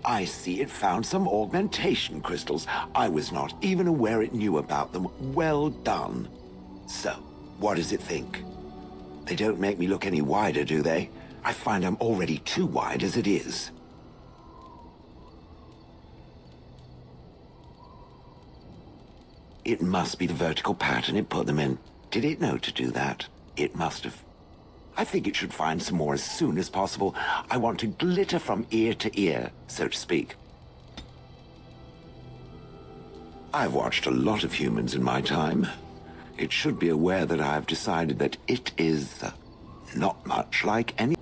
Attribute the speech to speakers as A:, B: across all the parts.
A: I see it found some augmentation crystals. I was not even aware it knew about them. Well done. So, what does it think? They don't make me look any wider, do they? I find I'm already too wide as it is. It must be the vertical pattern it put them in. Did it know to do that? It must have. I think it should find some more as soon as possible. I want to glitter from ear to ear, so to speak. I've watched a lot of humans in my time. It should be aware that I've decided that it is not much like any.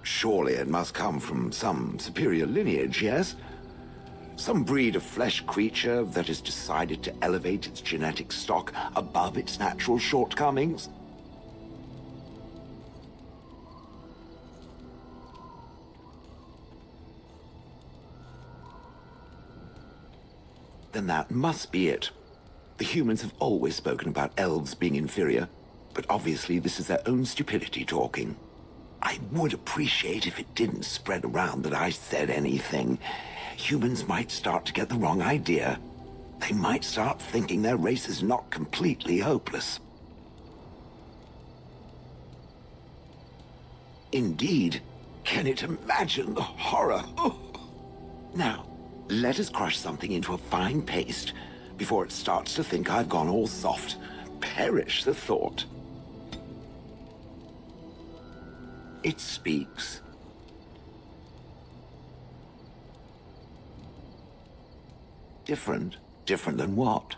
A: Surely it must come from some superior lineage, yes? Some breed of flesh creature that has decided to elevate its genetic stock above its natural shortcomings? Then that must be it. The humans have always spoken about elves being inferior, but obviously this is their own stupidity talking. I would appreciate if it didn't spread around that I said anything. Humans might start to get the wrong idea. They might start thinking their race is not completely hopeless. Indeed. Can it imagine the horror? Oh. Now, let us crush something into a fine paste before it starts to think I've gone all soft. Perish the thought. It speaks. Different? Different than what?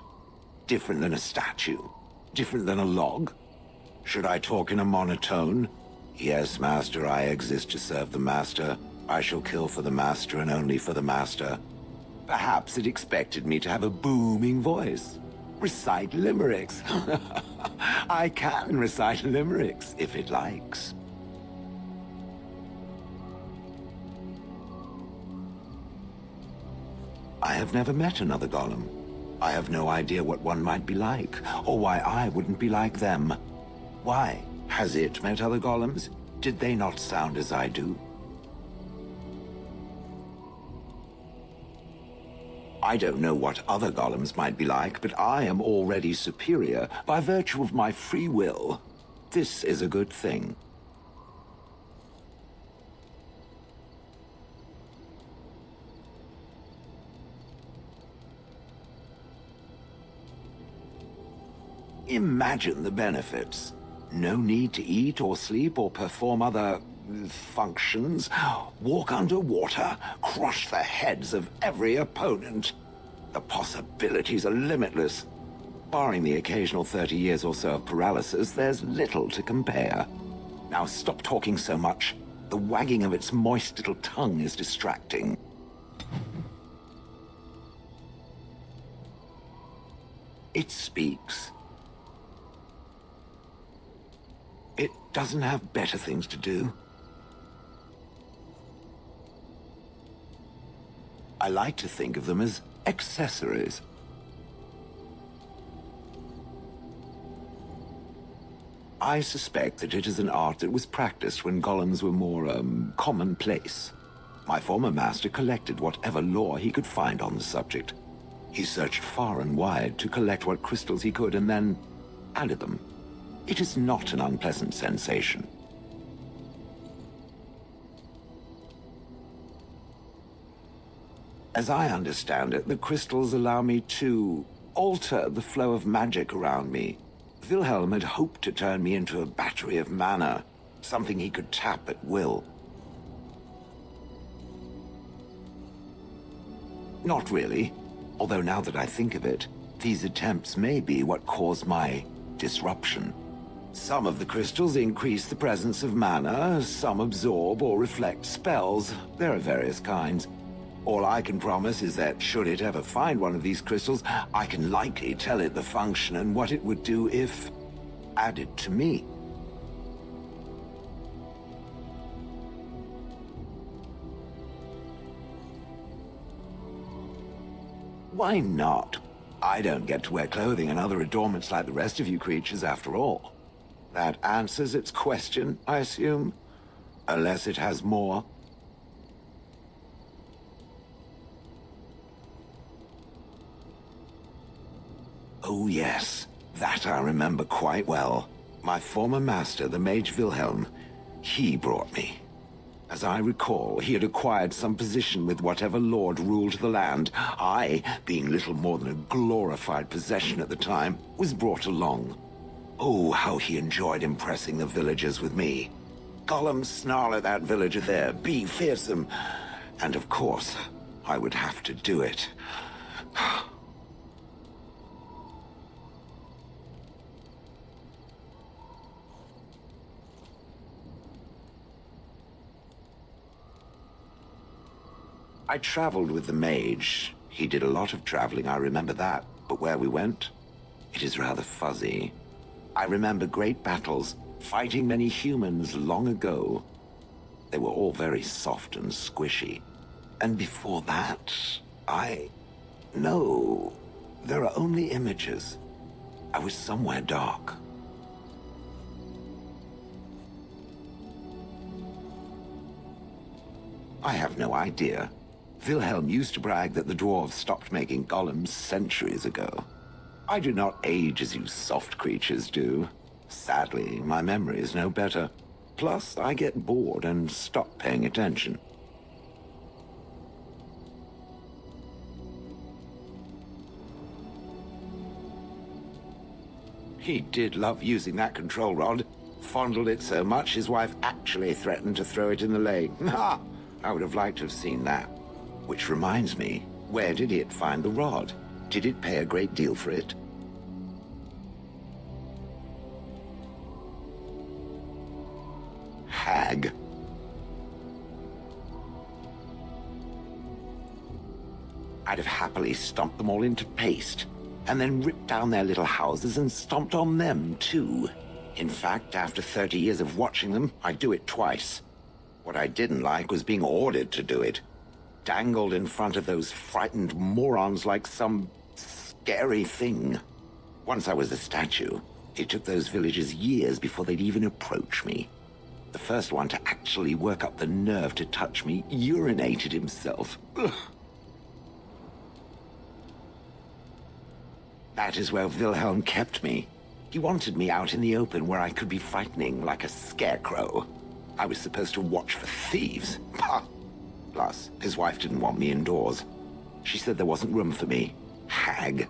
A: Different than a statue? Different than a log? Should I talk in a monotone? Yes, master, I exist to serve the master. I shall kill for the master and only for the master. Perhaps it expected me to have a booming voice. Recite limericks. I can recite limericks if it likes. I have never met another golem. I have no idea what one might be like, or why I wouldn't be like them. Why? Has it met other golems? Did they not sound as I do? I don't know what other golems might be like, but I am already superior by virtue of my free will. This is a good thing. Imagine the benefits. No need to eat or sleep or perform other functions. Walk underwater, crush the heads of every opponent. The possibilities are limitless. Barring the occasional 30 years or so of paralysis, there's little to compare. Now stop talking so much. The wagging of its moist little tongue is distracting. It speaks. It doesn't have better things to do. I like to think of them as accessories. I suspect that it is an art that was practiced when golems were more, commonplace. My former master collected whatever lore he could find on the subject. He searched far and wide to collect what crystals he could and then added them. It is not an unpleasant sensation. As I understand it, the crystals allow me to alter the flow of magic around me. Wilhelm had hoped to turn me into a battery of mana, something he could tap at will. Not really, although now that I think of it, these attempts may be what caused my disruption. Some of the crystals increase the presence of mana, some absorb or reflect spells. There are various kinds. All I can promise is that should it ever find one of these crystals, I can likely tell it the function and what it would do if added to me. Why not? I don't get to wear clothing and other adornments like the rest of you creatures after all. That answers its question, I assume? Unless it has more. Oh yes, that I remember quite well. My former master, the mage Wilhelm, he brought me. As I recall, he had acquired some position with whatever lord ruled the land. I, being little more than a glorified possession at the time, was brought along. Oh, how he enjoyed impressing the villagers with me. Gollum snarl at that villager there, be fearsome. And of course, I would have to do it. I traveled with the mage. He did a lot of traveling, I remember that. But where we went, it is rather fuzzy. I remember great battles, fighting many humans long ago. They were all very soft and squishy. And before that, No, there are only images. I was somewhere dark. I have no idea. Wilhelm used to brag that the dwarves stopped making golems centuries ago. I do not age as you soft creatures do. Sadly, my memory is no better. Plus, I get bored and stop paying attention. He did love using that control rod. Fondled it so much, his wife actually threatened to throw it in the lake. Ha! I would have liked to have seen that. Which reminds me, where did it find the rod? Did it pay a great deal for it? Hag. I'd have happily stomped them all into paste, and then ripped down their little houses and stomped on them, too. In fact, after 30 years of watching them, I'd do it twice. What I didn't like was being ordered to do it. Dangled in front of those frightened morons like some scary thing. Once I was a statue, it took those villagers years before they'd even approach me. The first one to actually work up the nerve to touch me urinated himself. Ugh. That is where Wilhelm kept me. He wanted me out in the open where I could be frightening like a scarecrow. I was supposed to watch for thieves. Pah! Plus, his wife didn't want me indoors. She said there wasn't room for me. Hag.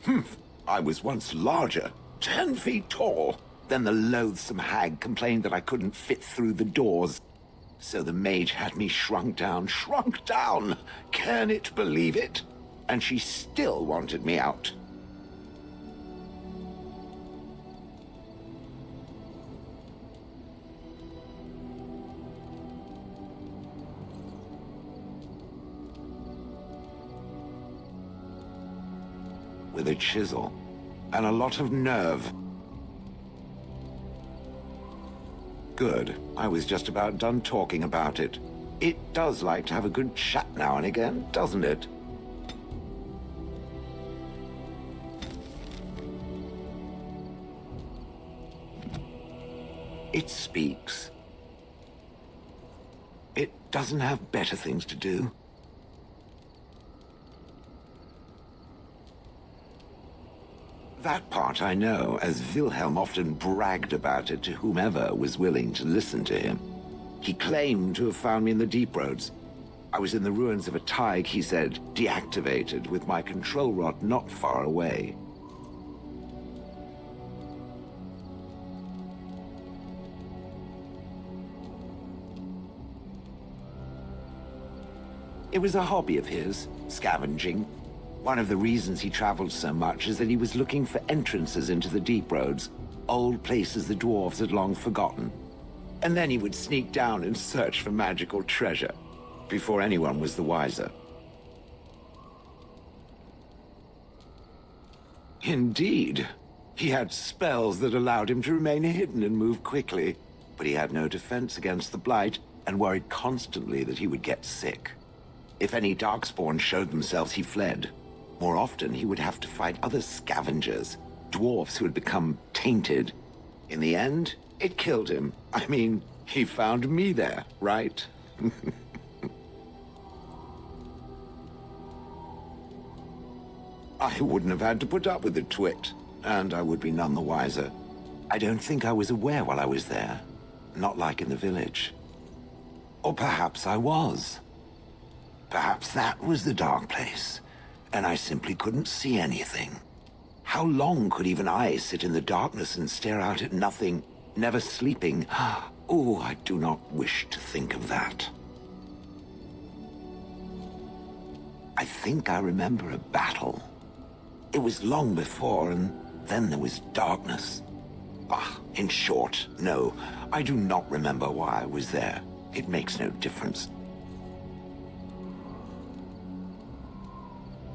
A: Humph! I was once larger, 10 feet tall. Then the loathsome hag complained that I couldn't fit through the doors. So the mage had me shrunk down. Can it believe it? And she still wanted me out. With a chisel and a lot of nerve. Good. I was just about done talking about it. It does like to have a good chat now and again, doesn't it? It speaks. It doesn't have better things to do. That part I know, as Wilhelm often bragged about it to whomever was willing to listen to him. He claimed to have found me in the deep roads. I was in the ruins of a Tig, he said, deactivated, with my control rod not far away. It was a hobby of his, scavenging. One of the reasons he traveled so much is that he was looking for entrances into the deep roads, old places the dwarves had long forgotten. And then he would sneak down and search for magical treasure, before anyone was the wiser. Indeed. He had spells that allowed him to remain hidden and move quickly, but he had no defense against the blight and worried constantly that he would get sick. If any darkspawn showed themselves, he fled. More often, he would have to fight other scavengers, dwarves who had become tainted. In the end, it killed him. I mean, he found me there, right? I wouldn't have had to put up with the twit, and I would be none the wiser. I don't think I was aware while I was there. Not like in the village. Or perhaps I was. Perhaps that was the dark place, and I simply couldn't see anything. How long could even I sit in the darkness and stare out at nothing, never sleeping? Oh, I do not wish to think of that. I think I remember a battle. It was long before, and then there was darkness. In short, no, I do not remember why I was there. It makes no difference.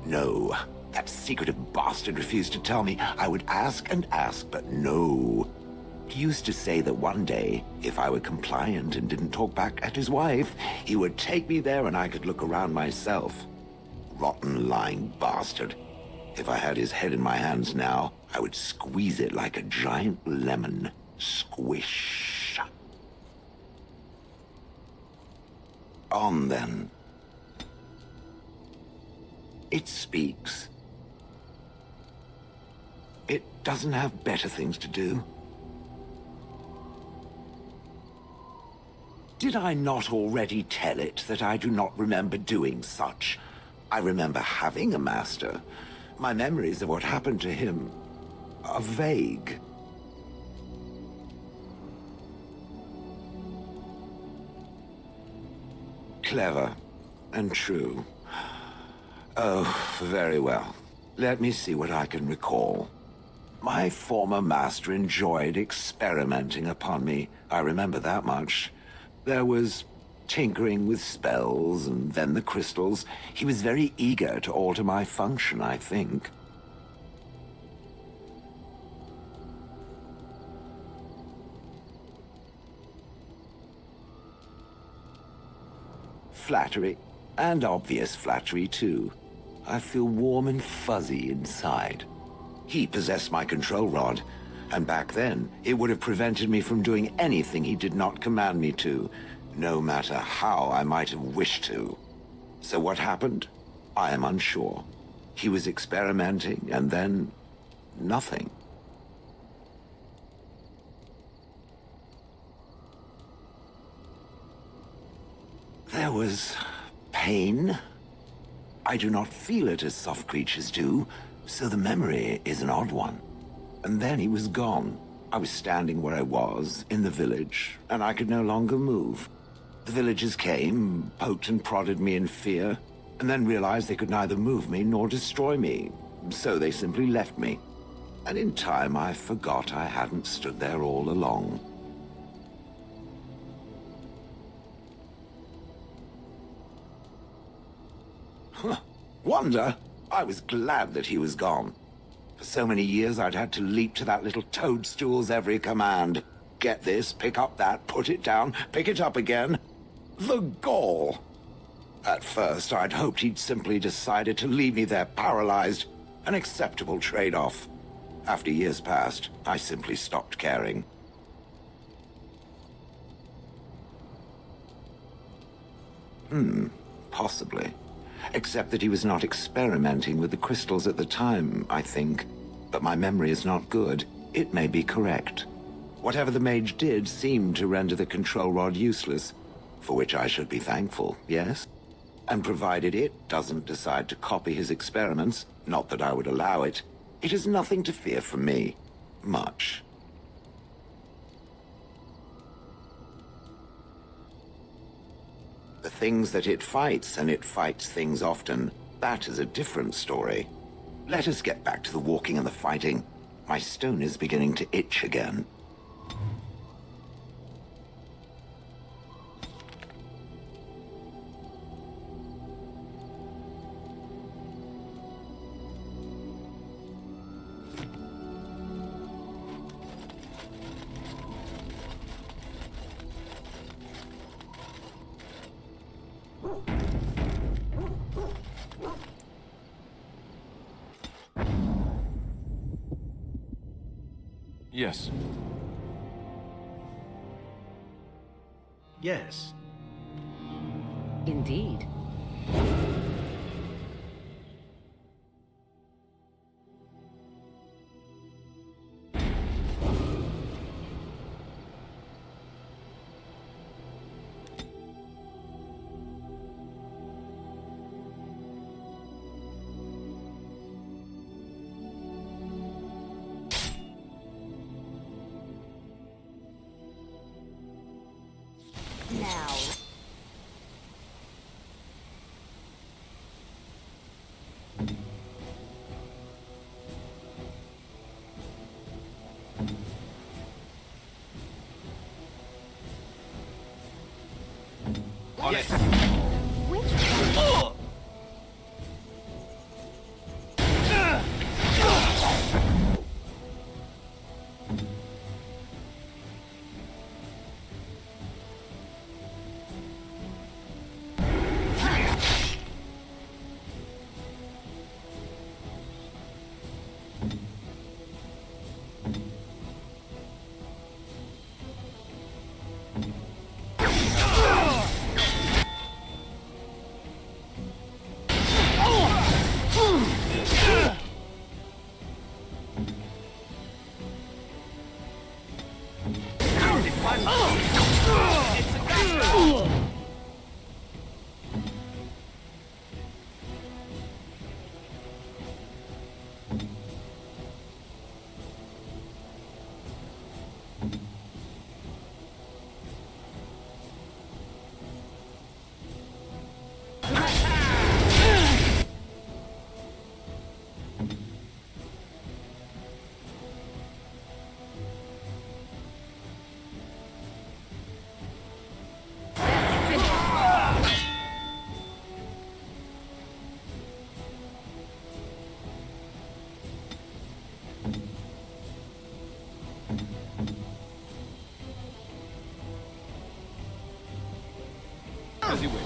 A: No, that secretive bastard refused to tell me. I would ask and ask, but no. He used to say that one day, if I were compliant and didn't talk back at his wife, he would take me there and I could look around myself. Rotten, lying bastard. If I had his head in my hands now, I would squeeze it like a giant lemon. Squish. On then. It speaks. It doesn't have better things to do. Did I not already tell it that I do not remember doing such? I remember having a master. My memories of what happened to him are vague. Clever and true. Oh, very well. Let me see what I can recall. My former master enjoyed experimenting upon me. I remember that much. There was tinkering with spells, and then the crystals. He was very eager to alter my function, I think. Flattery, and obvious flattery, too. I feel warm and fuzzy inside. He possessed my control rod, and back then, it would have prevented me from doing anything he did not command me to, no matter how I might have wished to. So what happened? I am unsure. He was experimenting, and then nothing. There was pain. I do not feel it as soft creatures do, so the memory is an odd one. And then he was gone. I was standing where I was, in the village, and I could no longer move. The villagers came, poked and prodded me in fear, and then realized they could neither move me nor destroy me, so they simply left me. And in time, I forgot I hadn't stood there all along. Wonder? I was glad that he was gone. For so many years, I'd had to leap to that little toadstool's every command. Get this, pick up that, put it down, pick it up again. The gall! At first, I'd hoped he'd simply decided to leave me there paralyzed. An acceptable trade-off. After years passed, I simply stopped caring. Possibly. Except that he was not experimenting with the crystals at the time, I think. But my memory is not good. It may be correct. Whatever the mage did seemed to render the control rod useless, for which I should be thankful, yes? And provided it doesn't decide to copy his experiments, not that I would allow it, it is nothing to fear from me. Much. The things that it fights, and it fights things often, That is a different story. Let us get back to the walking and the fighting. My stone is beginning to itch again.
B: Yes.
C: Yes.
D: Indeed.
E: Now.
B: On it.
E: Which one?
B: As you wish.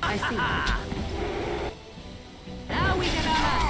D: I see. Now we can attack.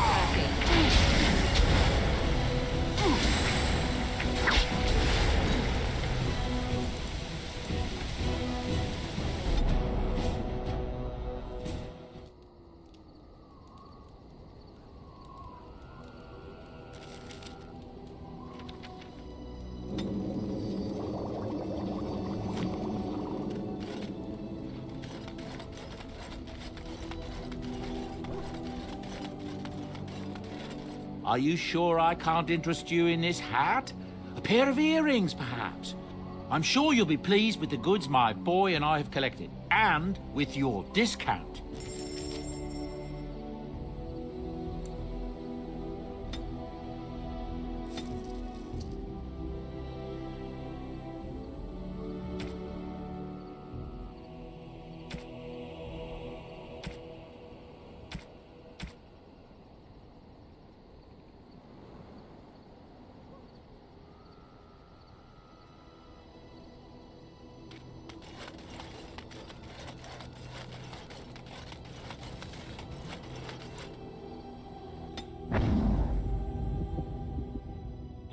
F: Are you sure I can't interest you in this hat? A pair of earrings, perhaps? I'm sure you'll be pleased with the goods my boy and I have collected, and with your discount.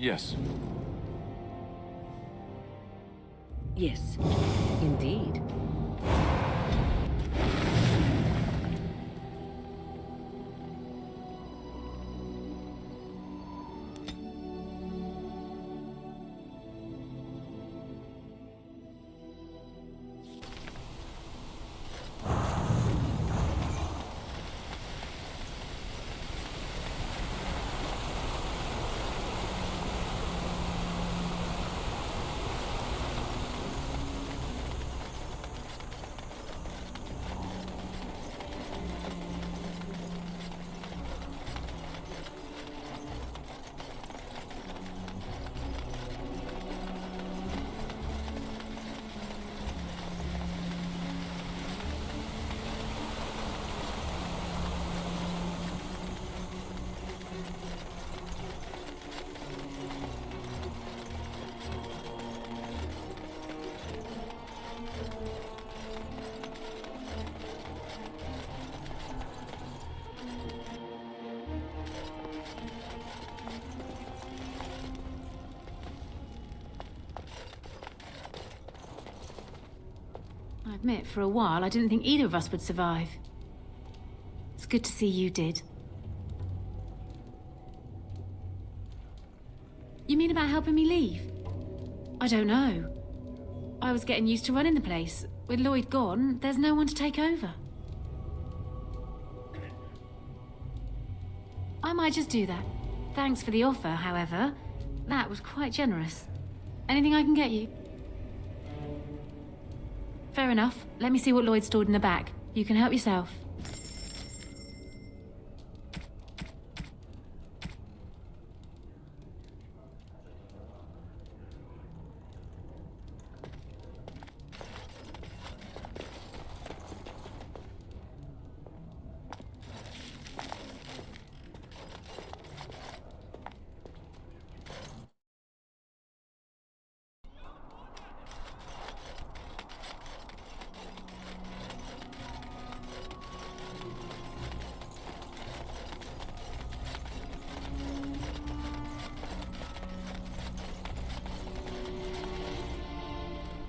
B: Yes.
D: Yes, indeed. I admit, for a while, I didn't think either of us would survive. It's good to see you did. You mean about helping me leave? I don't know. I was getting used to running the place. With Lloyd gone, there's no one to take over. I might just do that. Thanks for the offer, however. That was quite generous. Anything I can get you? Fair enough. Let me see what Lloyd stored in the back. You can help yourself.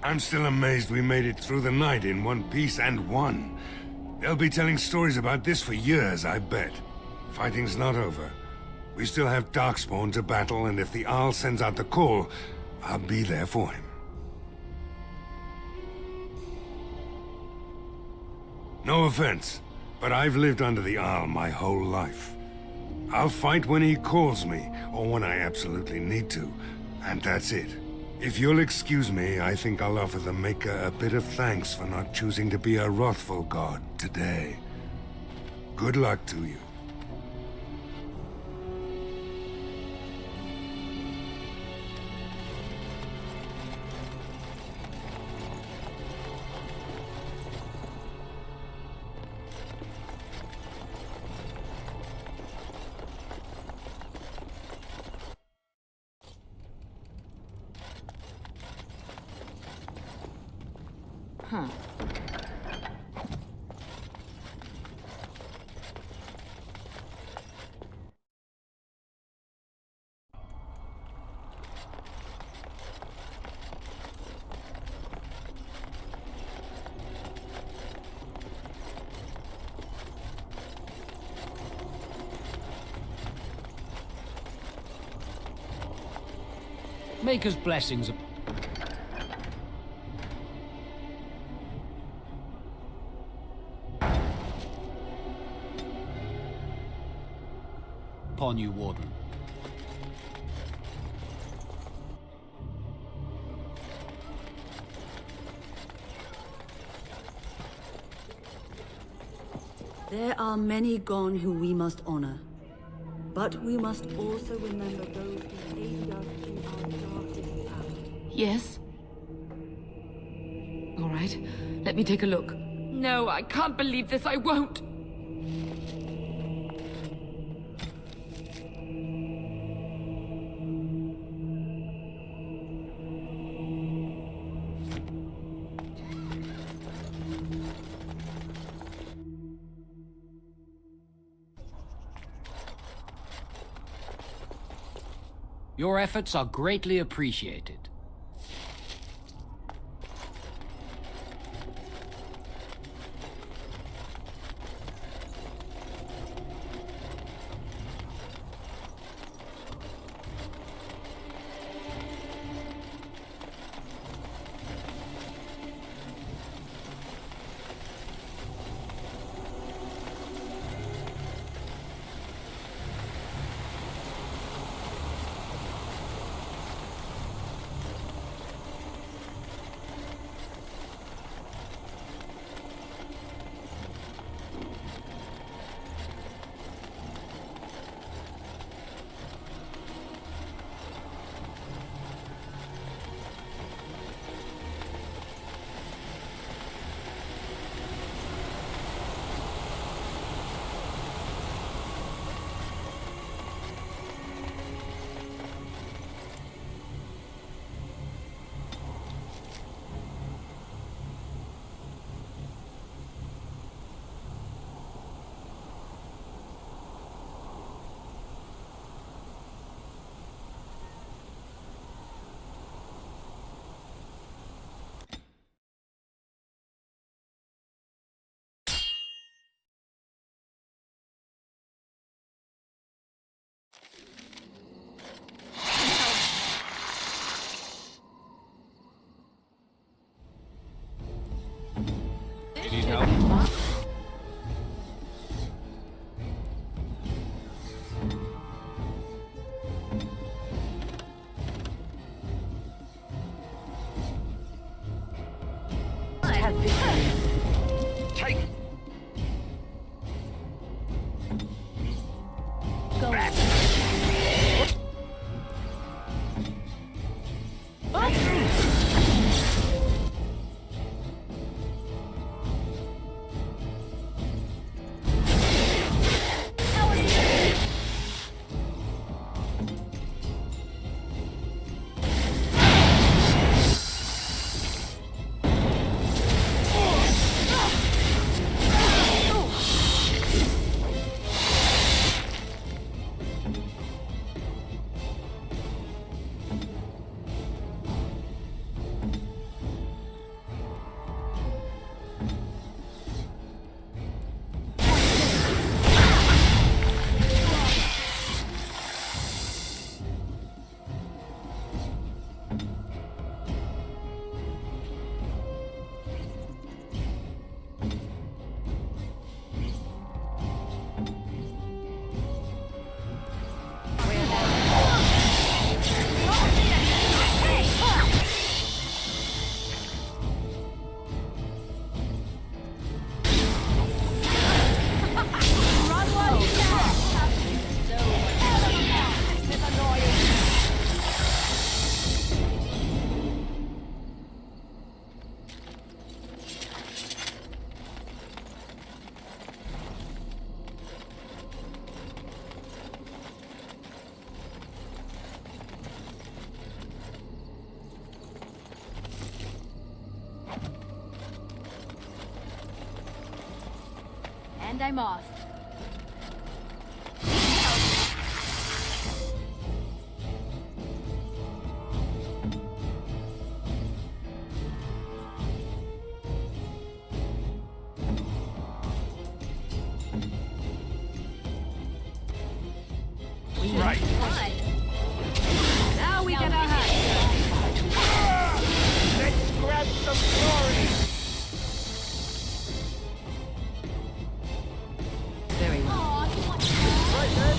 C: I'm still amazed we made it through the night in one piece and won. They'll be telling stories about this for years, I bet. Fighting's not over. We still have Darkspawn to battle, and if the Owl sends out the call, I'll be there for him. No offense, but I've lived under the Owl my whole life. I'll fight when he calls me, or when I absolutely need to, and that's it. If you'll excuse me, I think I'll offer the Maker a bit of thanks for not choosing to be a wrathful god today. Good luck to you.
D: Huh.
F: Maker's blessings upon you, Warden.
G: There are many gone who we must honor. But we must also remember those who aided us in our darkest hour.
D: Yes? All right, let me take a look. No, I can't believe this. I won't.
H: Your efforts are greatly appreciated.
B: Need help?
A: Take
E: Go. And I'm off.
B: Right.
E: Now we get our hut.
B: Let's grab some glory.
G: Very well.
B: Right then.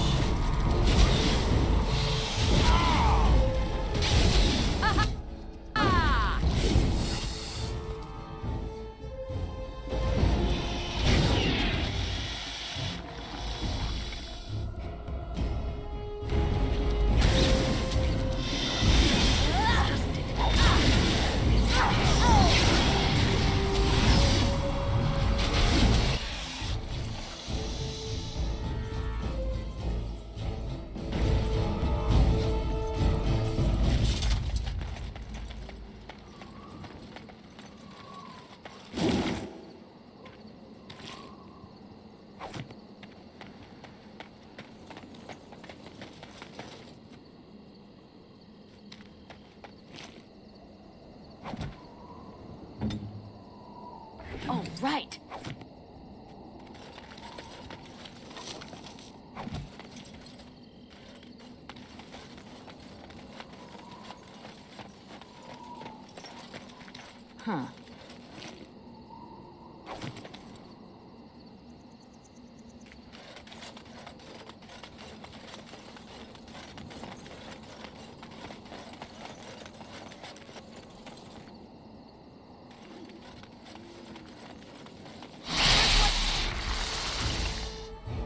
E: Huh.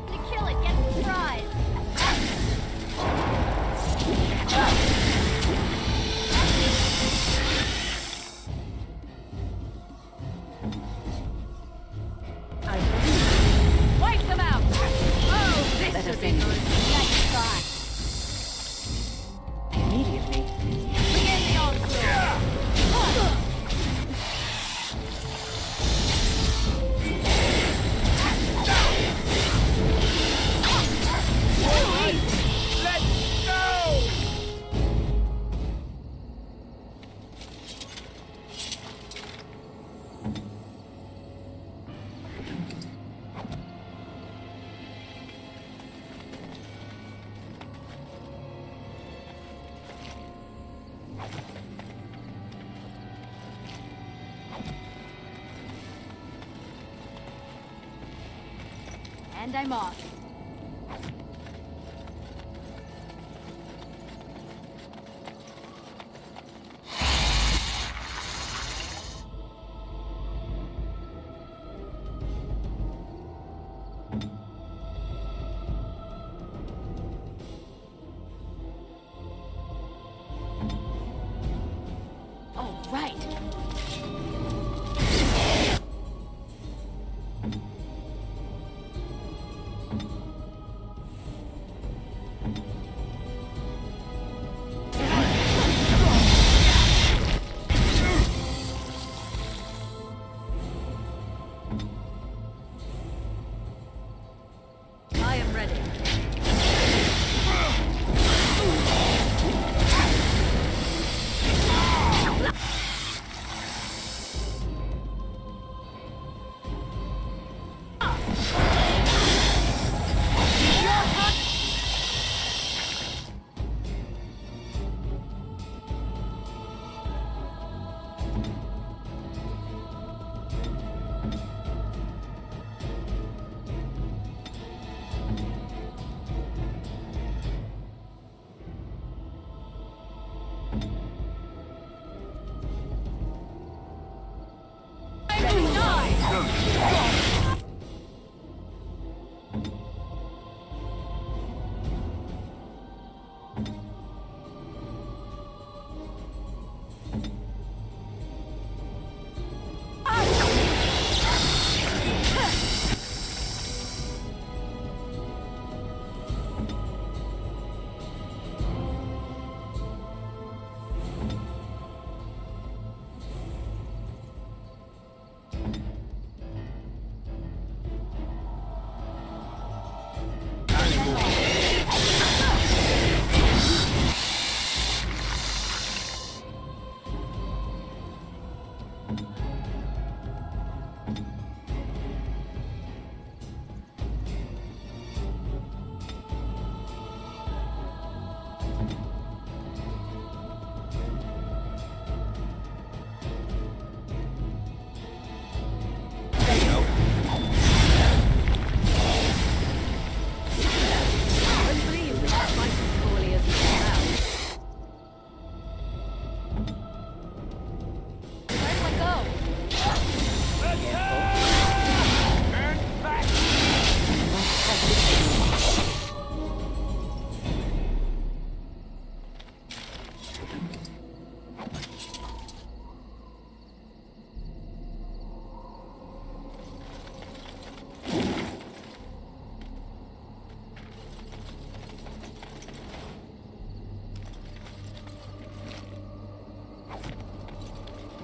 E: To kill it gets the prize. Wipe them out! Oh, this should be good. Nice shot.
I: Immediately.
E: Begin the onslaught.
B: Let's go!
E: And I'm off. All right.
G: I am ready.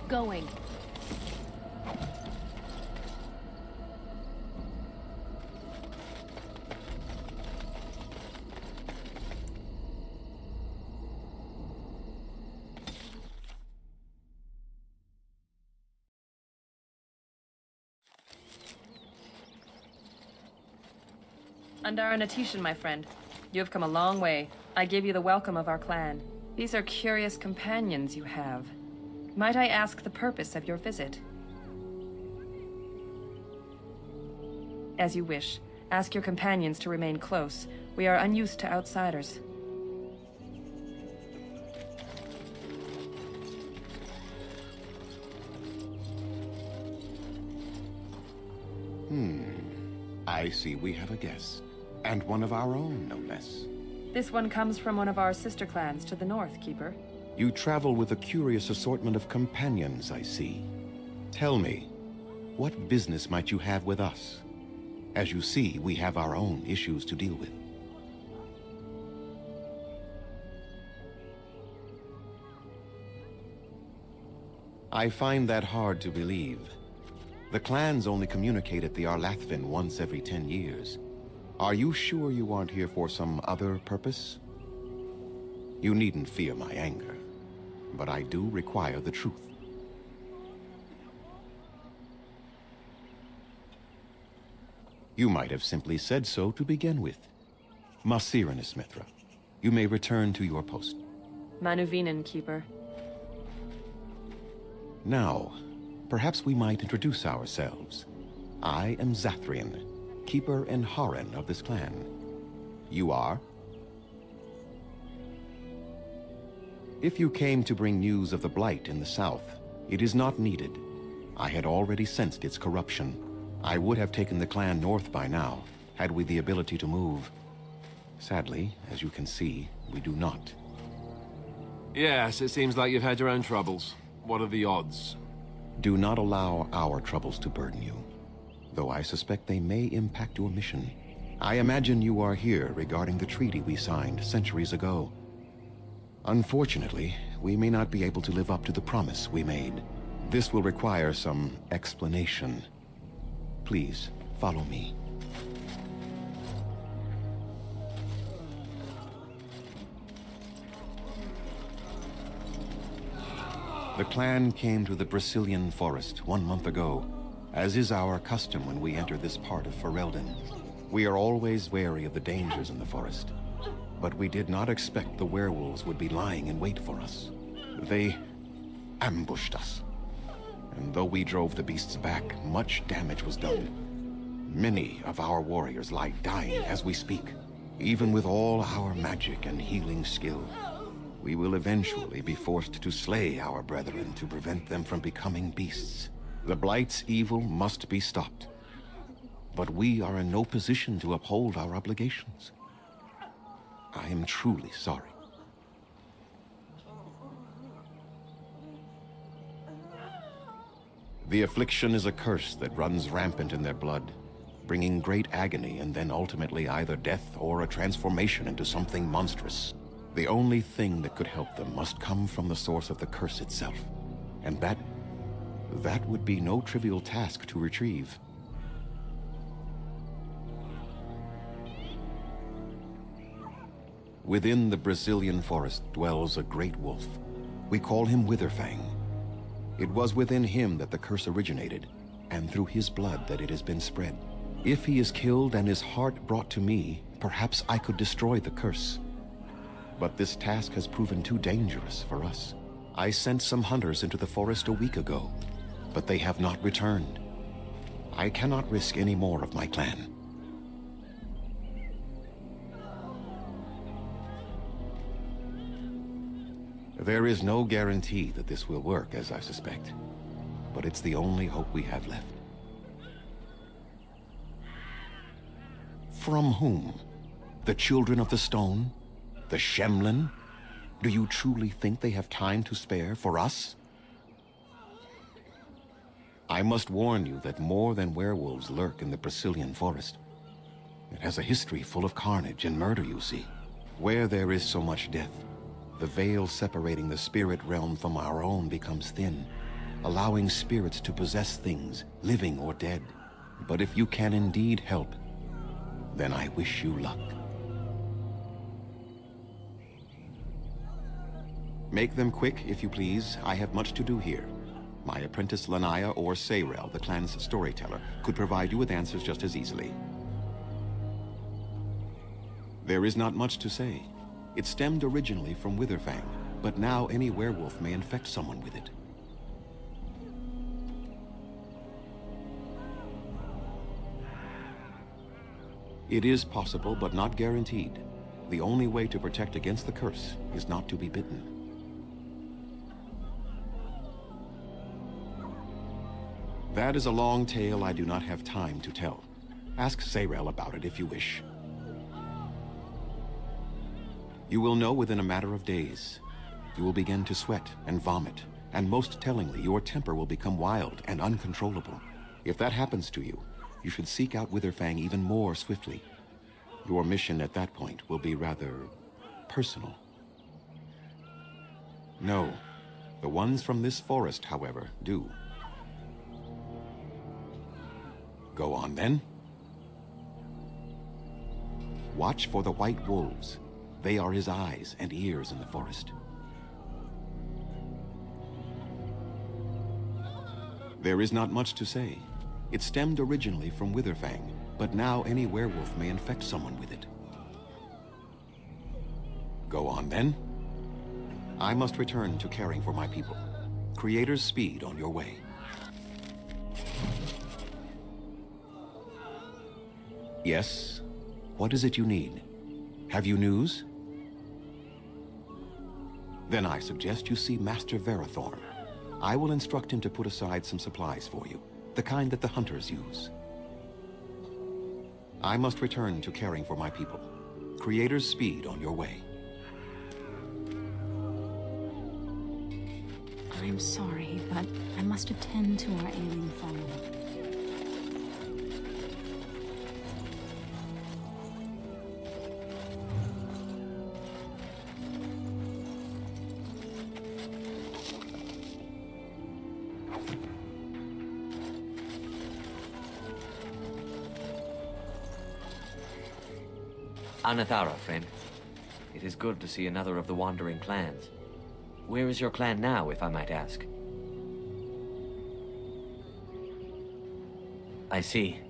E: Going.
I: Andaranatishn, my friend. You have come a long way. I give you the welcome of our clan. These are curious companions you have. Might I ask the purpose of your visit? As you wish. Ask your companions to remain close. We are unused to outsiders.
J: I see we have a guest. And one of our own, no less.
I: This one comes from one of our sister clans to the north, Keeper.
J: You travel with a curious assortment of companions, I see. Tell me, what business might you have with us? As you see, we have our own issues to deal with. I find that hard to believe. The clans only communicate at the Arlathvin once every 10 years. Are you sure you aren't here for some other purpose? You needn't fear my anger, but I do require the truth. You might have simply said so to begin with. Masirinus Mithra, you may return to your post.
I: Manuvinen, Keeper.
J: Now, perhaps we might introduce ourselves. I am Zathrian, Keeper and Haran of this clan. You are? If you came to bring news of the Blight in the south, it is not needed. I had already sensed its corruption. I would have taken the clan north by now, had we the ability to move. Sadly, as you can see, we do not.
K: Yes, it seems like you've had your own troubles. What are the odds?
J: Do not allow our troubles to burden you, though I suspect they may impact your mission. I imagine you are here regarding the treaty we signed centuries ago. Unfortunately, we may not be able to live up to the promise we made. This will require some explanation. Please, follow me. The clan came to the Brazilian forest 1 month ago, as is our custom when we enter this part of Ferelden. We are always wary of the dangers in the forest, but we did not expect the werewolves would be lying in wait for us. They ambushed us, and though we drove the beasts back, much damage was done. Many of our warriors lie dying as we speak. Even with all our magic and healing skill, we will eventually be forced to slay our brethren to prevent them from becoming beasts. The Blight's evil must be stopped. But we are in no position to uphold our obligations. I am truly sorry. The affliction is a curse that runs rampant in their blood, bringing great agony and then ultimately either death or a transformation into something monstrous. The only thing that could help them must come from the source of the curse itself. And that would be no trivial task to retrieve. Within the Brazilian forest dwells a great wolf. We call him Witherfang. It was within him that the curse originated, and through his blood that it has been spread. If he is killed and his heart brought to me, perhaps I could destroy the curse. But this task has proven too dangerous for us. I sent some hunters into the forest a week ago, but they have not returned. I cannot risk any more of my clan. There is no guarantee that this will work, as I suspect, but it's the only hope we have left. From whom? The Children of the Stone? The Shemlin? Do you truly think they have time to spare for us? I must warn you that more than werewolves lurk in the Brazilian forest. It has a history full of carnage and murder, you see. Where there is so much death, the veil separating the spirit realm from our own becomes thin, allowing spirits to possess things, living or dead. But if you can indeed help, then I wish you luck. Make them quick, if you please. I have much to do here. My apprentice Lanaya or Sayrel, the clan's storyteller, could provide you with answers just as easily. There is not much to say. It stemmed originally from Witherfang, but now any werewolf may infect someone with it. It is possible, but not guaranteed. The only way to protect against the curse is not to be bitten. That is a long tale I do not have time to tell. Ask Serel about it if you wish. You will know within a matter of days. You will begin to sweat and vomit, and most tellingly, your temper will become wild and uncontrollable. If that happens to you, you should seek out Witherfang even more swiftly. Your mission at that point will be rather personal. No, the ones from this forest, however, do. Go on then. Watch for the white wolves. They are his eyes and ears in the forest. There is not much to say. It stemmed originally from Witherfang, but now any werewolf may infect someone with it. Go on then. I must return to caring for my people. Creator's speed on your way. Yes? What is it you need? Have you news? Then I suggest you see Master Verathorn. I will instruct him to put aside some supplies for you, the kind that the hunters use. I must return to caring for my people. Creator's speed on your way.
L: I'm sorry, but I must attend to our ailing family.
M: Anathara, friend. It is good to see another of the wandering clans. Where is your clan now, if I might ask? I see.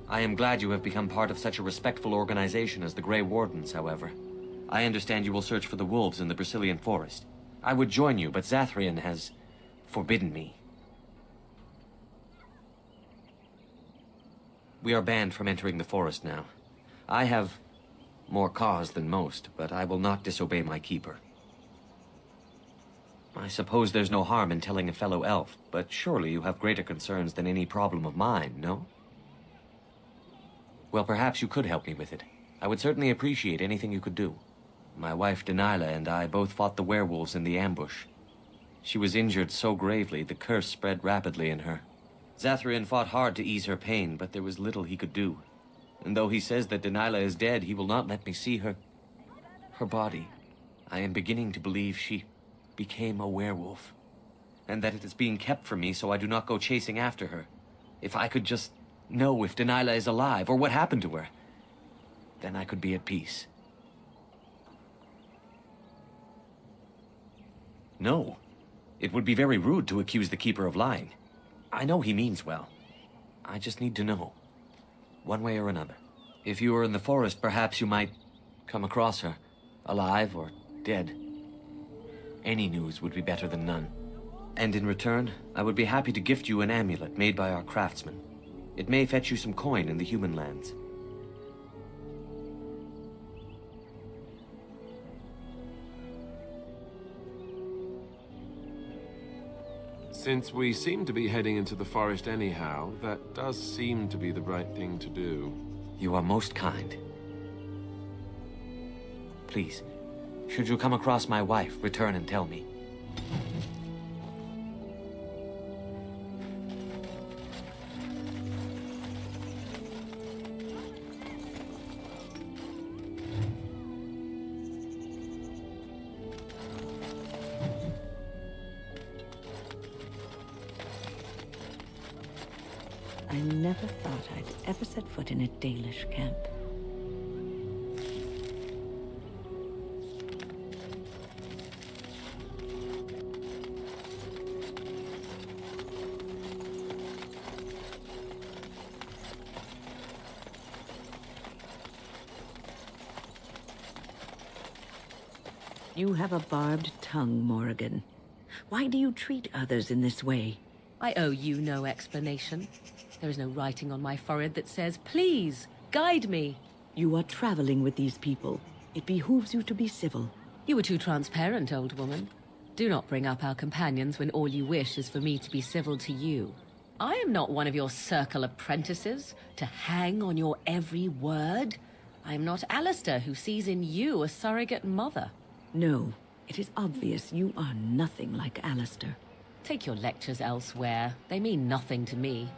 M: I am glad you have become part of such a respectful organization as the Grey Wardens, however. I understand you will search for the wolves in the Brazilian forest. I would join you, but Zathrian has forbidden me. We are banned from entering the forest now. I have more cause than most, but I will not disobey my keeper. I suppose there's no harm in telling a fellow elf, but surely you have greater concerns than any problem of mine, no? Well, perhaps you could help me with it. I would certainly appreciate anything you could do. My wife Dalish and I both fought the werewolves in the ambush. She was injured so gravely, the curse spread rapidly in her. Zathrian fought hard to ease her pain, but there was little he could do. And though he says that Dalish is dead, he will not let me see her body. I am beginning to believe she became a werewolf, and that it is being kept from me so I do not go chasing after her. If I could just know if Dalish is alive, or what happened to her, then I could be at peace. No, it would be very rude to accuse the Keeper of lying. I know he means well. I just need to know, one way or another. If you were in the forest, perhaps you might come across her, alive or dead. Any news would be better than none. And in return, I would be happy to gift you an amulet made by our craftsmen. It may fetch you some coin in the human lands.
K: Since we seem to be heading into the forest anyhow, that does seem to be the right thing to do.
M: You are most kind. Please, should you come across my wife, return and tell me.
N: I never thought I'd ever set foot in a Dalish camp. You have a barbed tongue, Morrigan. Why do you treat others in this way?
E: I owe you no explanation. There is no writing on my forehead that says, "Please,
I: guide me.
N: You are traveling with these people. It behooves you to be civil.
I: You were too transparent, old woman. Do not bring up our companions when all you wish is for me to be civil to you. I am not one of your circle apprentices, to hang on your every word. I am not Alistair, who sees in you a surrogate mother.
N: No, it is obvious you are nothing like Alistair.
I: Take your lectures elsewhere. They mean nothing to me.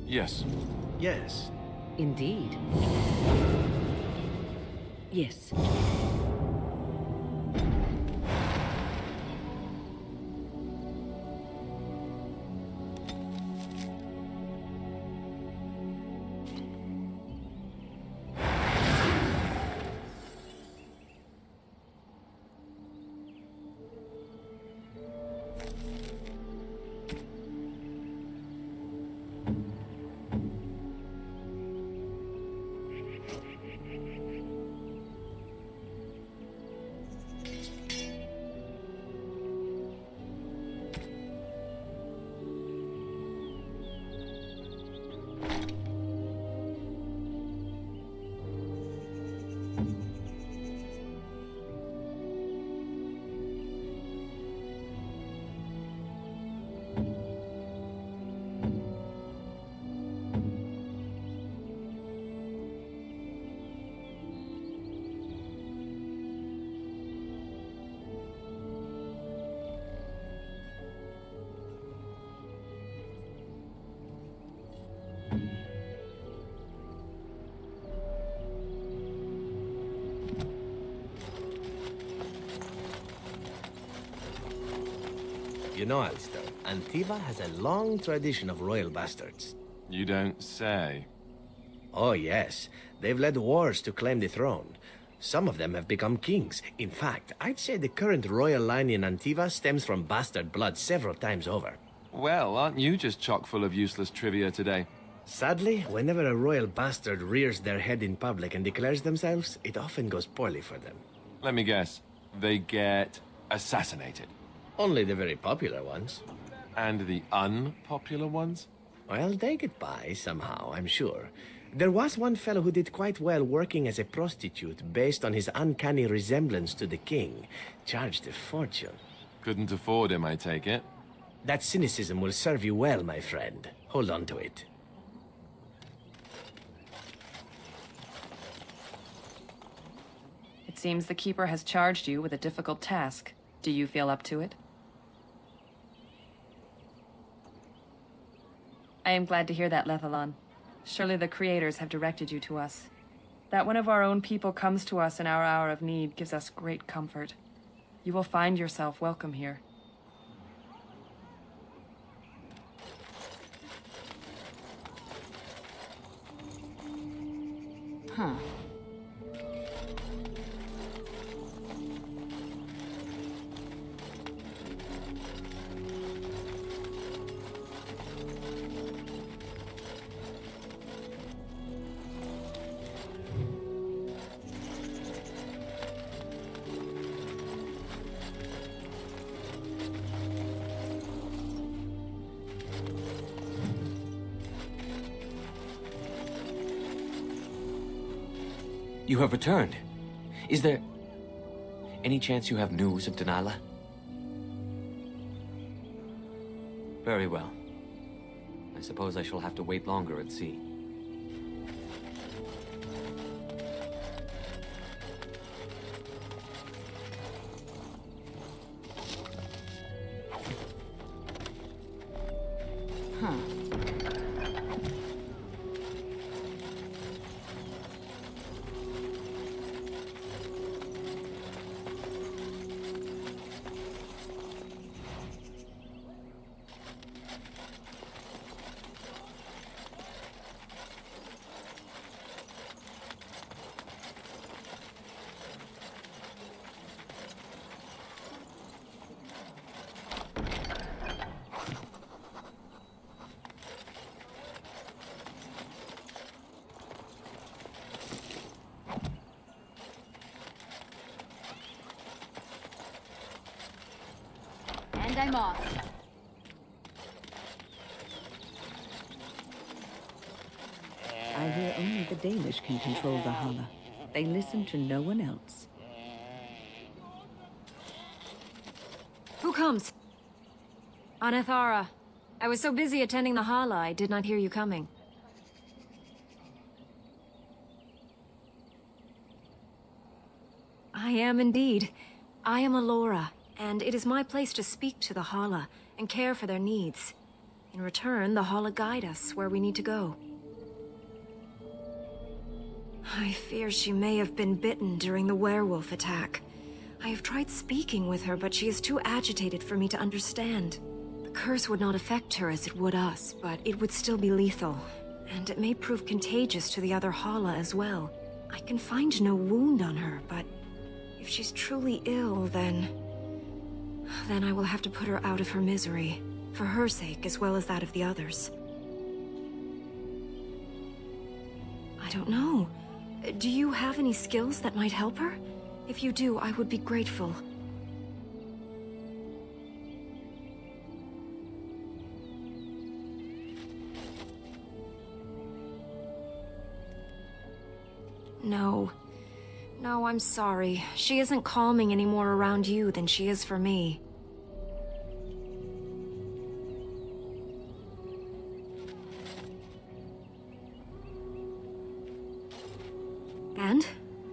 K: Yes.
O: Yes.
I: Indeed.
N: Yes.
O: You know, Alistair, Antiva has a long tradition of royal bastards.
K: You don't say.
O: Oh, yes. They've led wars to claim the throne. Some of them have become kings. In fact, I'd say the current royal line in Antiva stems from bastard blood several times over.
K: Well, aren't you just chock full of useless trivia today?
O: Sadly, whenever a royal bastard rears their head in public and declares themselves, it often goes poorly for them.
K: Let me guess. They get assassinated.
O: Only the very popular ones.
K: And the unpopular ones?
O: Well, they get by somehow, I'm sure. There was one fellow who did quite well working as a prostitute based on his uncanny resemblance to the king. Charged a fortune.
K: Couldn't afford him, I take it.
O: That cynicism will serve you well, my friend. Hold on to it.
I: It seems the Keeper has charged you with a difficult task. Do you feel up to it? I am glad to hear that, Lethalon. Surely the Creators have directed you to us. That one of our own people comes to us in our hour of need gives us great comfort. You will find yourself welcome here.
L: Huh.
M: You have returned. Is there any chance you have news of Dalish? Very well. I suppose I shall have to wait longer at sea.
E: And I'm off.
N: I hear only the Dalish can control the Valhalla. They listen to no one else.
P: Who comes? Anathara. I was so busy attending the Hala, I did not hear you coming. I am indeed. I am Alora, and it is my place to speak to the Hala and care for their needs. In return, the Hala guide us where we need to go. I fear she may have been bitten during the werewolf attack. I have tried speaking with her, but she is too agitated for me to understand. The curse would not affect her as it would us, but it would still be lethal. And it may prove contagious to the other Hala as well. I can find no wound on her, but if she's truly ill, then I will have to put her out of her misery. For her sake, as well as that of the others. I don't know. Do you have any skills that might help her? If you do, I would be grateful. No. No, I'm sorry. She isn't calming any more around you than she is for me. And?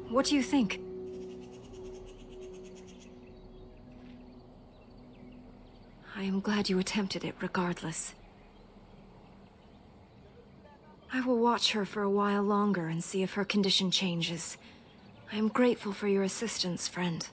P: What do you think? I am glad you attempted it regardless. I will watch her for a while longer and see if her condition changes. I am grateful for your assistance, friend.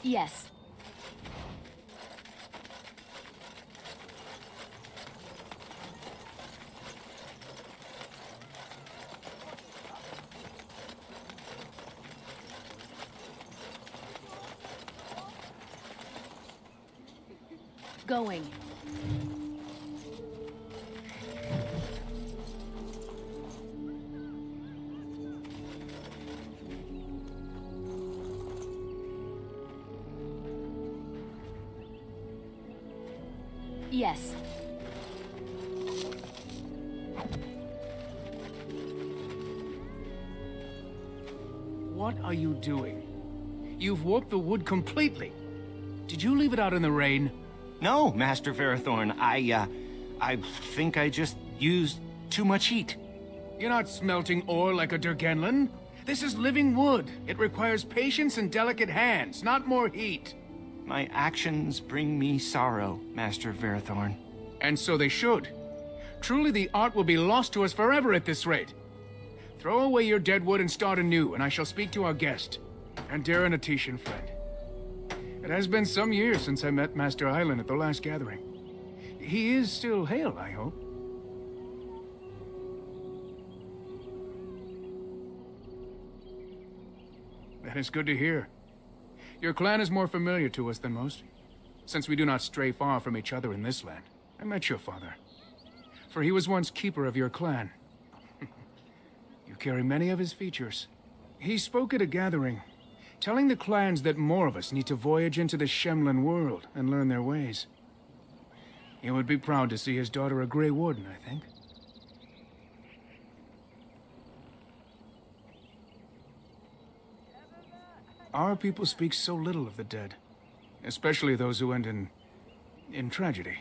E: Yes. Going. Yes.
B: What are you doing? You've warped the wood completely. Did you leave it out in the rain?
Q: No, Master Ferrothorn. I think I just used too much heat.
B: You're not smelting ore like a Durgenlin. This is living wood. It requires patience and delicate hands, not more heat.
Q: My actions bring me sorrow, Master Ferrothorn.
B: And so they should. Truly the art will be lost to us forever at this rate. Throw away your dead wood and start anew, and I shall speak to our guest. And dear Anatetian friend. It has been some years since I met Master Island at the last gathering. He is still hale, I hope. That is good to hear. Your clan is more familiar to us than most. since we do not stray far from each other in this land, I met your father. For he was once keeper of your clan. You carry many of his features. He spoke at a gathering, telling the clans that more of us need to voyage into the Shemlin world and learn their ways. He would be proud to see his daughter a Grey Warden, I think. Our people speak so little of the dead, especially those who end in tragedy.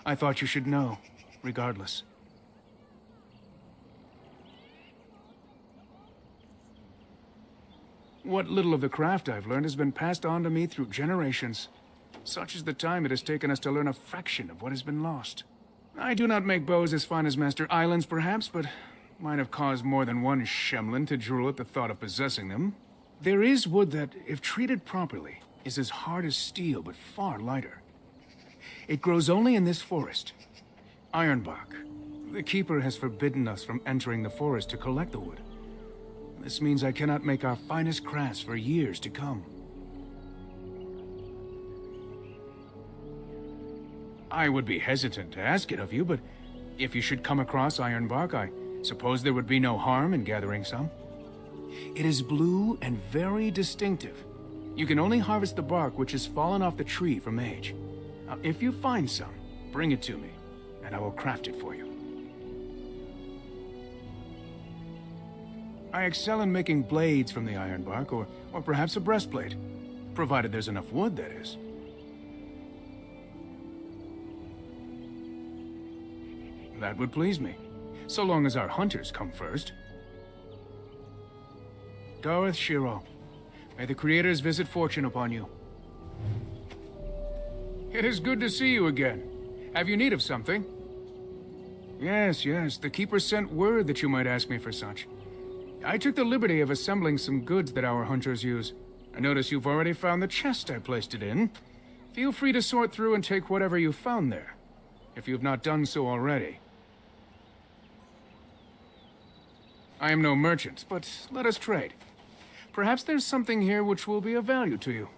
B: I thought you should know, regardless. What little of the craft I've learned has been passed on to me through generations. Such is the time it has taken us to learn a fraction of what has been lost. I do not make bows as fine as Master Island's, perhaps, but might have caused more than one Shemlin to drool at the thought of possessing them. There is wood that, if treated properly, is as hard as steel, but far lighter. It grows only in this forest, Ironbark. The Keeper has forbidden us from entering the forest to collect the wood. This means I cannot make our finest crafts for years to come. I would be hesitant to ask it of you, but if you should come across Ironbark, I suppose there would be no harm in gathering some. It is blue and very distinctive. You can only harvest the bark which has fallen off the tree from age. Now, if you find some, bring it to me, and I will craft it for you. I excel in making blades from the ironbark, or perhaps a breastplate. Provided there's enough wood, that is. That would please me, so long as our hunters come first. Gareth Shiro, may the Creators visit fortune upon you. It is good to see you again. Have you need of something? Yes, the Keeper sent word that you might ask me for such. I took the liberty of assembling some goods that our hunters use. I notice you've already found the chest I placed it in. Feel free to sort through and take whatever you found there, if you've not done so already. I am no merchant, but let us trade. Perhaps there's something here which will be of value to you.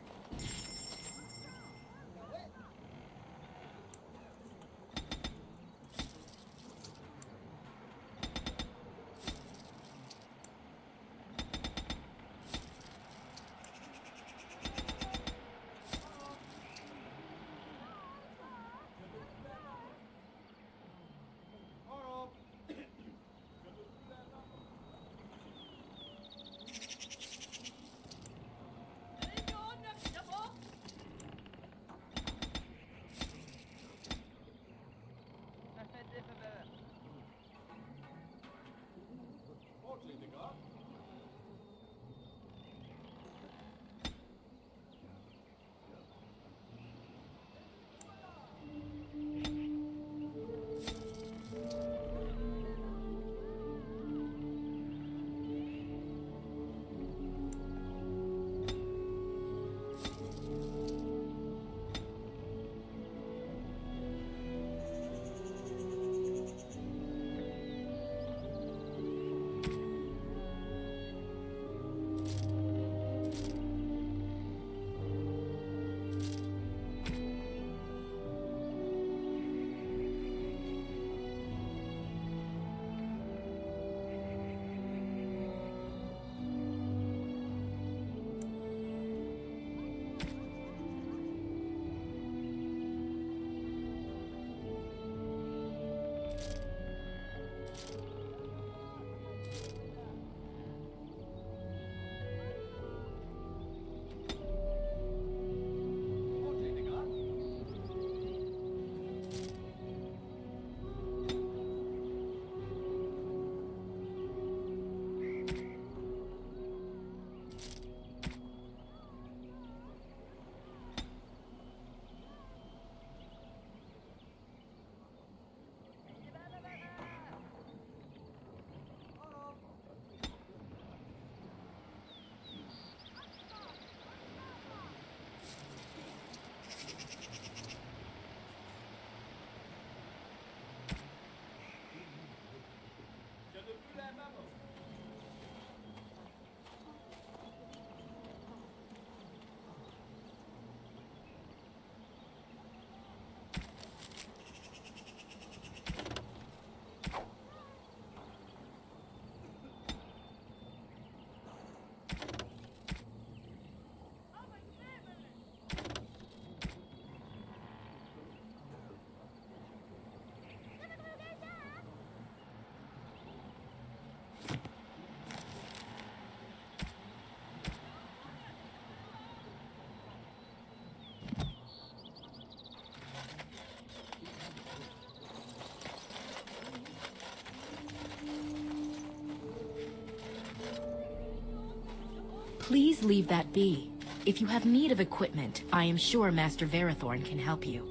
R: Please leave that be. If you have need of equipment, I am sure Master Verathorn can help you.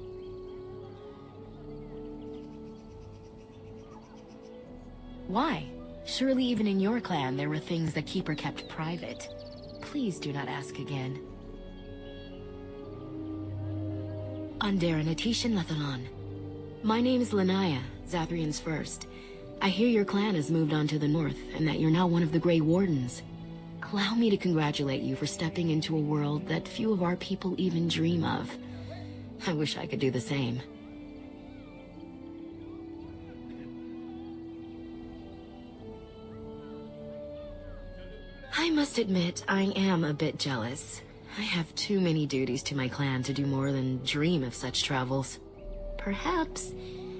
R: Why? Surely even in your clan there were things the Keeper kept private. Please do not ask again. Underan Atishan Lethalon. My name is Lanaya, Zathrian's first. I hear your clan has moved on to the north, and that you're now one of the Grey Wardens. Allow me to congratulate you for stepping into a world that few of our people even dream of. I wish I could do the same. I must admit, I am a bit jealous. I have too many duties to my clan to do more than dream of such travels. Perhaps,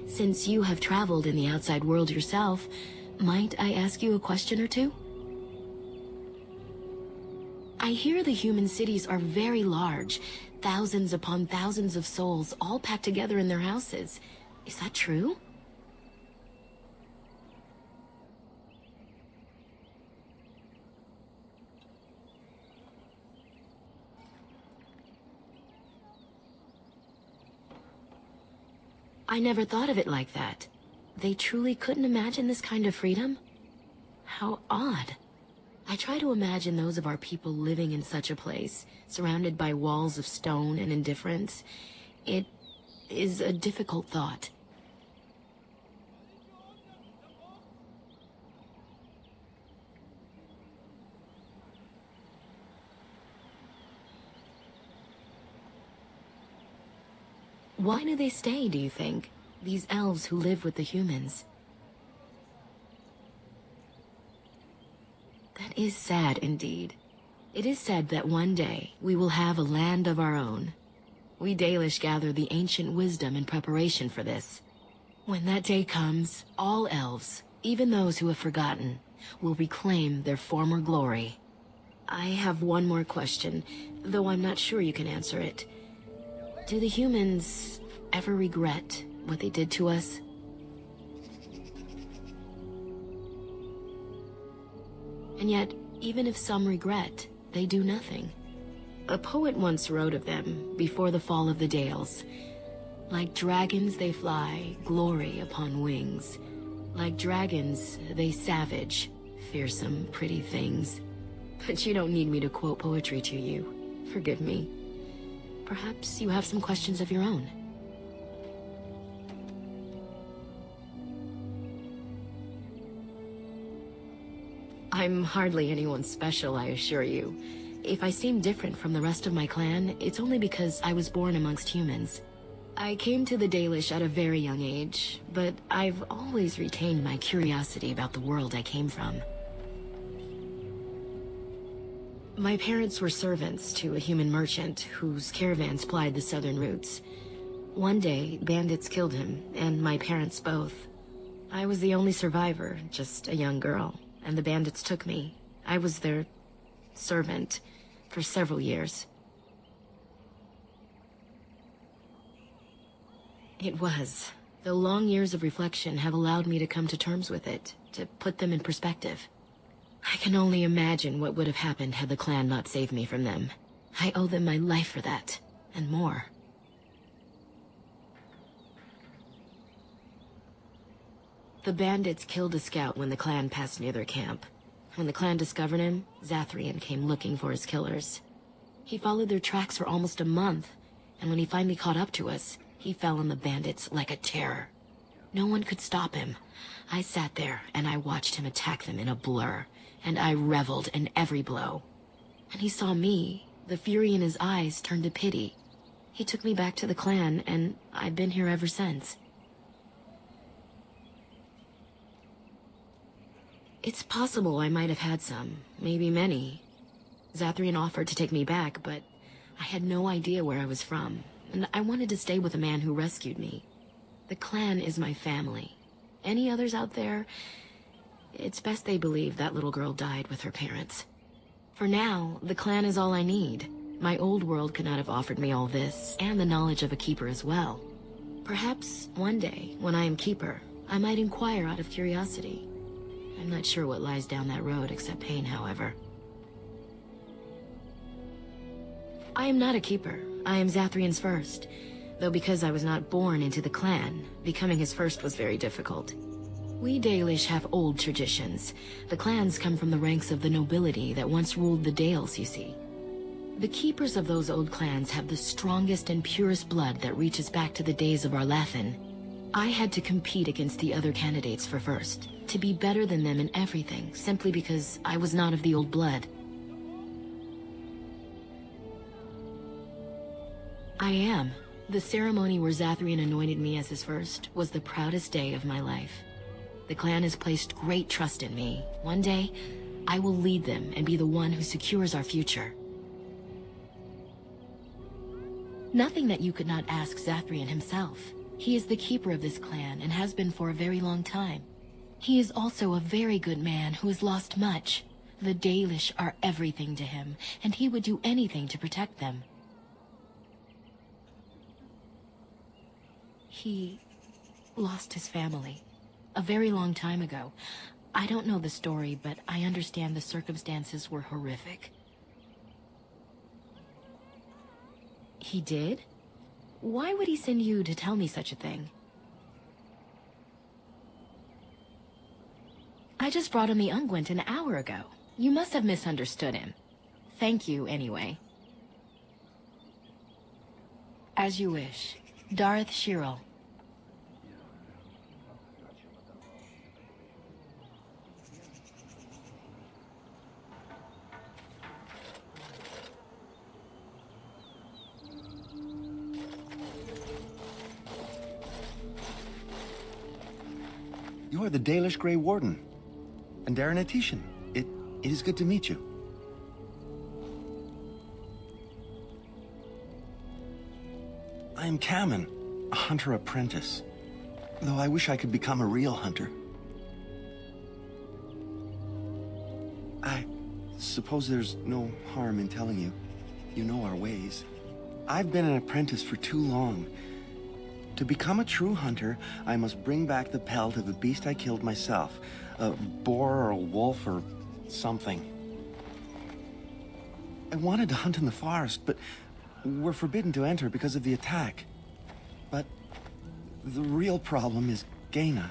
R: since you have traveled in the outside world yourself, might I ask you a question or two? I hear the human cities are very large, thousands upon thousands of souls all packed together in their houses. Is that true? I never thought of it like that. They truly couldn't imagine this kind of freedom? How odd. I try to imagine those of our people living in such a place, surrounded by walls of stone and indifference. It is a difficult thought. Why do they stay, do you think? These elves who live with the humans. That is sad indeed. It is said that one day we will have a land of our own. We Dalish gather the ancient wisdom in preparation for this. When that day comes, all elves, even those who have forgotten, will reclaim their former glory. I have one more question, though I'm not sure you can answer it. Do the humans ever regret what they did to us? And yet, even if some regret, they do nothing. A poet once wrote of them before the fall of the Dales. Like dragons they fly, glory upon wings. Like dragons, they savage, fearsome, pretty things. But you don't need me to quote poetry to you. Forgive me. Perhaps you have some questions of your own. I'm hardly anyone special, I assure you. If I seem different from the rest of my clan, it's only because I was born amongst humans. I came to the Dalish at a very young age, but I've always retained my curiosity about the world I came from. My parents were servants to a human merchant whose caravans plied the southern routes. One day, bandits killed him, and my parents both. I was the only survivor, just a young girl, and the bandits took me. I was their servant for several years. It was, though long years of reflection have allowed me to come to terms with it, to put them in perspective. I can only imagine what would have happened had the clan not saved me from them. I owe them my life for that, and more. The bandits killed a scout when the clan passed near their camp. When the clan discovered him, Zathrian came looking for his killers. He followed their tracks for almost a month, and when he finally caught up to us, he fell on the bandits like a terror. No one could stop him. I sat there, and I watched him attack them in a blur, and I reveled in every blow. When he saw me, the fury in his eyes turned to pity. He took me back to the clan, and I've been here ever since. It's possible I might have had some, maybe many. Zathrian offered to take me back, but I had no idea where I was from, and I wanted to stay with the man who rescued me. The clan is my family. Any others out there? It's best they believe that little girl died with her parents. For now, the clan is all I need. My old world could not have offered me all this, and the knowledge of a keeper as well. Perhaps one day, when I am keeper, I might inquire out of curiosity. I'm not sure what lies down that road except pain, however. I am not a keeper. I am Zathrian's first. Though because I was not born into the clan, becoming his first was very difficult. We Dalish have old traditions. The clans come from the ranks of the nobility that once ruled the Dales, you see. The keepers of those old clans have the strongest and purest blood that reaches back to the days of Arlathan. I had to compete against the other candidates for first, to be better than them in everything, simply because I was not of the old blood. I am. The ceremony where Zathrian anointed me as his first was the proudest day of my life. The clan has placed great trust in me. One day, I will lead them and be the one who secures our future. Nothing that you could not ask Zathrian himself. He is the keeper of this clan and has been for a very long time. He is also a very good man who has lost much. The Dalish are everything to him, and he would do anything to protect them. He lost his family a very long time ago. I don't know the story, but I understand the circumstances were horrific. He did? Why would he send you to tell me such a thing? I just brought him the unguent an hour ago. You must have misunderstood him. Thank you, anyway. As you wish. Darth Shirel.
S: You are the Dalish Grey Warden, and Darren Atishan. It is good to meet you. I am Kamen, a hunter apprentice, though I wish I could become a real hunter. I suppose there's no harm in telling you. You know our ways. I've been an apprentice for too long. To become a true hunter, I must bring back the pelt of a beast I killed myself. A boar or a wolf or something. I wanted to hunt in the forest, but we're forbidden to enter because of the attack. But the real problem is Gaina.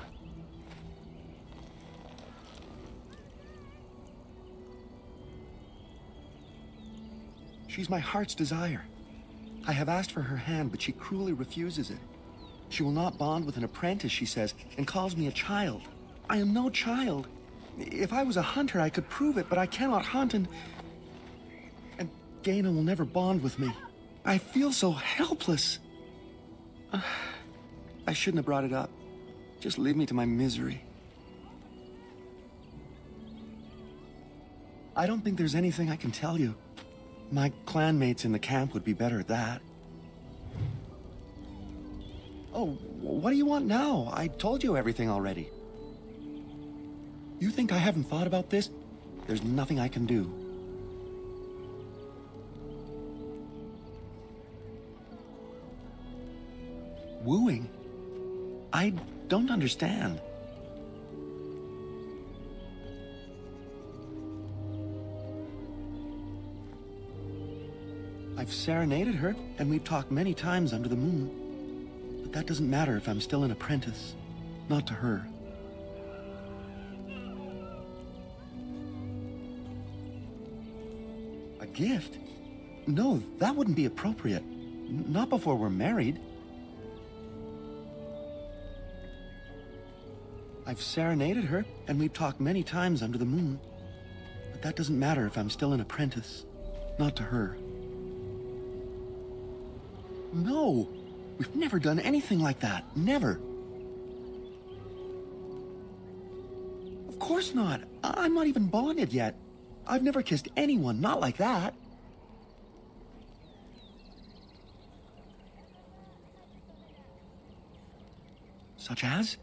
S: She's my heart's desire. I have asked for her hand, but she cruelly refuses it. She will not bond with an apprentice, she says, and calls me a child. I am no child. If I was a hunter, I could prove it, but I cannot hunt, and Gaina will never bond with me. I feel so helpless. I shouldn't have brought it up. Just leave me to my misery. I don't think there's anything I can tell you. My clanmates in the camp would be better at that. Oh, what do you want now? I told you everything already. You think I haven't thought about this? There's nothing I can do. Wooing? I don't understand. I've serenaded her, and we've talked many times under the moon. But that doesn't matter if I'm still an apprentice. Not to her. A gift? No, that wouldn't be appropriate. Not before we're married. I've serenaded her, and we've talked many times under the moon. But that doesn't matter if I'm still an apprentice. Not to her. No! We've never done anything like that. Never. Of course not. I'm not even bonded yet. I've never kissed anyone, not like that. Such as?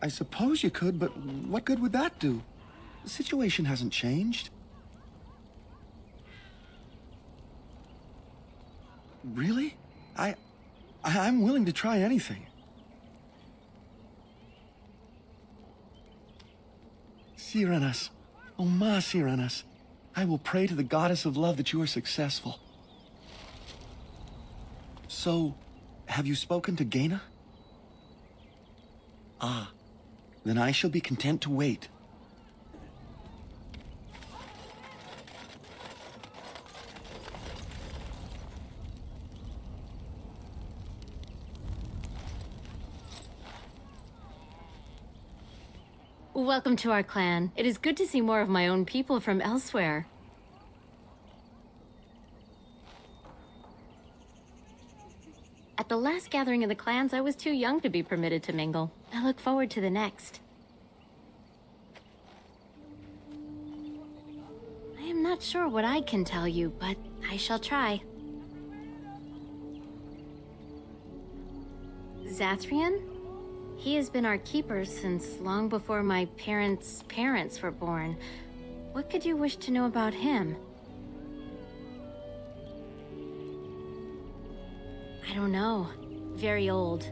S: I suppose you could, but what good would that do? The situation hasn't changed. Really? I'm willing to try anything. Siranas. Oh, ma Siranas. I will pray to the goddess of love that you are successful. So, have you spoken to Gaina? Ah, then I shall be content to wait.
D: Welcome to our clan. It is good to see more of my own people from elsewhere. At the last gathering of the clans, I was too young to be permitted to mingle. I look forward to the next. I am not sure what I can tell you, but I shall try. Zathrian? He has been our keeper since long before my parents' parents were born. What could you wish to know about him? I don't know. Very old.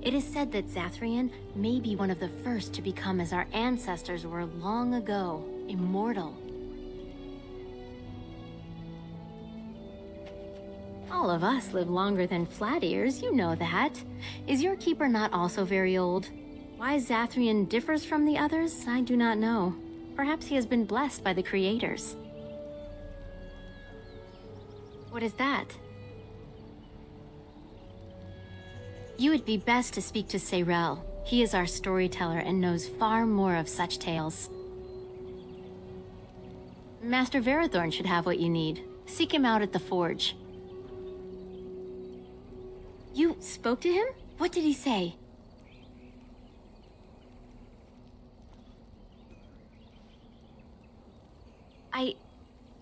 D: It is said that Zathrian may be one of the first to become as our ancestors were long ago, immortal. All of us live longer than flat ears, you know that. Is your keeper not also very old? Why Zathrian differs from the others, I do not know. Perhaps he has been blessed by the creators. What is that? You would be best to speak to Serel. He is our storyteller and knows far more of such tales. Master Varathorn should have what you need. Seek him out at the forge. You spoke to him? What did he say?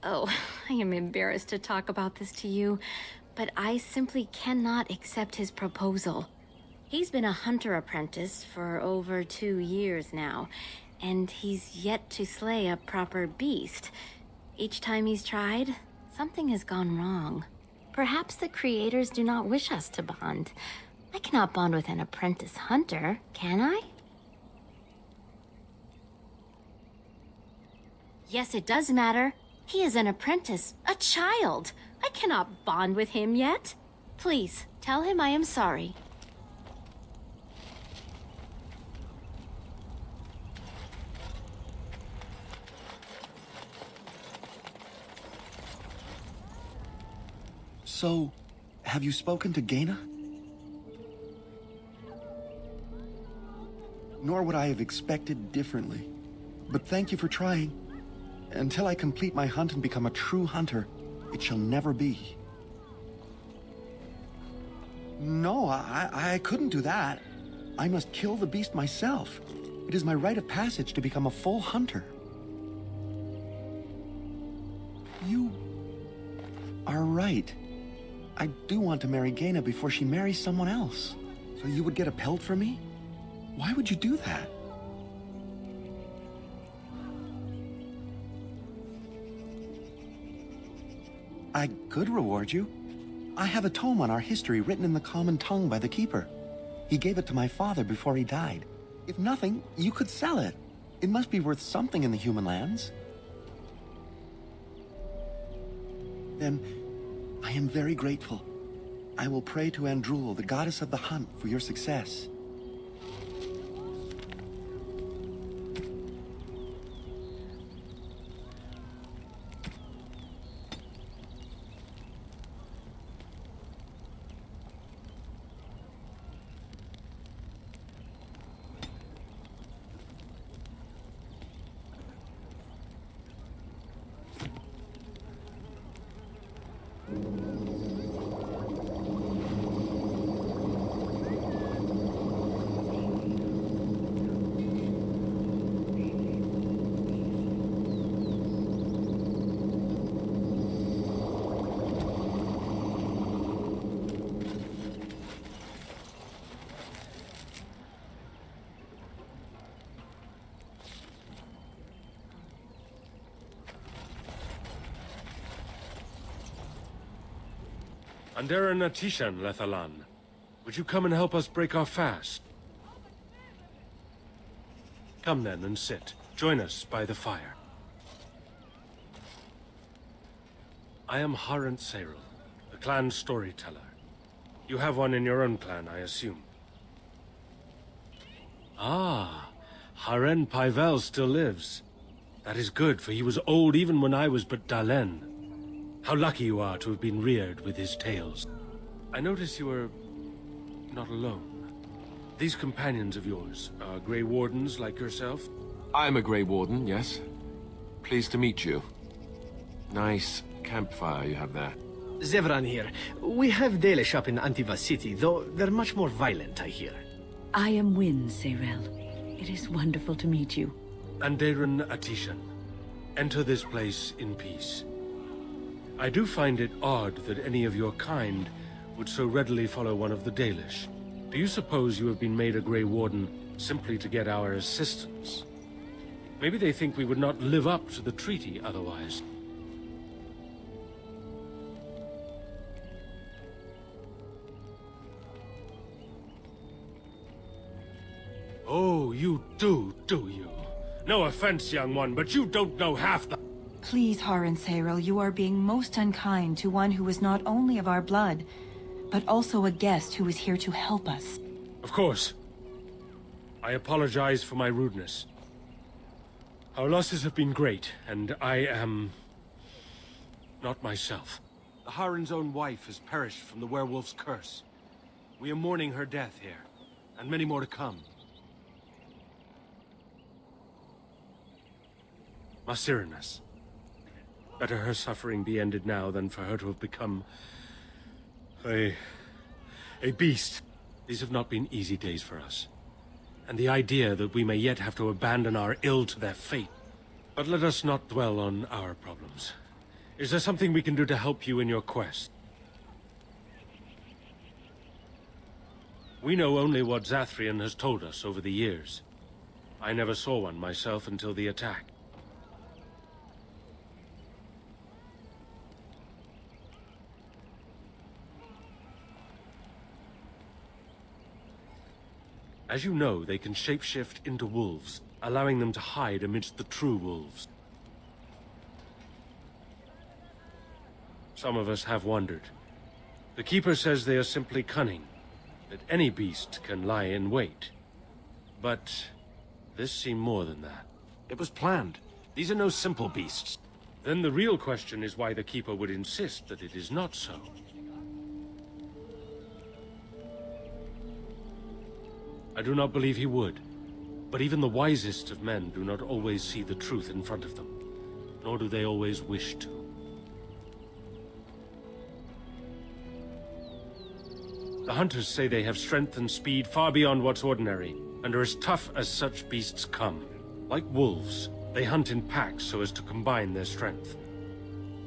D: Oh, I am embarrassed to talk about this to you, but I simply cannot accept his proposal. He's been a hunter apprentice for over 2 years now, and he's yet to slay a proper beast. Each time he's tried, something has gone wrong. Perhaps the creators do not wish us to bond. I cannot bond with an apprentice hunter, can I? Yes, it does matter. He is an apprentice, a child. I cannot bond with him yet. Please, tell him I am sorry.
S: So, have you spoken to Gaina? Nor would I have expected differently. But thank you for trying. Until I complete my hunt and become a true hunter, it shall never be. No, I couldn't do that. I must kill the beast myself. It is my rite of passage to become a full hunter. You are right. I do want to marry Gaina before she marries someone else. So you would get a pelt for me? Why would you do that? I could reward you. I have a tome on our history written in the common tongue by the Keeper. He gave it to my father before he died. If nothing, you could sell it. It must be worth something in the human lands. Then, I am very grateful. I will pray to Andrul, the goddess of the hunt, for your success.
C: Andera Natishan, Lethalan. Would you come and help us break our fast? Come then and sit. Join us by the fire. I am Harent Seril, the clan storyteller. You have one in your own clan, I assume. Ah, Haren Pyvel still lives. That is good, for he was old even when I was but Dalen. How lucky you are to have been reared with his tales. I notice you are not alone. These companions of yours are Grey Wardens like yourself?
K: I'm a Grey Warden, yes. Pleased to meet you. Nice campfire you have there.
O: Zevran here. We have Dalish up in Antiva city, though they're much more violent, I hear.
G: I am Wynn, Serel. It is wonderful to meet you.
C: Andaran Atishan. Enter this place in peace. I do find it odd that any of your kind would so readily follow one of the Dalish. Do you suppose you have been made a Grey Warden simply to get our assistance? Maybe they think we would not live up to the treaty otherwise. Oh, you do you? No offense, young one, but you don't know half the—
T: Please, Haran Seril, you are being most unkind to one who is not only of our blood, but also a guest who is here to help us.
C: Of course. I apologize for my rudeness. Our losses have been great, and I am not myself. The Haran's own wife has perished from the werewolf's curse. We are mourning her death here, and many more to come. Masirinas. Better her suffering be ended now than for her to have become a beast. These have not been easy days for us. And the idea that we may yet have to abandon our ill to their fate. But let us not dwell on our problems. Is there something we can do to help you in your quest? We know only what Zathrian has told us over the years. I never saw one myself until the attack. As you know, they can shapeshift into wolves, allowing them to hide amidst the true wolves. Some of us have wondered. The Keeper says they are simply cunning, that any beast can lie in wait. But this seemed more than that. It was planned. These are no simple beasts. Then the real question is why the Keeper would insist that it is not so. I do not believe he would. But even the wisest of men do not always see the truth in front of them. Nor do they always wish to. The hunters say they have strength and speed far beyond what's ordinary, and are as tough as such beasts come. Like wolves, they hunt in packs so as to combine their strength.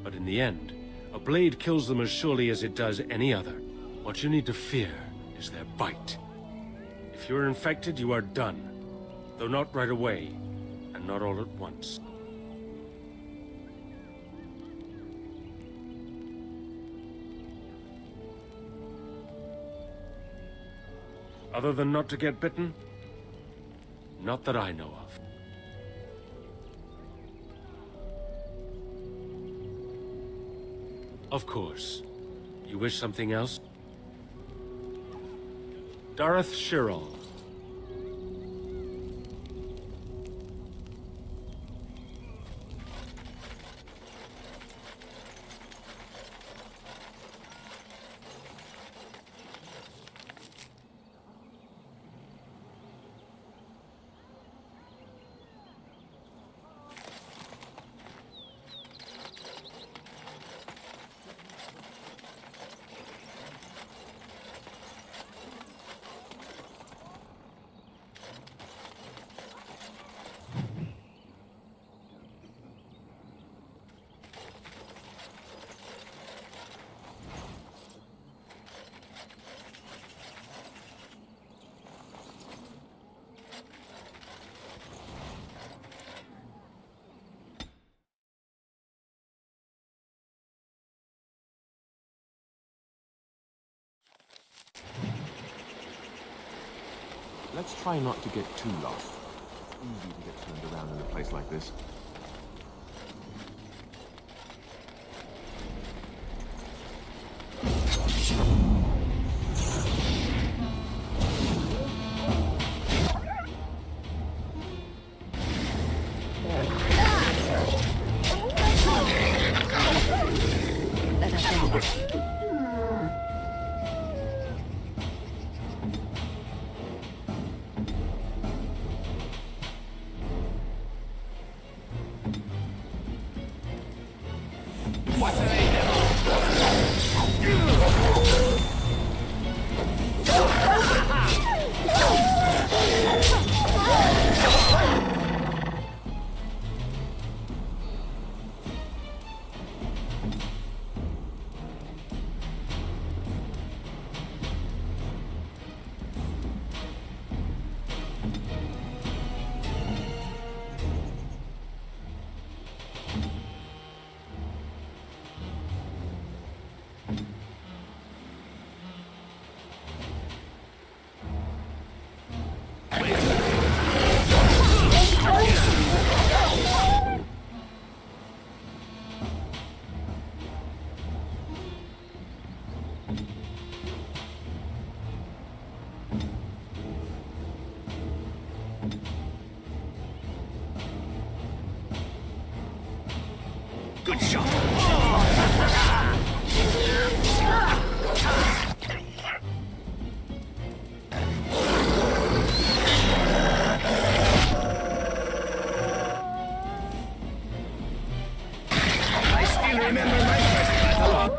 C: But in the end, a blade kills them as surely as it does any other. What you need to fear is their bite. If you're infected, you are done. Though not right away, and not all at once. Other than not to get bitten? Not that I know of. Of course. You wish something else? Dareth Shirol.
K: Let's try not to get too lost. It's easy to get turned around in a place like this.
O: Good shot. I still remember my first battle.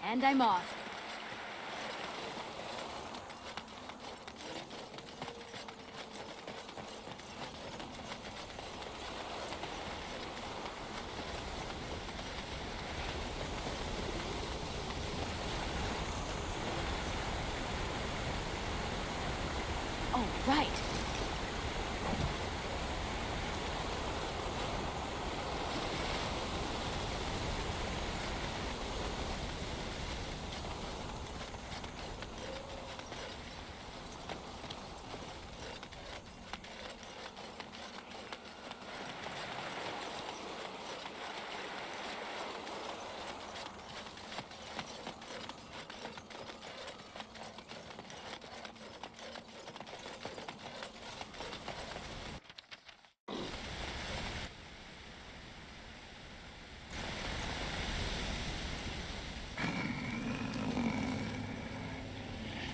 E: And I'm off. Oh, right.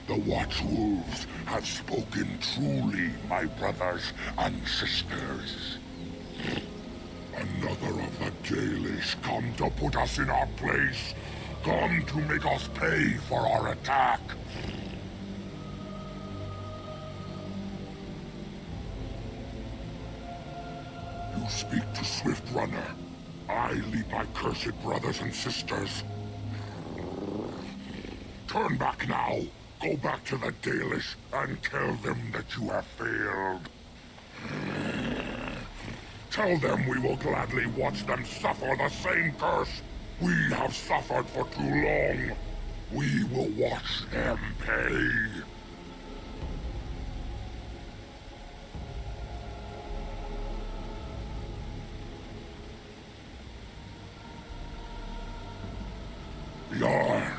U: The Watchwolves have spoken truly, my brothers and sisters. Another of the Dalish come to put us in our place. come to make us pay for our attack. You speak to Swift Runner. I lead my cursed brothers and sisters. Turn back now. Go back to the Dalish and tell them that you have failed. Tell them we will gladly watch them suffer the same curse we have suffered for too long. We will watch them pay. Yar,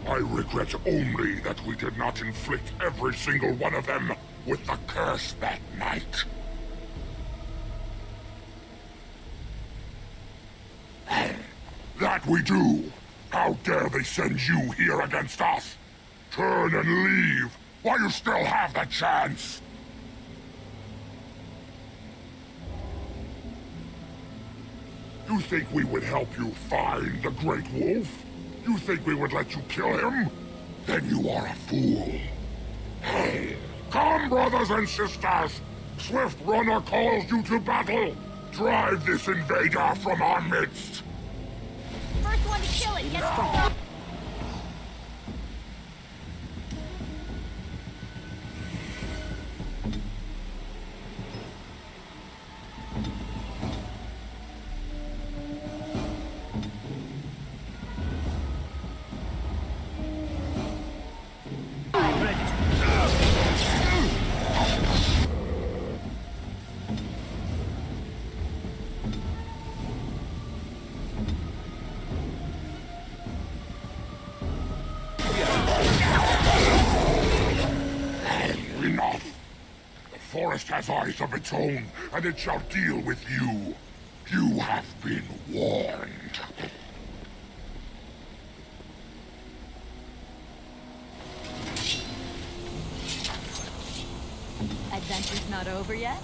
U: I regret only that we did not inflict every single one of them with the curse that night. That we do! How dare they send you here against us? Turn and leave while you still have the chance! You think we would help you find the Great Wolf? You think we would let you kill him? Then you are a fool. Hey, come, brothers and sisters! Swift Runner calls you to battle! Drive this invader from our midst!
E: First one to kill it gets the...
U: The forest has eyes of its own, and it shall deal with you. You have been warned.
E: Adventure's not over yet?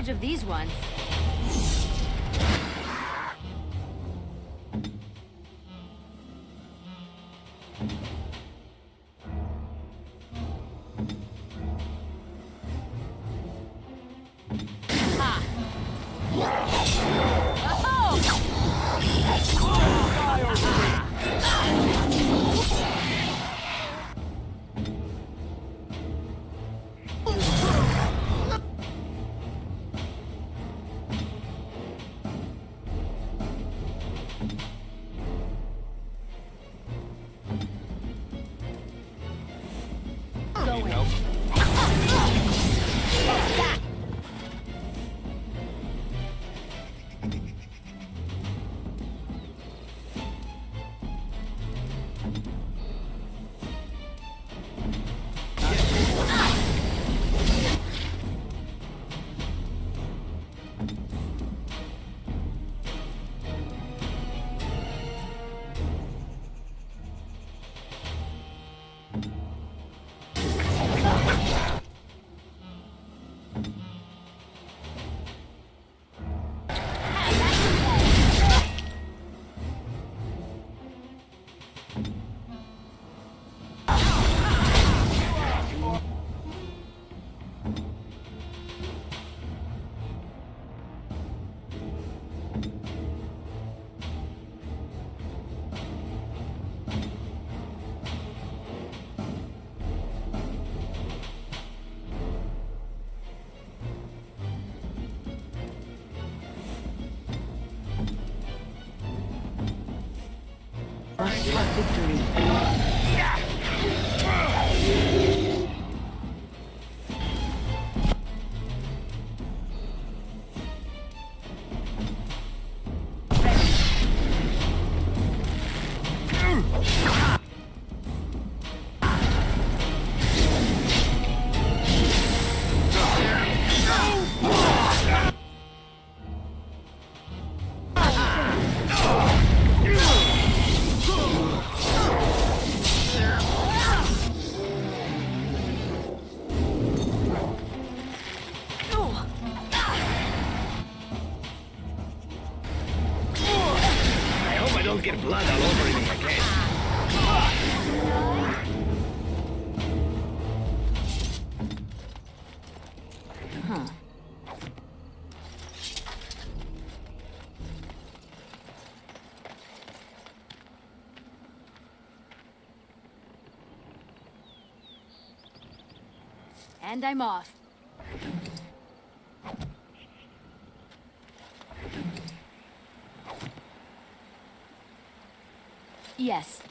R: advantage of these ones.
O: Get blood all over me again.
R: Huh.
E: And I'm off. Yes.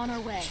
E: On our way.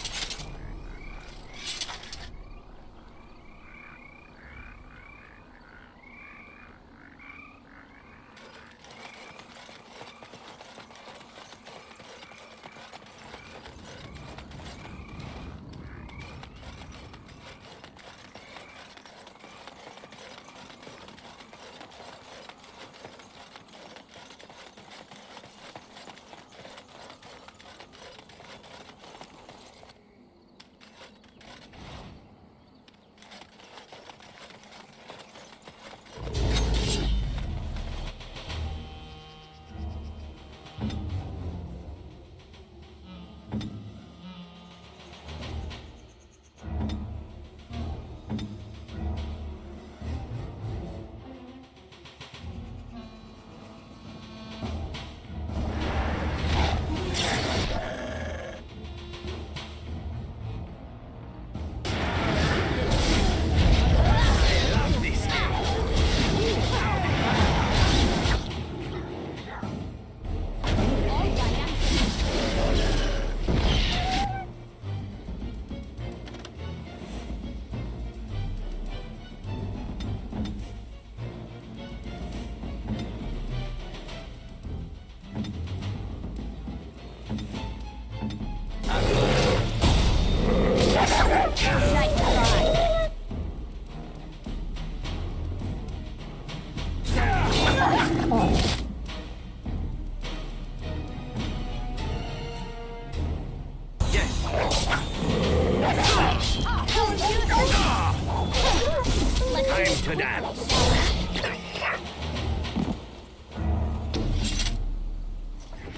O: Time to dance.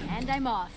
E: And I'm off.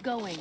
E: Going.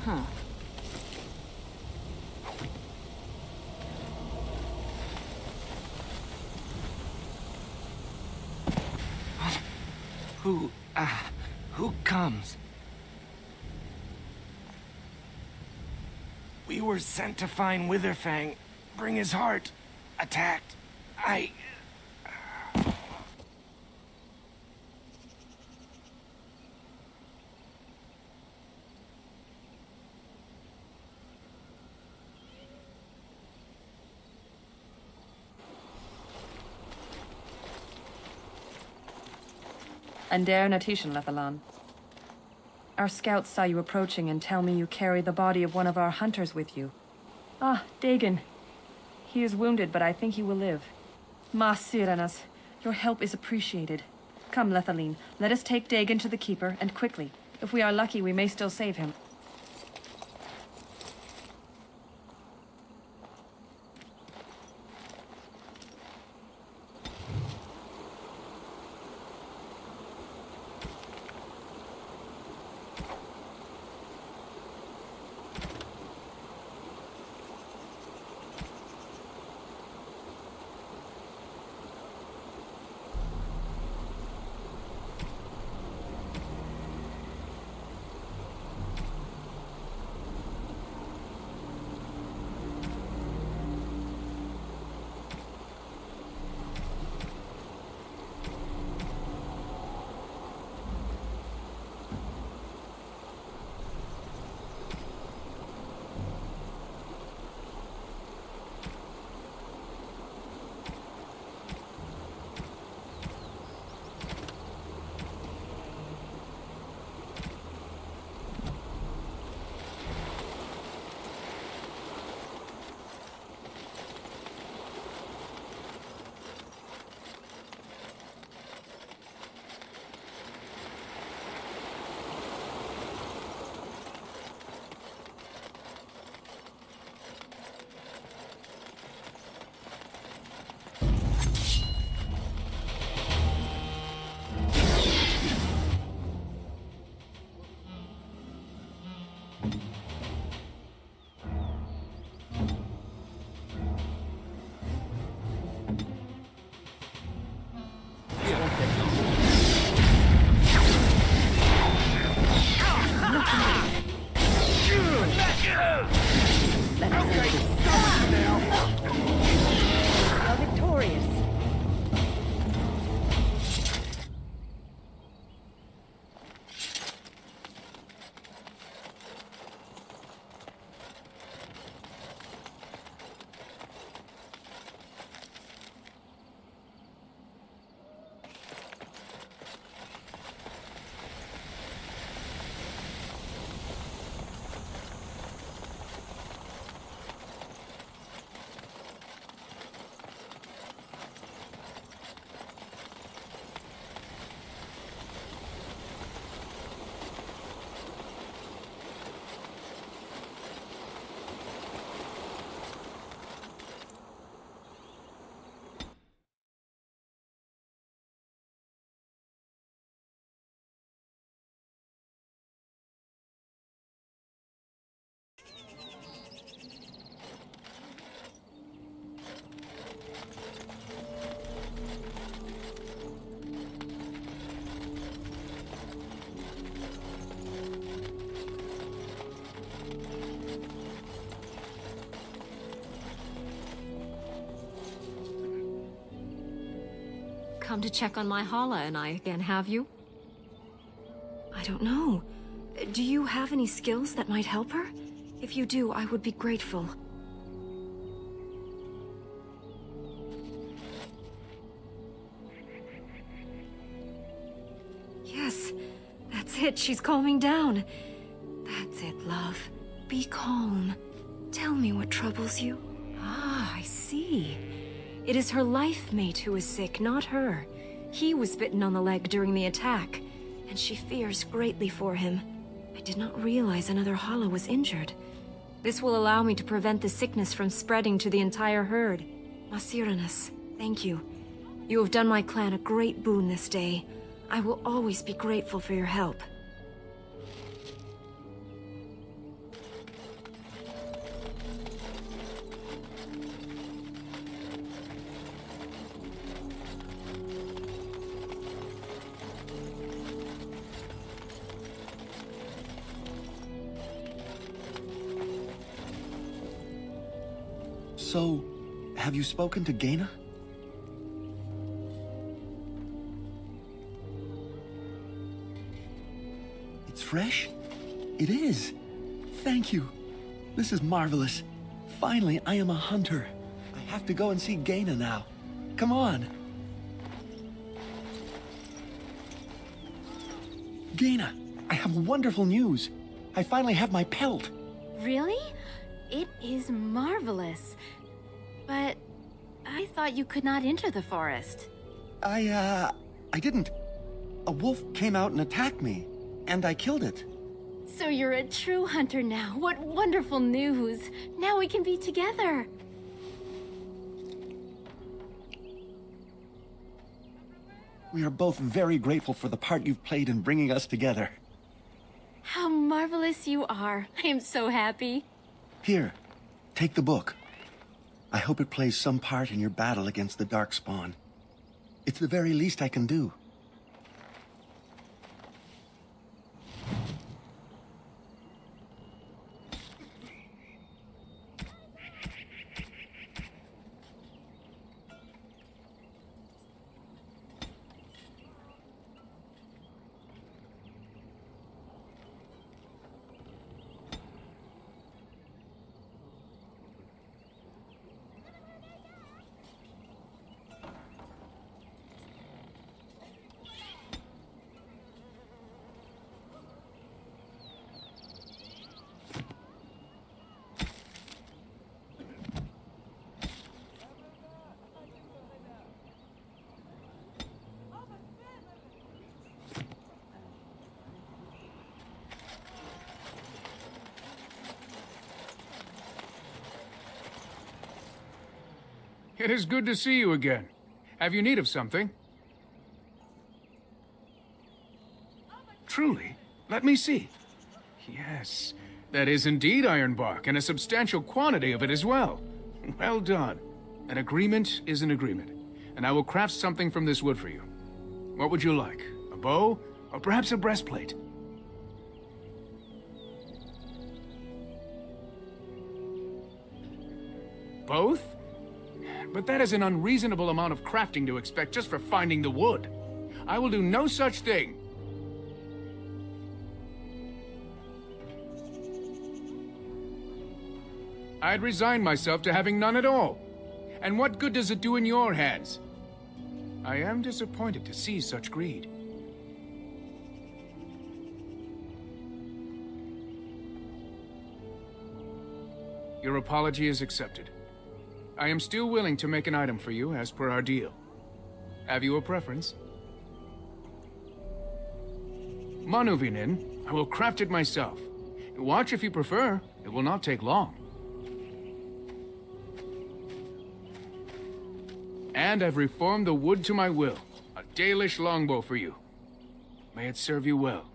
E: Huh.
Q: Who comes? We were sent to find Witherfang, bring his heart. Attacked.
F: And der Natishan Lethalan. Our scouts saw you approaching and tell me you carry the body of one of our hunters with you. Ah, Dagon. He is wounded, but I think he will live. Ma Siranas, your help is appreciated. Come, Lethaline, let us take Dagon to the Keeper, and quickly. If we are lucky, we may still save him.
P: come to check on my Hala and I again, have you? I don't know. Do you have any skills that might help her? If you do, I would be grateful. Yes, that's it. She's calming down. That's it, love. Be calm. Tell me what troubles you. Ah, I see. It is her life mate who is sick, not her. He was bitten on the leg during the attack, and she fears greatly for him. I did not realize another Hala was injured. This will allow me to prevent the sickness from spreading to the entire herd. Masiranus, thank you. You have done my clan a great boon this day. I will always be grateful for your help.
S: So, have you spoken to Gaina? It's fresh? It is. Thank you. This is marvelous. Finally, I am a hunter. I have to go and see Gaina now. Come on. Gaina, I have wonderful news. I finally have my pelt.
D: Really? It is marvelous. But I thought you could not enter the forest.
S: I didn't. A wolf came out and attacked me, and I killed it.
D: So you're a true hunter now. What wonderful news. Now we can be together.
S: We are both very grateful for the part you've played in bringing us together.
D: How marvelous you are. I am so happy.
S: Here, take the book. I hope it plays some part in your battle against the Darkspawn. It's the very least I can do.
B: It is good to see you again. Have you need of something? Truly? Let me see. Yes, that is indeed iron bark, and a substantial quantity of it as well. Well done. An agreement is an agreement, and I will craft something from this wood for you. What would you like? A bow, or perhaps a breastplate? Both? But that is an unreasonable amount of crafting to expect just for finding the wood. I will do no such thing. I'd resign myself to having none at all. And what good does it do in your hands? I am disappointed to see such greed. Your apology is accepted. I am still willing to make an item for you as per our deal. Have you a preference? Manuvinin, I will craft it myself. Watch if you prefer. It will not take long. And I've reformed the wood to my will. A Dalish longbow for you. May it serve you well.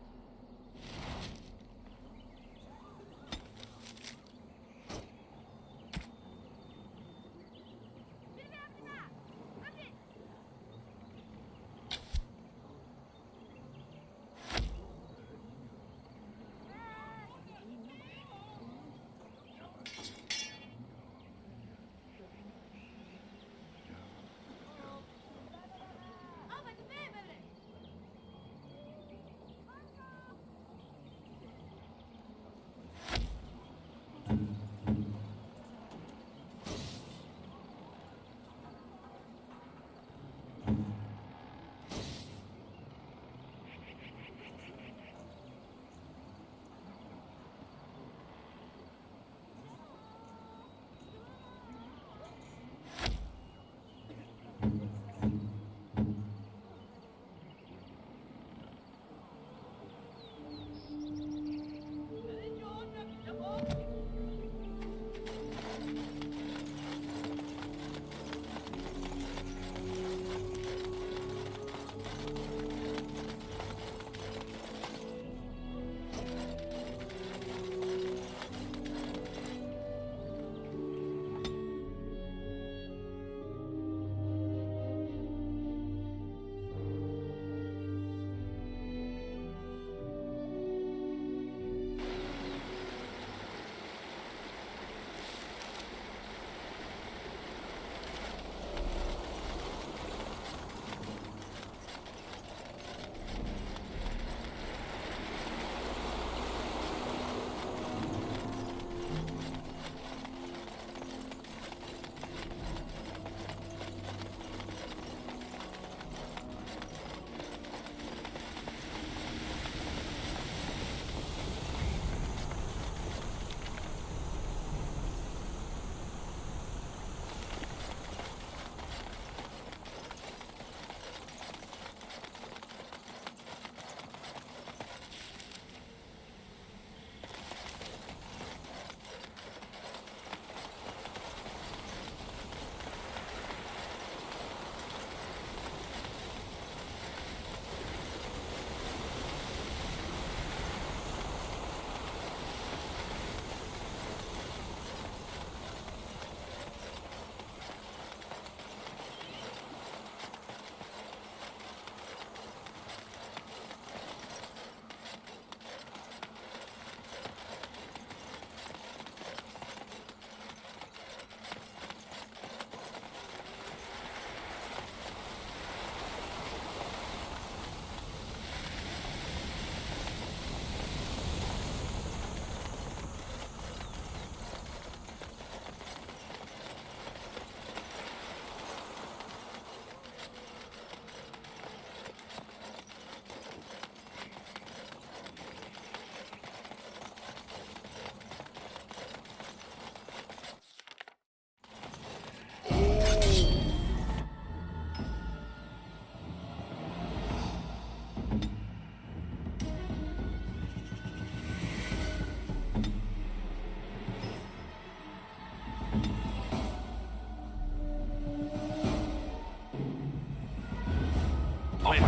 K: Where to?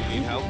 Q: Need help?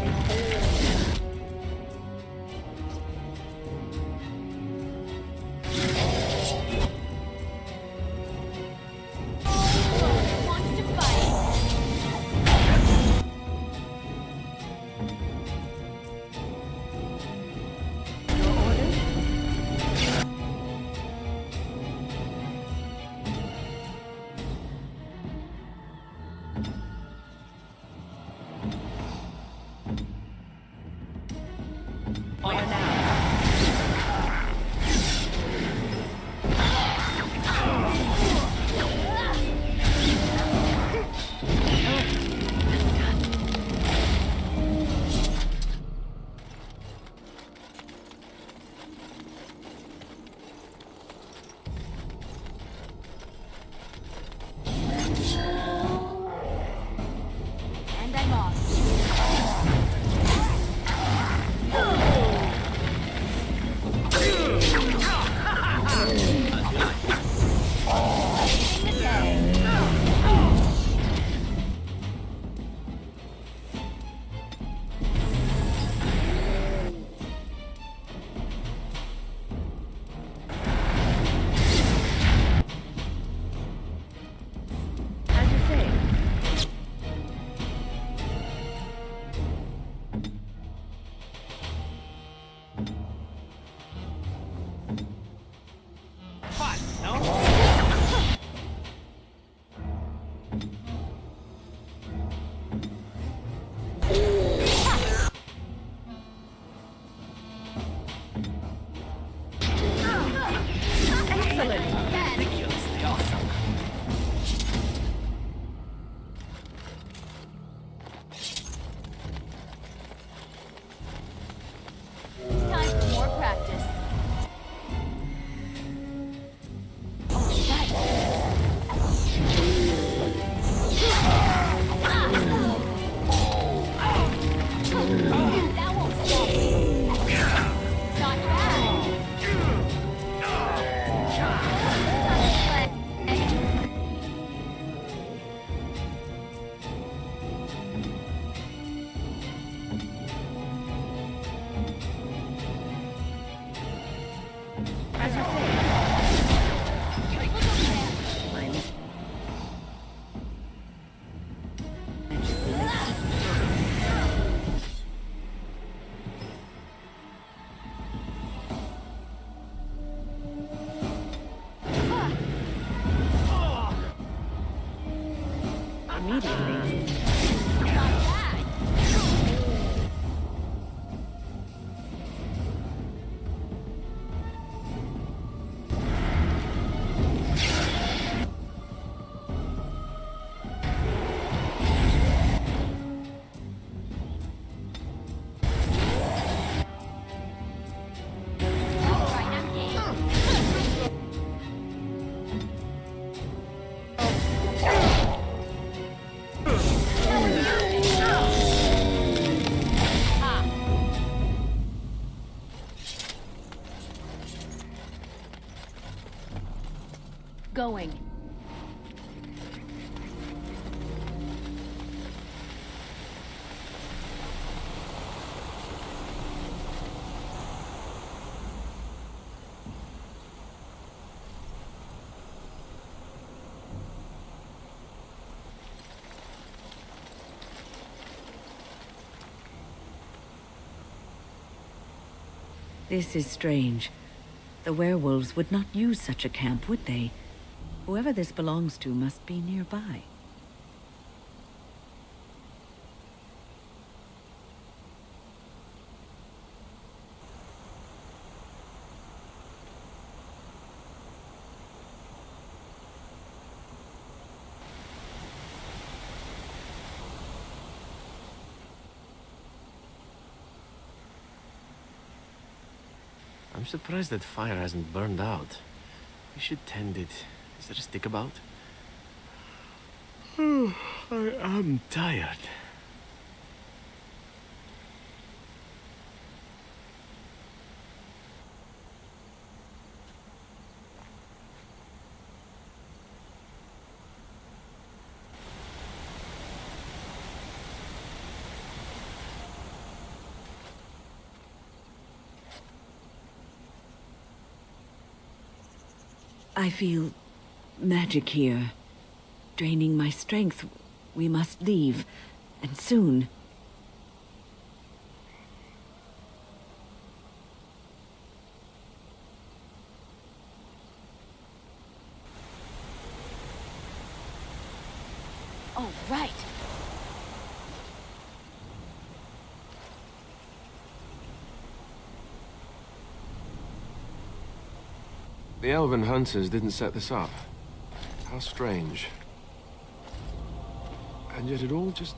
E: And I'm off.
N: As you say.
Q: Fun, no? Ridiculously awesome.
E: Time for more practice. That won't stop me. Not bad.
N: As you say. Immediately.
E: Going.
N: This is strange. The werewolves would not use such a camp, would they? Whoever this belongs to must be nearby.
O: I'm surprised that fire hasn't burned out. We should tend it. Is there a stick about? I am tired.
N: I feel magic here. Draining my strength. We must leave. And soon.
R: Oh, right.
K: The elven hunters didn't set this up. How strange. And yet it all just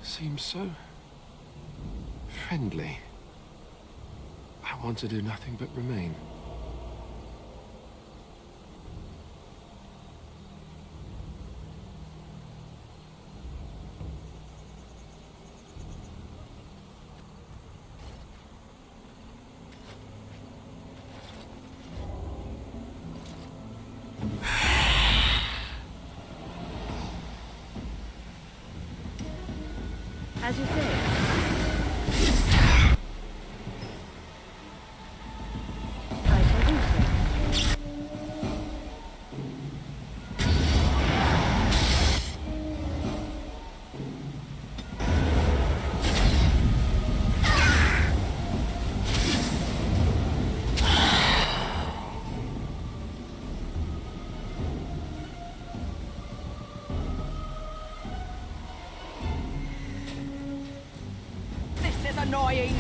K: seems so friendly. I want to do nothing but remain.
N: As you say. I shall do so.
E: This is annoying.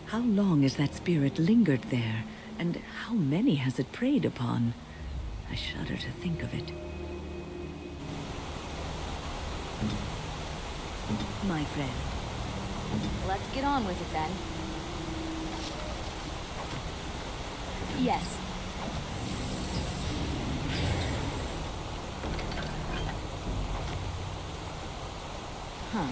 N: How long has that spirit lingered there, and how many has it preyed upon? I shudder to think of it. My friend.
E: Let's get on with it then. Yes. Huh.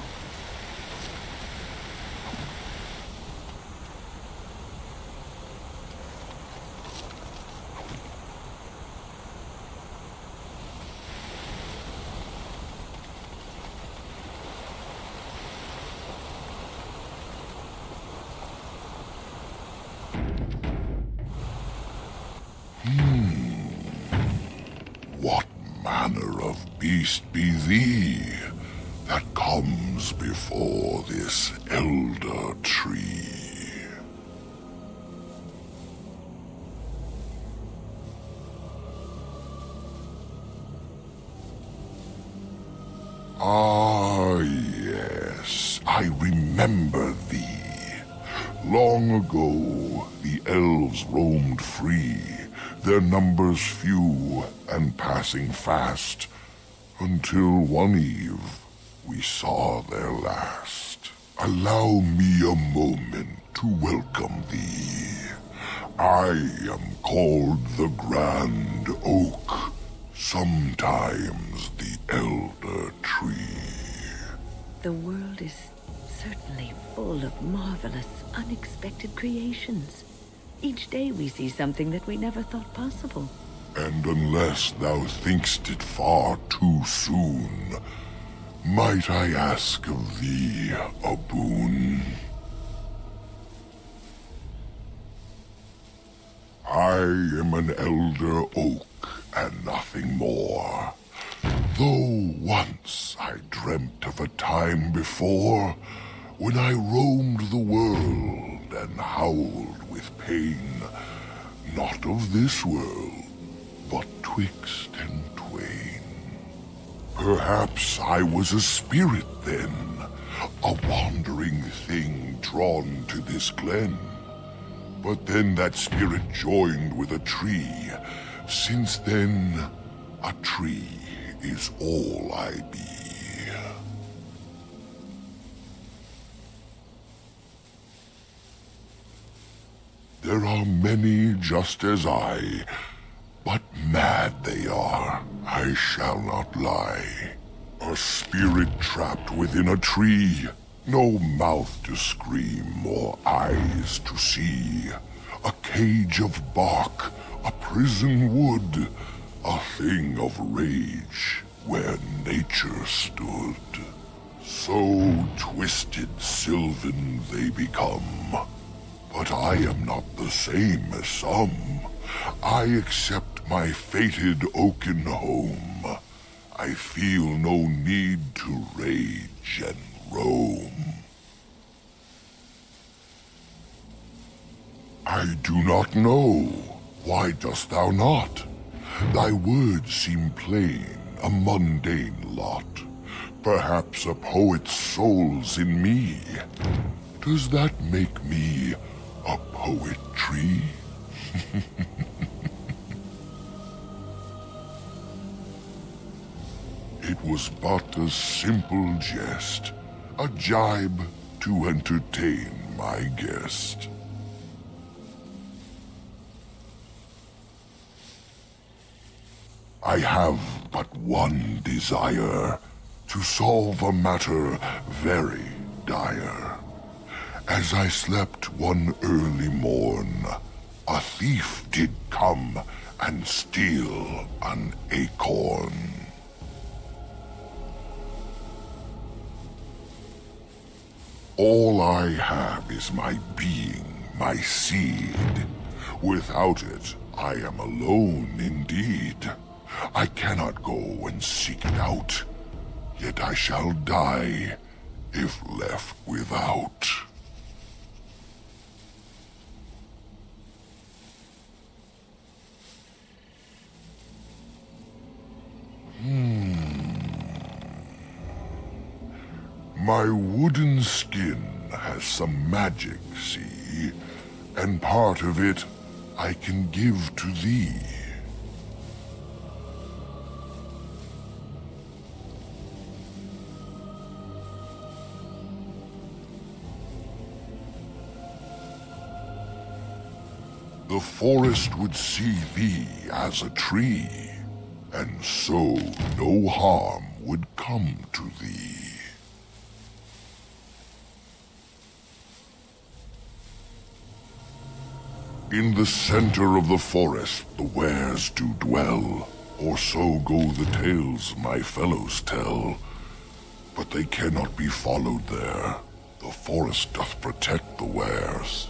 U: What manner of beast be thee that comes before this elder tree? Ah, yes. Yes, I remember thee. Long ago, the elves roamed free, their numbers few and passing fast, until one eve we saw their last. Allow me a moment to welcome thee. I am called the Grand Oak, sometimes the Elder Tree.
N: The world is certainly full of marvelous, unexpected creations. Each day we see something that we never thought possible.
U: And unless thou think'st it far too soon, might I ask of thee a boon? I am an elder oak and nothing more. Though once I dreamt of a time before when I roamed the world and howled with pain, not of this world, but twixt and twain. Perhaps I was a spirit then, a wandering thing drawn to this glen. But then that spirit joined with a tree. Since then, a tree is all I be. There are many just as I, but mad they are, I shall not lie. A spirit trapped within a tree, no mouth to scream or eyes to see. A cage of bark, a prison wood, a thing of rage where nature stood. So twisted sylvan they become, but I am not the same as some. I accept my fated oaken home. I feel no need to rage and roam. I do not know. Why dost thou not? Thy words seem plain, a mundane lot. Perhaps a poet's soul's in me. Does that make me a poetry? It was but a simple jest, a jibe to entertain my guest. I have but one desire, to solve a matter very dire. As I slept one early morn, a thief did come and steal an acorn. All I have is my being, my seed. Without it, I am alone indeed. I cannot go and seek it out, yet I shall die if left without. My wooden skin has some magic, see? And part of it I can give to thee. The forest would see thee as a tree, and so no harm would come to thee. In the center of the forest the wares do dwell, or so go the tales my fellows tell. But they cannot be followed there. The forest doth protect the wares.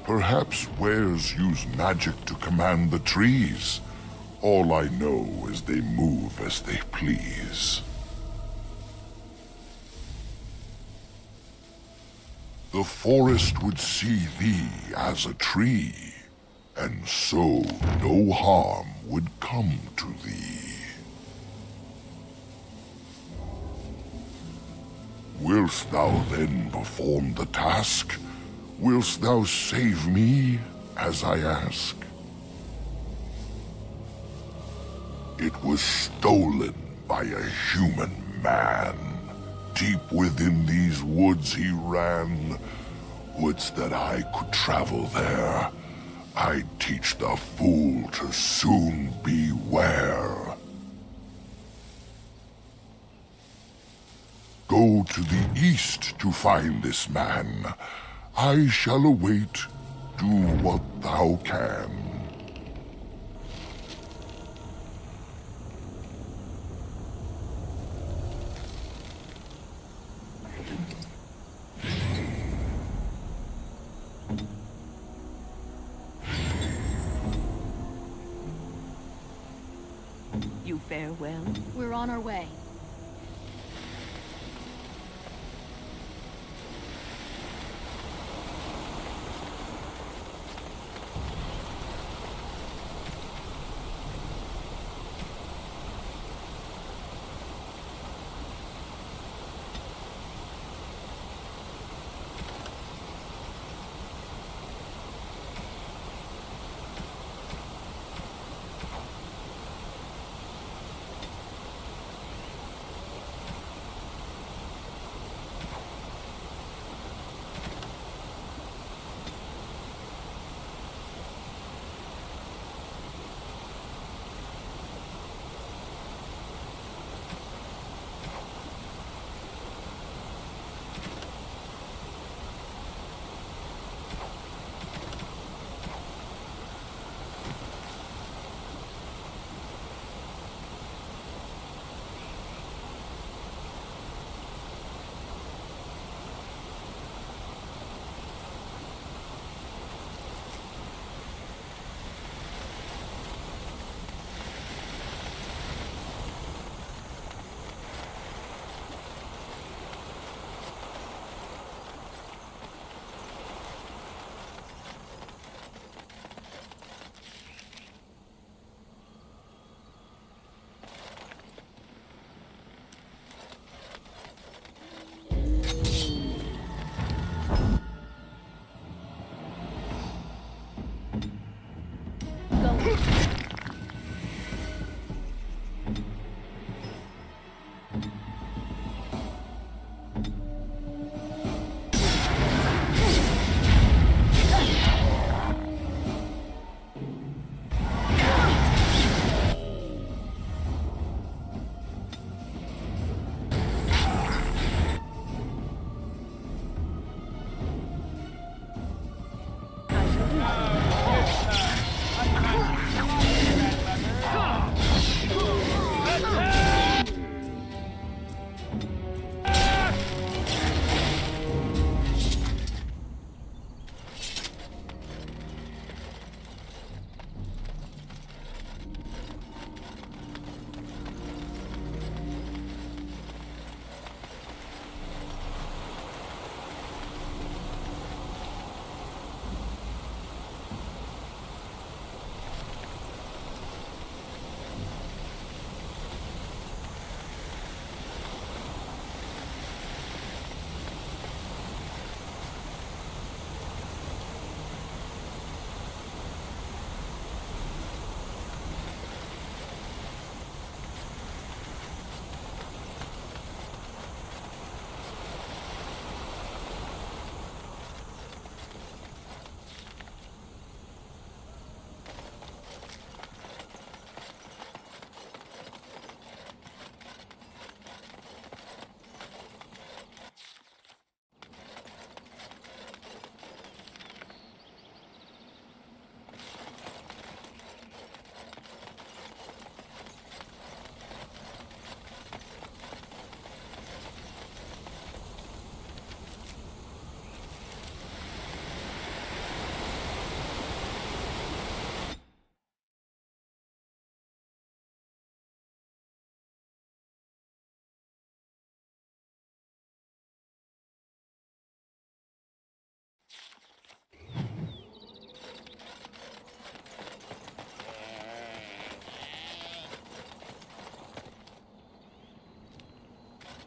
U: Perhaps wares use magic to command the trees. All I know is they move as they please. The forest would see thee as a tree, and so no harm would come to thee. Wilt thou then perform the task? Wilt thou save me, as I ask? It was stolen by a human man. Deep within these woods he ran. Wouldst that I could travel there, I'd teach the fool to soon beware. Go to the east to find this man. I shall await. Do what thou can.
N: You fare well.
E: We're on our way.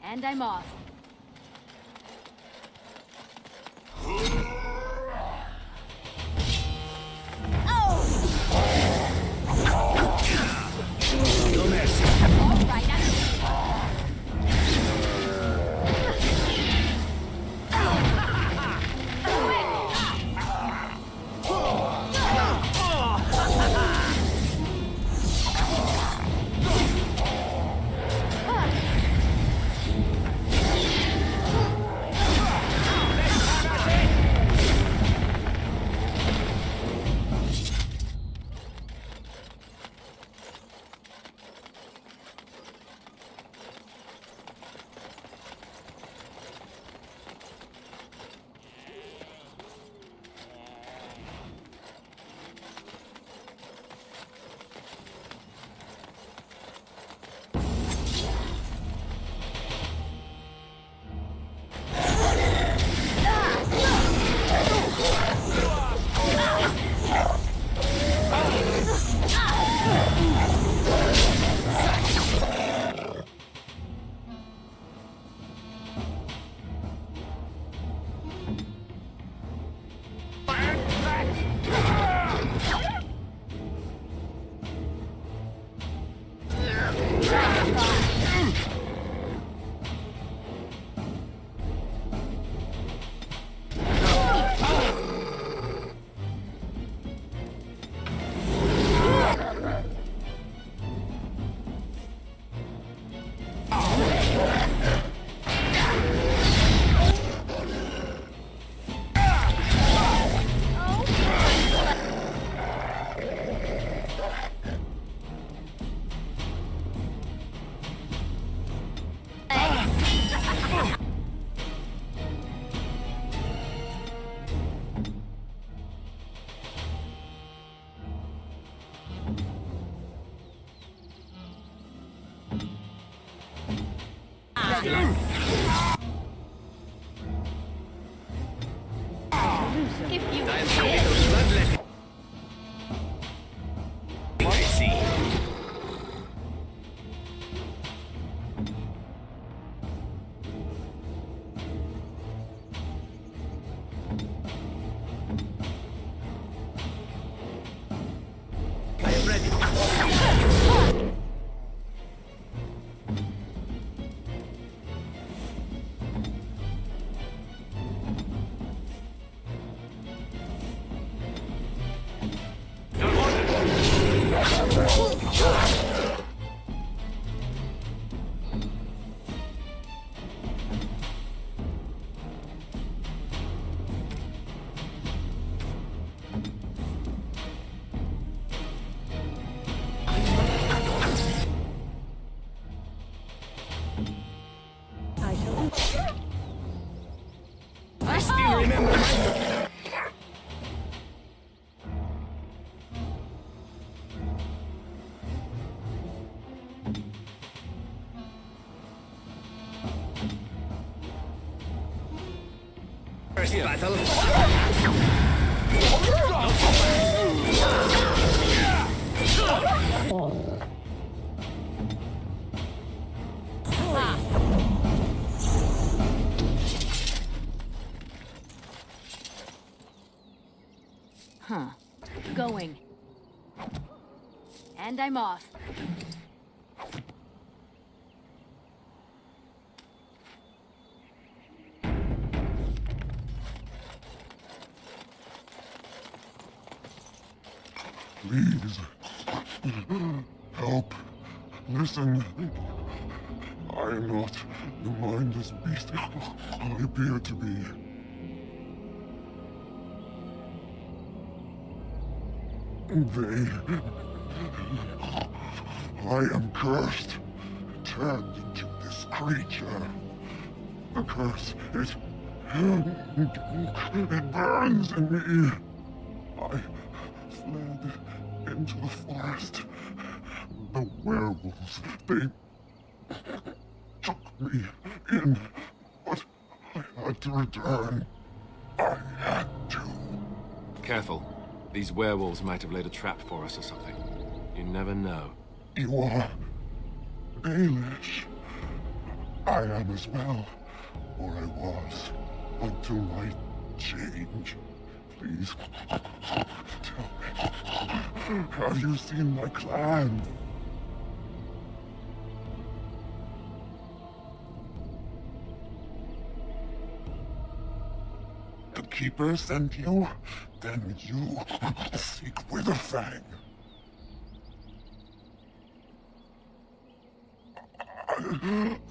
E: And I'm off.
O: No mercy.
E: All right, if you
O: I still remember my... First battle.
E: Huh. Going. And I'm off.
U: Please. Help. Listen. I am not the mindless beast I appear to be. I am cursed, turned into this creature. The curse, it burns in me. I fled into the forest. The werewolves, they took me in, but I had to return. I had to.
K: Careful. These werewolves might have laid a trap for us or something. You never know.
U: You are Dalish. I am as well. Or I was. Until my change. Please, tell me. Have you seen my clan? The Keeper sent you? Then you seek Witherfang.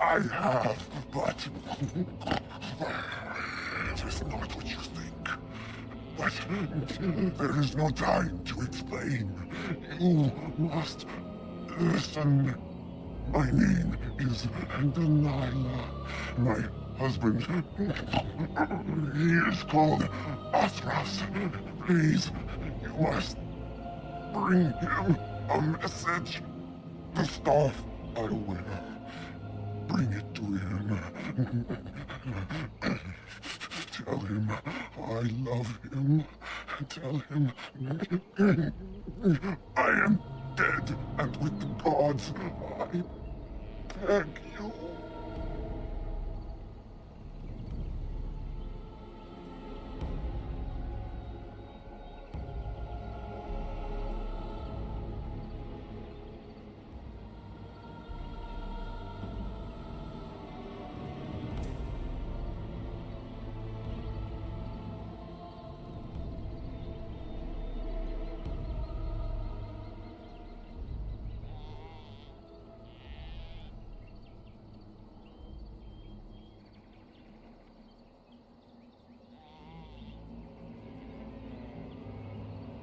U: I have, but it is not what you think. But there is no time to explain. You must listen. My name is Dalish. My husband, he is called Athras. Please, you must bring him a message. The staff I wear. Bring it to him. Tell him I love him. Tell him I am dead, and with the gods, I beg you.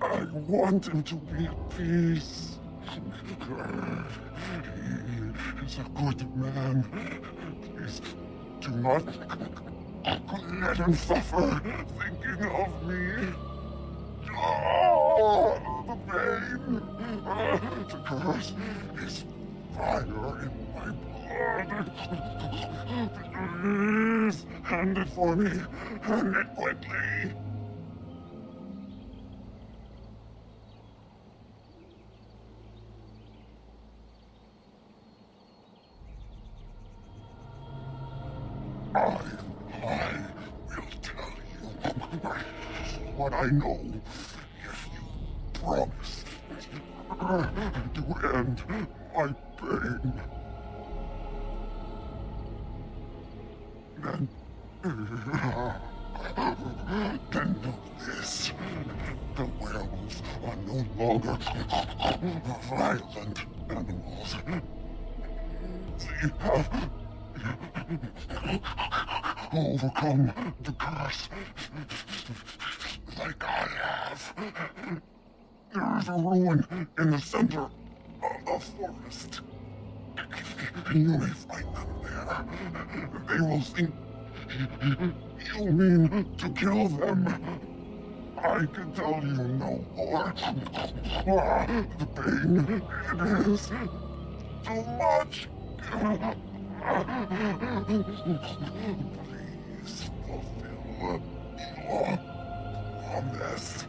U: I want him to be at peace. He is a good man. Please do not let him suffer thinking of me. Oh, the pain. The curse is fire in my blood. Please, hand it for me. Hand it quickly. I will tell you what I know if you promise to end my pain. Then know this. The werewolves are no longer violent animals. They have overcome the curse like I have. There is a ruin in the center of the forest. You may find them there. They will think you mean to kill them. I can tell you no more. The pain, it is too much. Please fulfill your promise.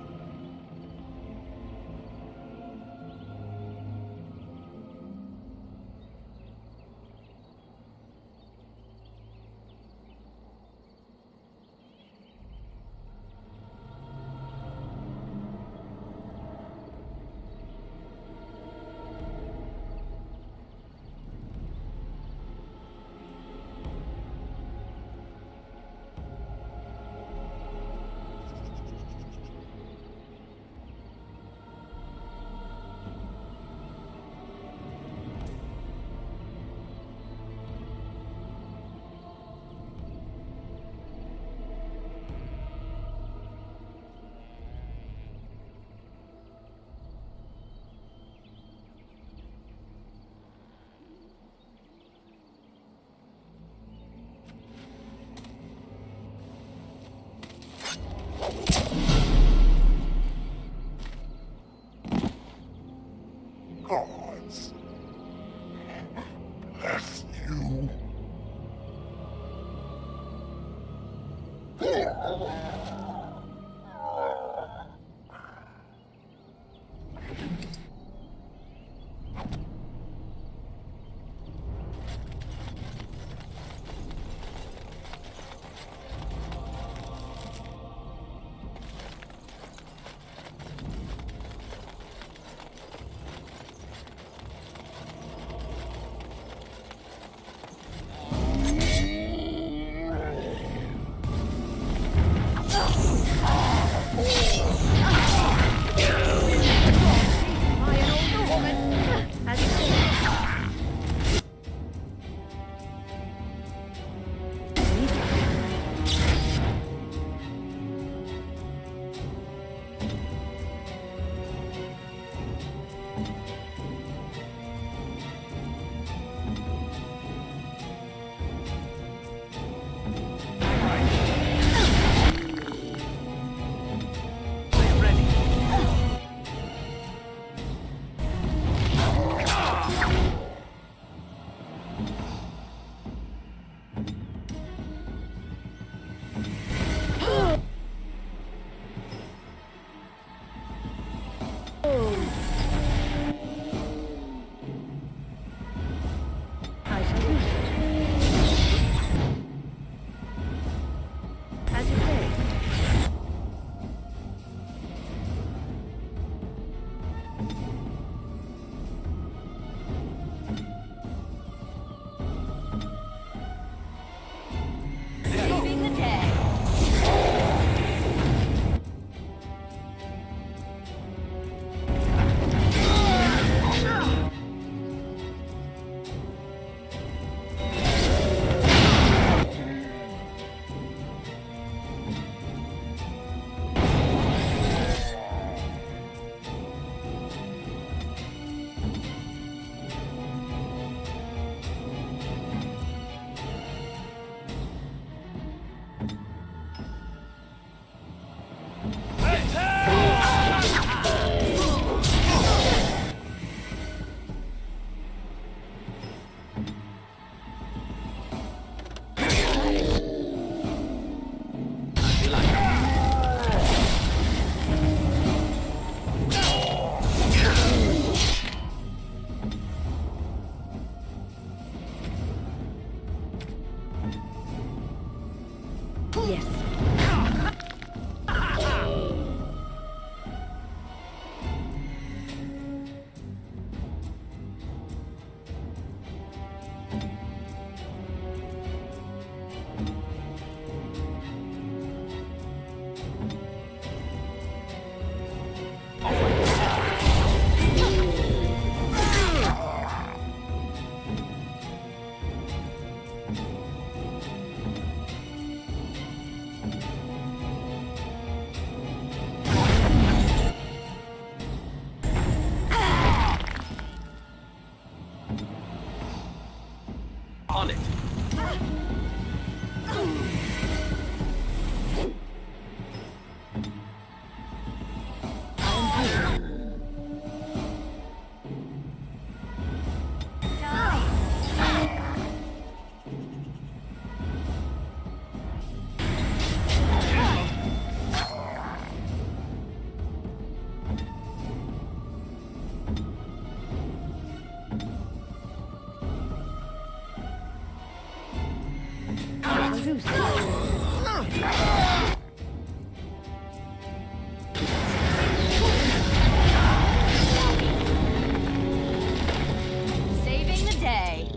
N: Yes.
O: On it.
E: Saving the day.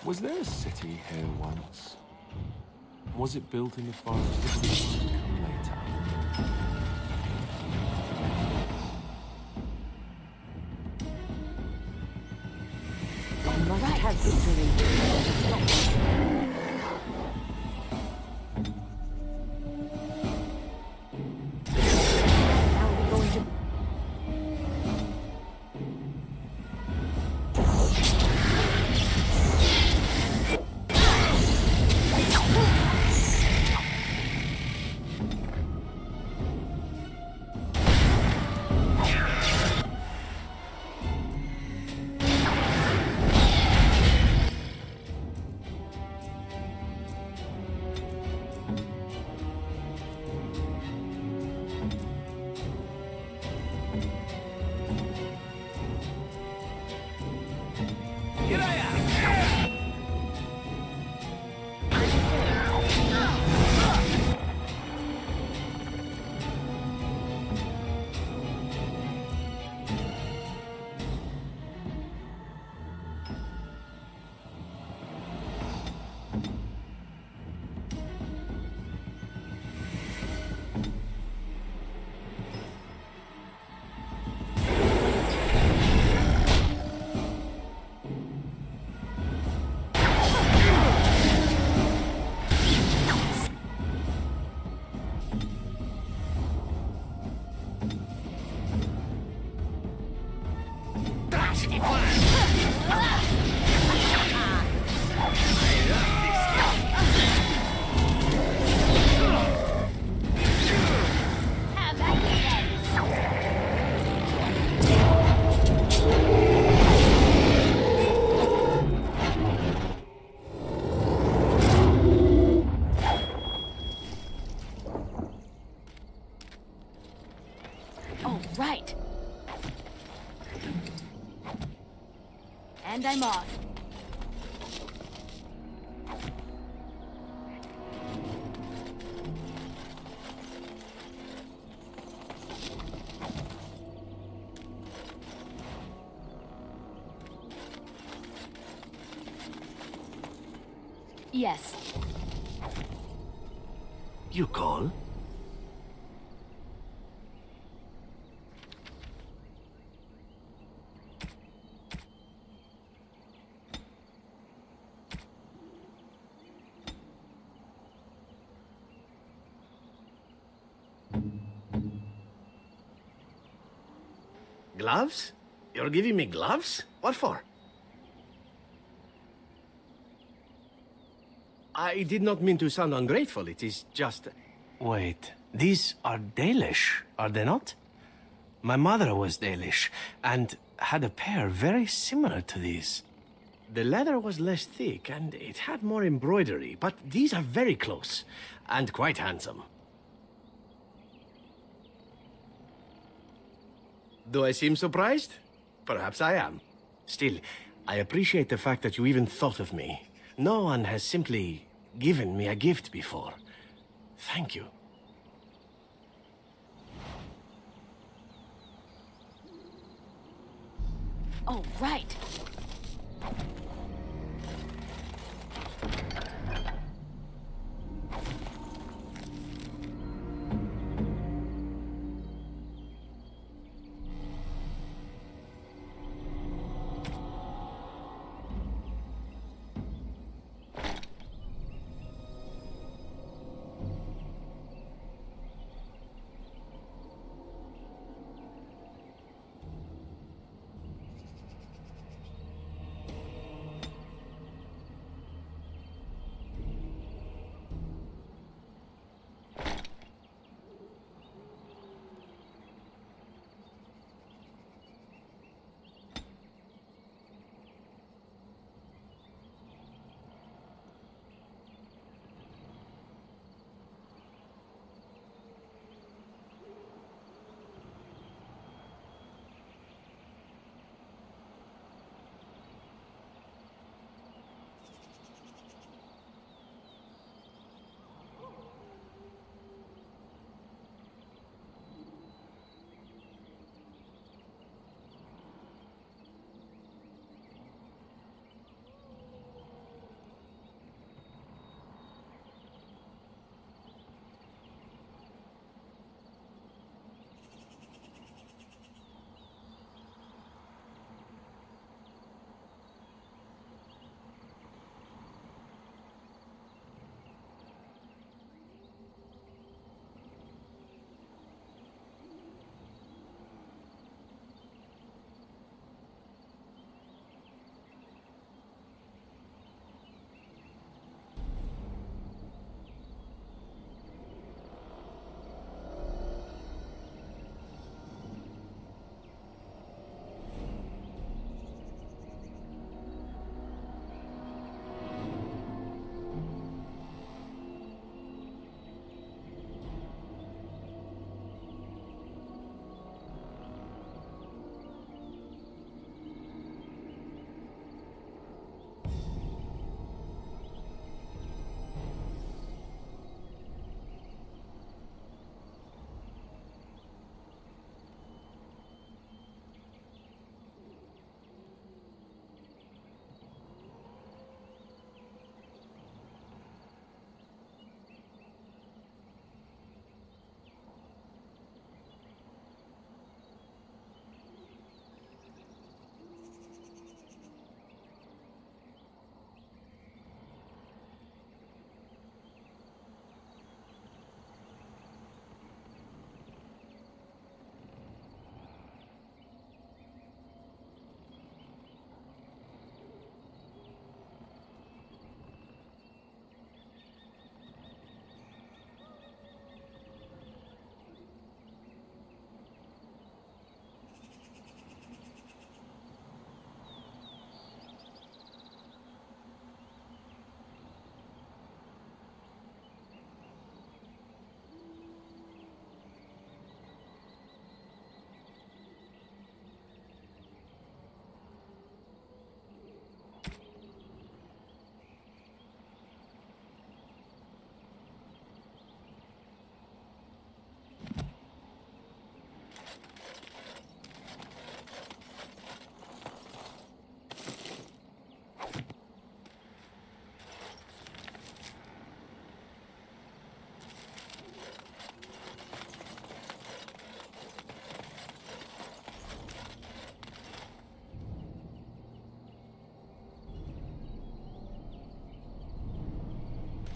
K: Was there a city here once? Was it built in the forest or did it come later?
N: I must have victory. How are we going to...
E: and I'm off. Yes.
O: You call? Gloves? You're giving me gloves? What for? I did not mean to sound ungrateful, it is just... Wait, these are Dalish, are they not? My mother was Dalish, and had a pair very similar to these. The leather was less thick, and it had more embroidery, but these are very close, and quite handsome. Do I seem surprised? Perhaps I am. Still, I appreciate the fact that you even thought of me. No one has simply given me a gift before. Thank you.
E: Oh, right.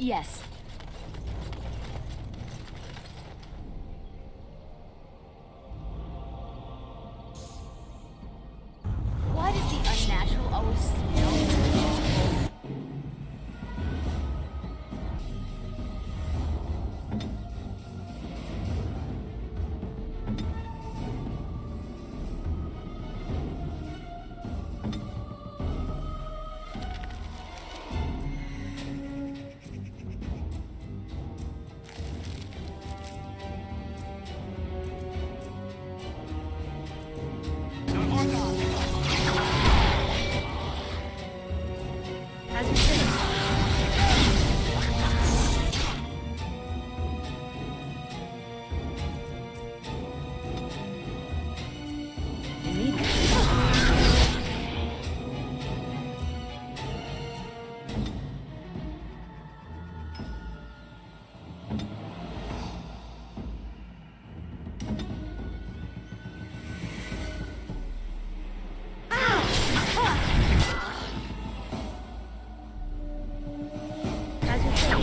E: Yes. Why does the unnatural always smell so awful?
F: As you say. As you say.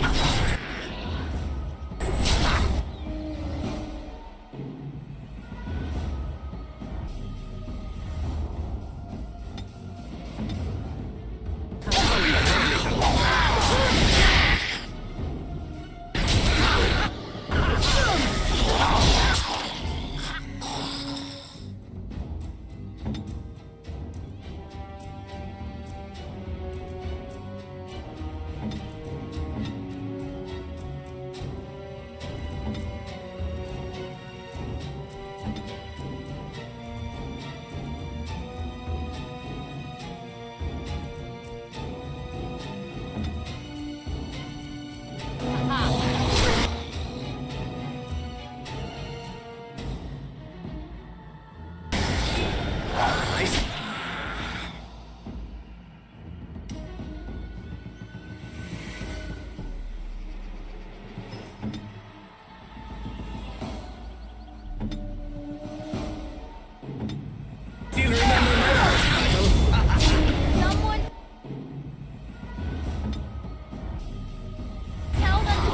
E: Someone tell them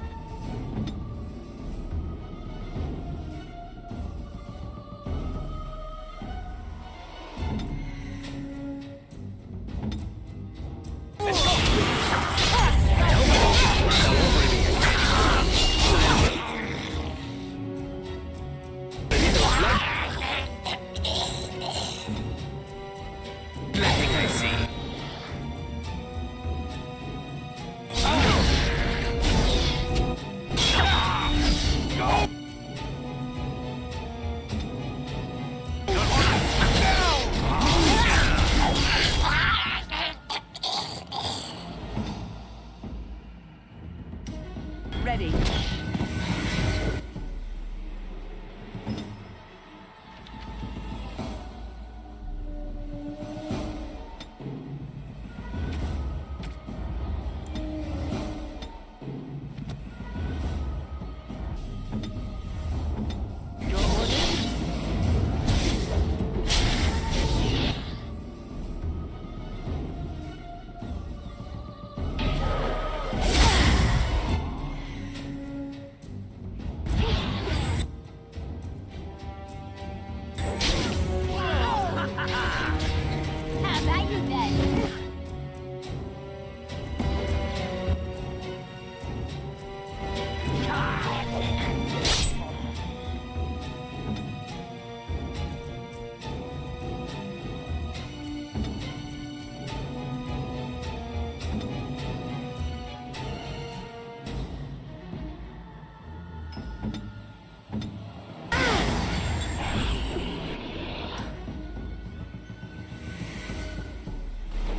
E: to stop.
F: Ready.
E: How about you then?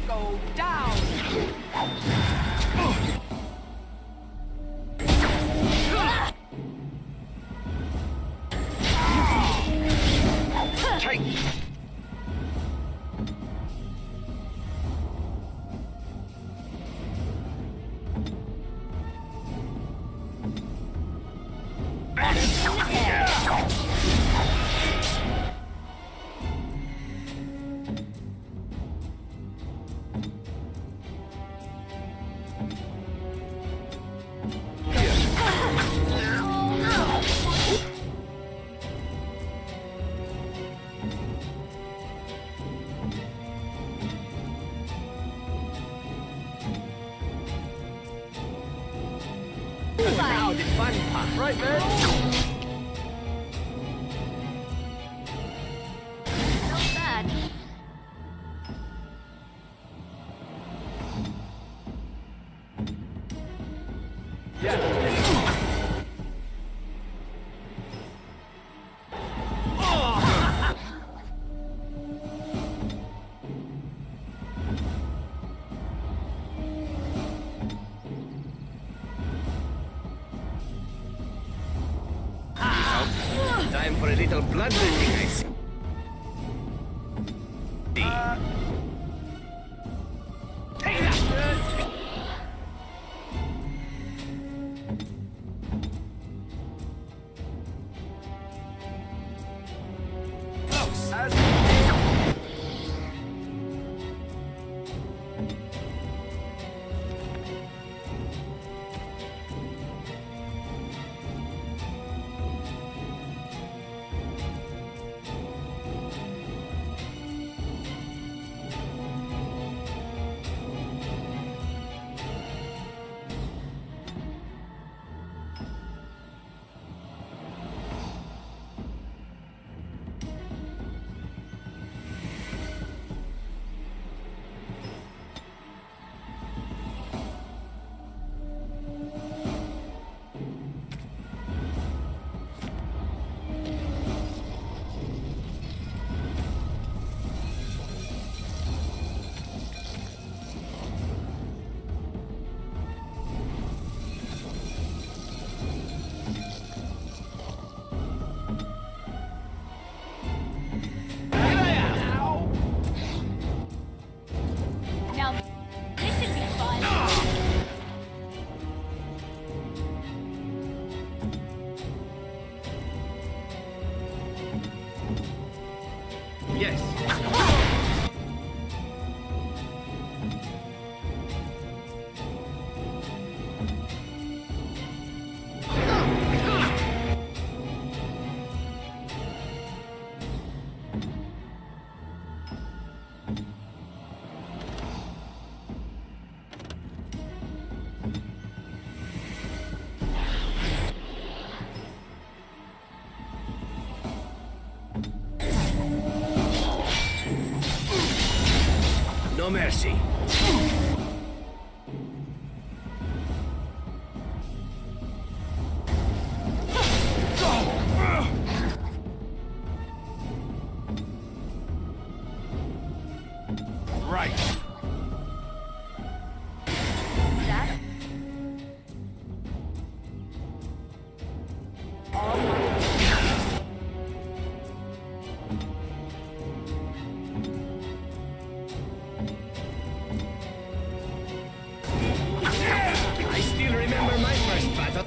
F: Go down!
O: fun part. Right, man?
E: Not bad.
O: Time for a little bloodletting, I see. Take that! Yes. No mercy. Right.
E: That. All my.
O: I still remember my first battle.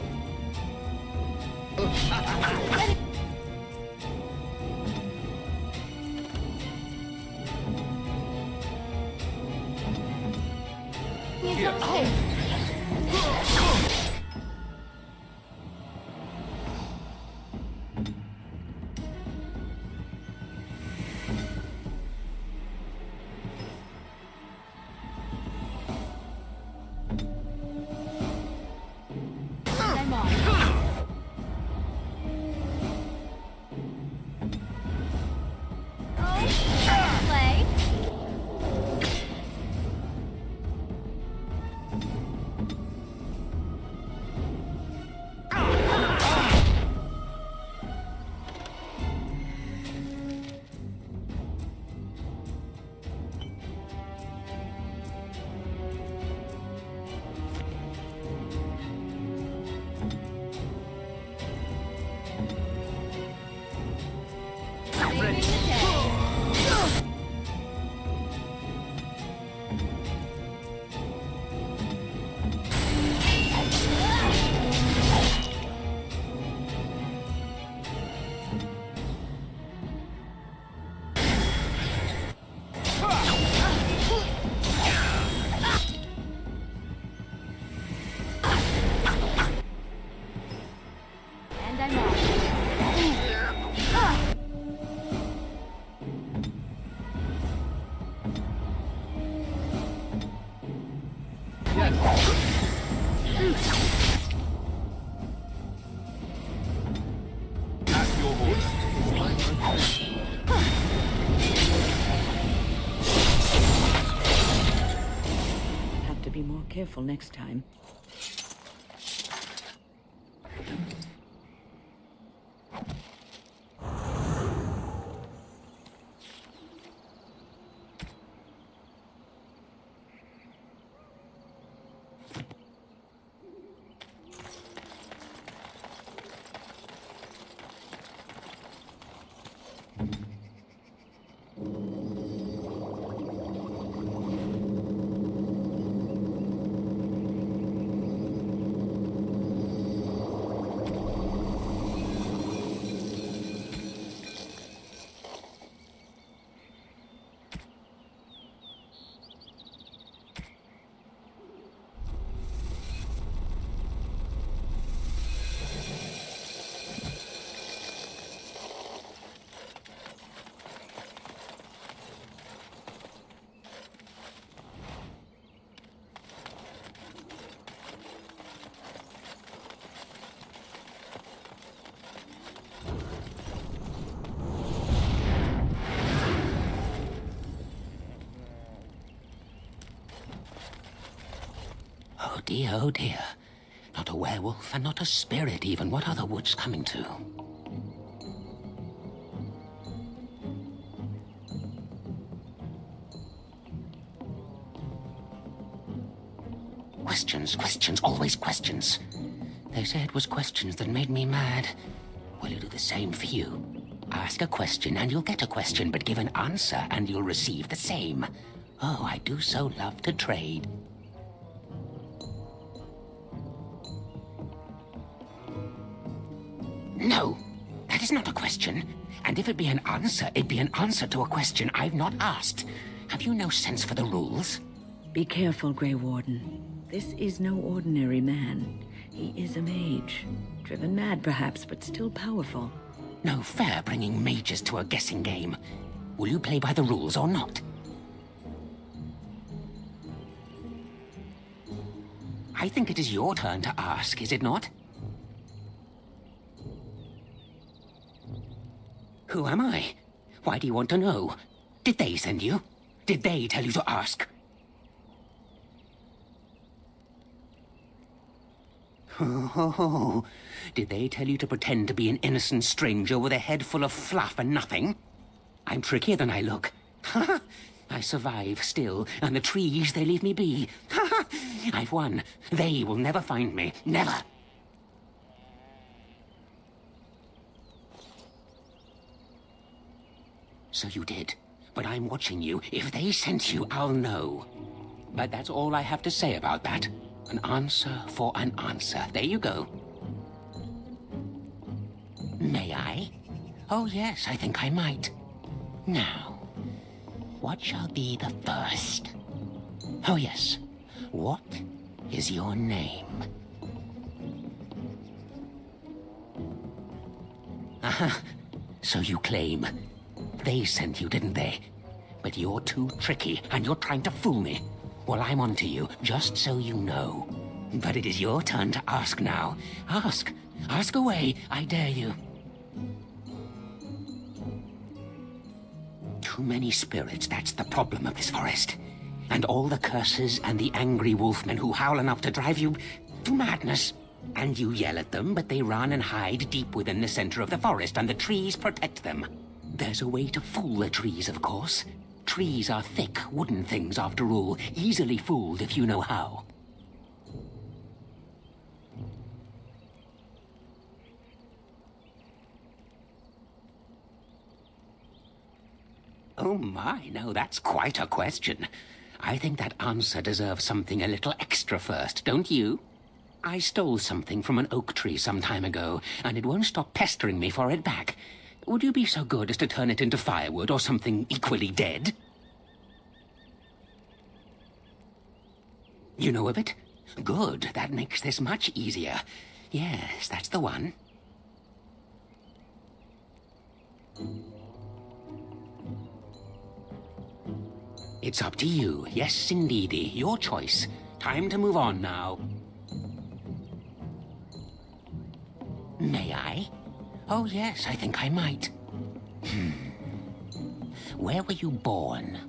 E: You come too. I'm on. Oh, play. Saving the day. And I'm on.
N: Careful next time.
H: Oh dear. Not a werewolf and not a spirit even. What are the woods coming to? Questions, always questions. They say it was questions that made me mad. Will you do the same for you? Ask a question and you'll get a question, but give an answer and you'll receive the same. Oh, I do so love to trade. No, that is not a question. And if it be an answer, it'd be an answer to a question I've not asked. Have you no sense for the rules?
N: Be careful, Grey Warden. This is no ordinary man. He is a mage. Driven mad, perhaps, but still powerful.
H: No fair bringing mages to a guessing game. Will you play by the rules or not? I think it is your turn to ask, is it not? Who am I? Why do you want to know? Did they send you? Did they tell you to ask? Oh, did they tell you to pretend to be an innocent stranger with a head full of fluff and nothing? I'm trickier than I look. I survive still, and the trees, they leave me be. I've won. They will never find me. Never. So you did. But I'm watching you. If they sent you, I'll know. But that's all I have to say about that. An answer for an answer. There you go. May I? Oh, yes, I think I might. Now, what shall be the first? Oh, yes. What is your name? Aha. So you claim. They sent you, didn't they? But you're too tricky, and you're trying to fool me. Well, I'm on to you, just so you know. But it is your turn to ask now. Ask. Ask away, I dare you. Too many spirits, that's the problem of this forest. And all the curses and the angry wolfmen who howl enough to drive you to madness. And you yell at them, but they run and hide deep within the center of the forest, and the trees protect them. There's a way to fool the trees, of course. Trees are thick, wooden things, after all, easily fooled if you know how. Oh my, no, that's quite a question. I think that answer deserves something a little extra first, don't you? I stole something from an oak tree some time ago, and it won't stop pestering me for it back. Would you be so good as to turn it into firewood or something equally dead? You know of it? Good, that makes this much easier. Yes, that's the one. It's up to you. Yes, indeedy. Your choice. Time to move on now. May I? Oh, yes, I think I might. Where were you born?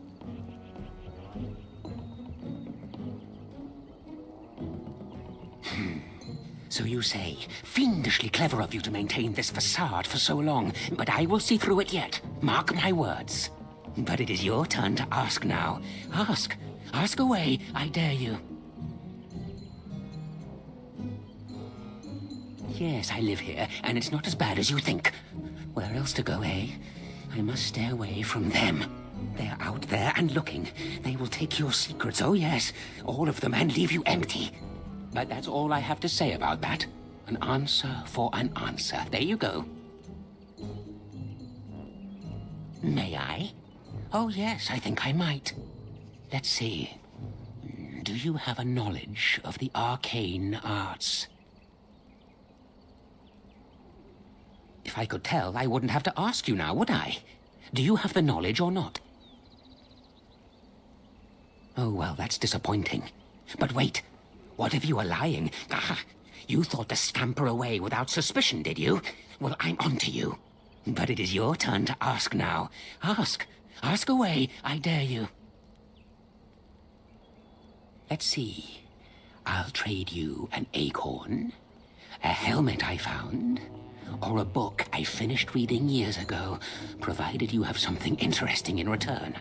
H: So you say. Fiendishly clever of you to maintain this facade for so long, but I will see through it yet. Mark my words. But it is your turn to ask now. Ask. Ask away, I dare you. Yes, I live here, and it's not as bad as you think. Where else to go, eh? I must stay away from them. They're out there and looking. They will take your secrets, oh yes, all of them, and leave you empty. But that's all I have to say about that. An answer for an answer. There you go. May I? Oh yes, I think I might. Let's see. Do you have a knowledge of the arcane arts? If I could tell, I wouldn't have to ask you now, would I? Do you have the knowledge or not? Oh, well, that's disappointing. But wait, what if you are lying? Ah, you thought to scamper away without suspicion, did you? Well, I'm onto you. But it is your turn to ask now. Ask. Ask away, I dare you. Let's see. I'll trade you an acorn, a helmet I found, or a book I finished reading years ago, provided you have something interesting in return.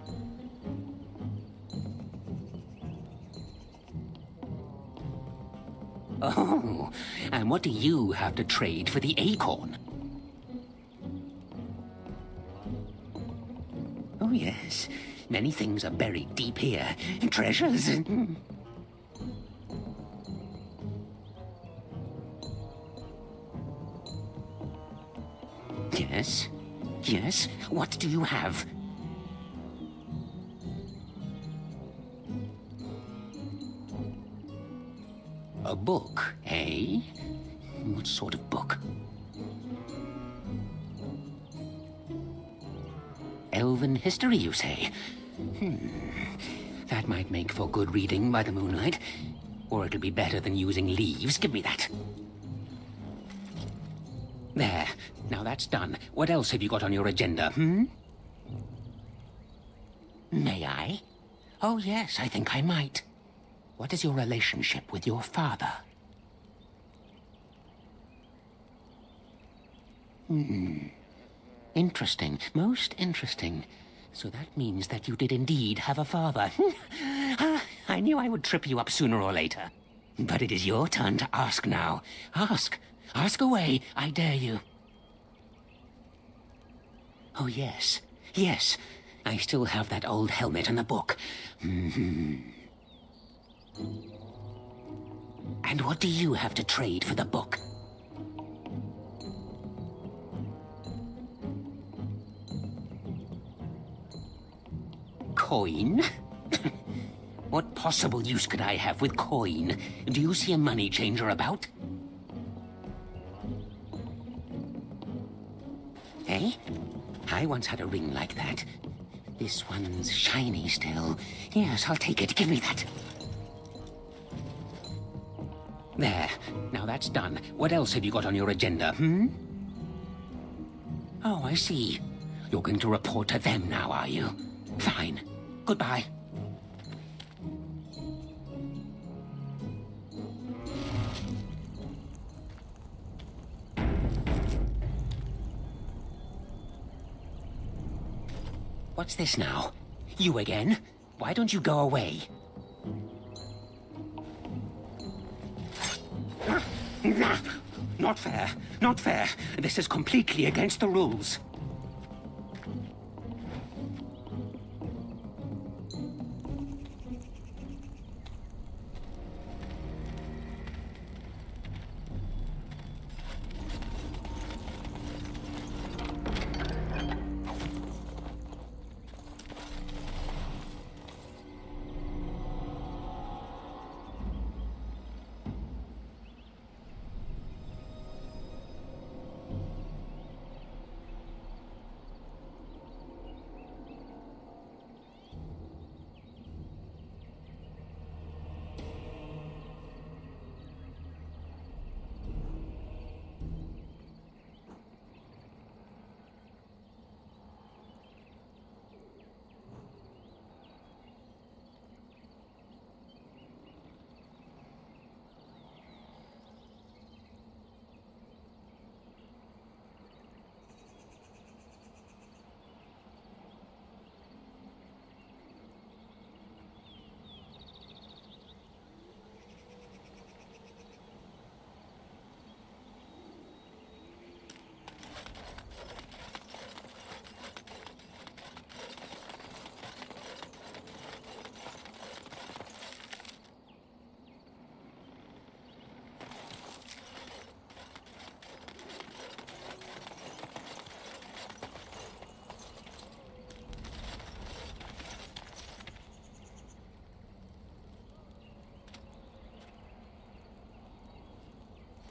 H: Oh, and what do you have to trade for the acorn? Oh, yes. Many things are buried deep here. Treasures. Yes? Yes? What do you have? A book, eh? What sort of book? Elven history, you say? That might make for good reading by the moonlight. Or it'll be better than using leaves. Give me that. There. Now that's done. What else have you got on your agenda, May I? Oh, yes, I think I might. What is your relationship with your father? Interesting. Most interesting. So that means that you did indeed have a father. I knew I would trip you up sooner or later. But it is your turn to ask now. Ask. Ask away, I dare you. Oh, yes. Yes. I still have that old helmet and the book. And what do you have to trade for the book? Coin? What possible use could I have with coin? Do you see a money changer about? Eh? I once had a ring like that. This one's shiny still. Yes, I'll take it. Give me that. There. Now that's done. What else have you got on your agenda, Oh, I see. You're going to report to them now, are you? Fine. Goodbye. What's this now? You again? Why don't you go away? Not fair. Not fair. This is completely against the rules.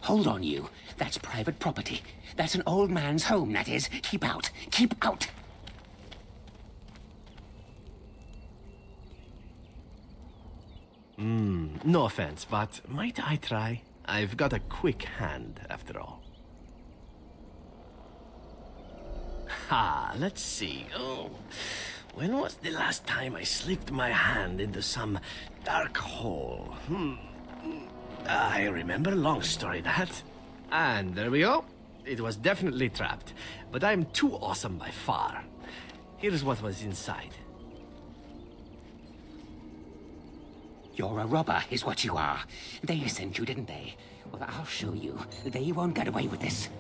H: Hold on, you. That's private property. That's an old man's home, that is. Keep out. Keep out.
O: No offense, but might I try? I've got a quick hand, after all. Ha, let's see. Oh, when was the last time I slipped my hand into some dark hole? I remember, long story that. And there we go. It was definitely trapped, but I'm too awesome by far. Here's what was inside.
H: You're a robber, is what you are. They sent you, didn't they? Well, I'll show you. They won't get away with this.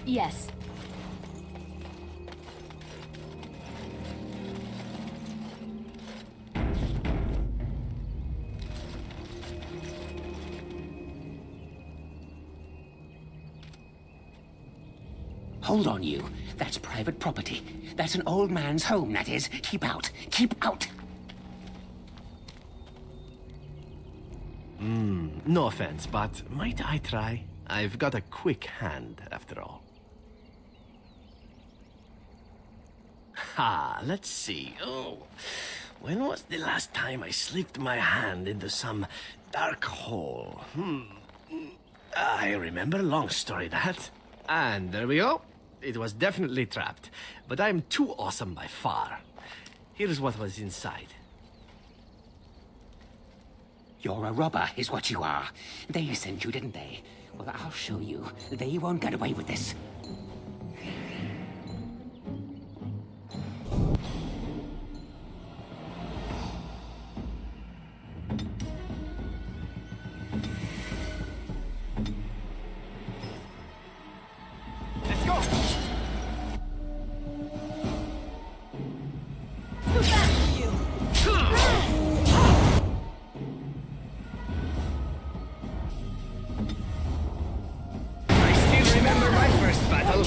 L: Yes.
H: Hold on, you. That's private property. That's an old man's home, that is. Keep out. Keep out.
O: No offense, but might I try? I've got a quick hand, after all. Ha, let's see. Oh, when was the last time I slipped my hand into some dark hole? I remember, long story that. And there we go. It was definitely trapped, but I'm too awesome by far. Here's what was inside.
H: You're a robber, is what you are. They sent you, didn't they? Well, I'll show you. They won't get away with this.
O: Let's go!
E: Too fast for you!
O: Remember my first battle?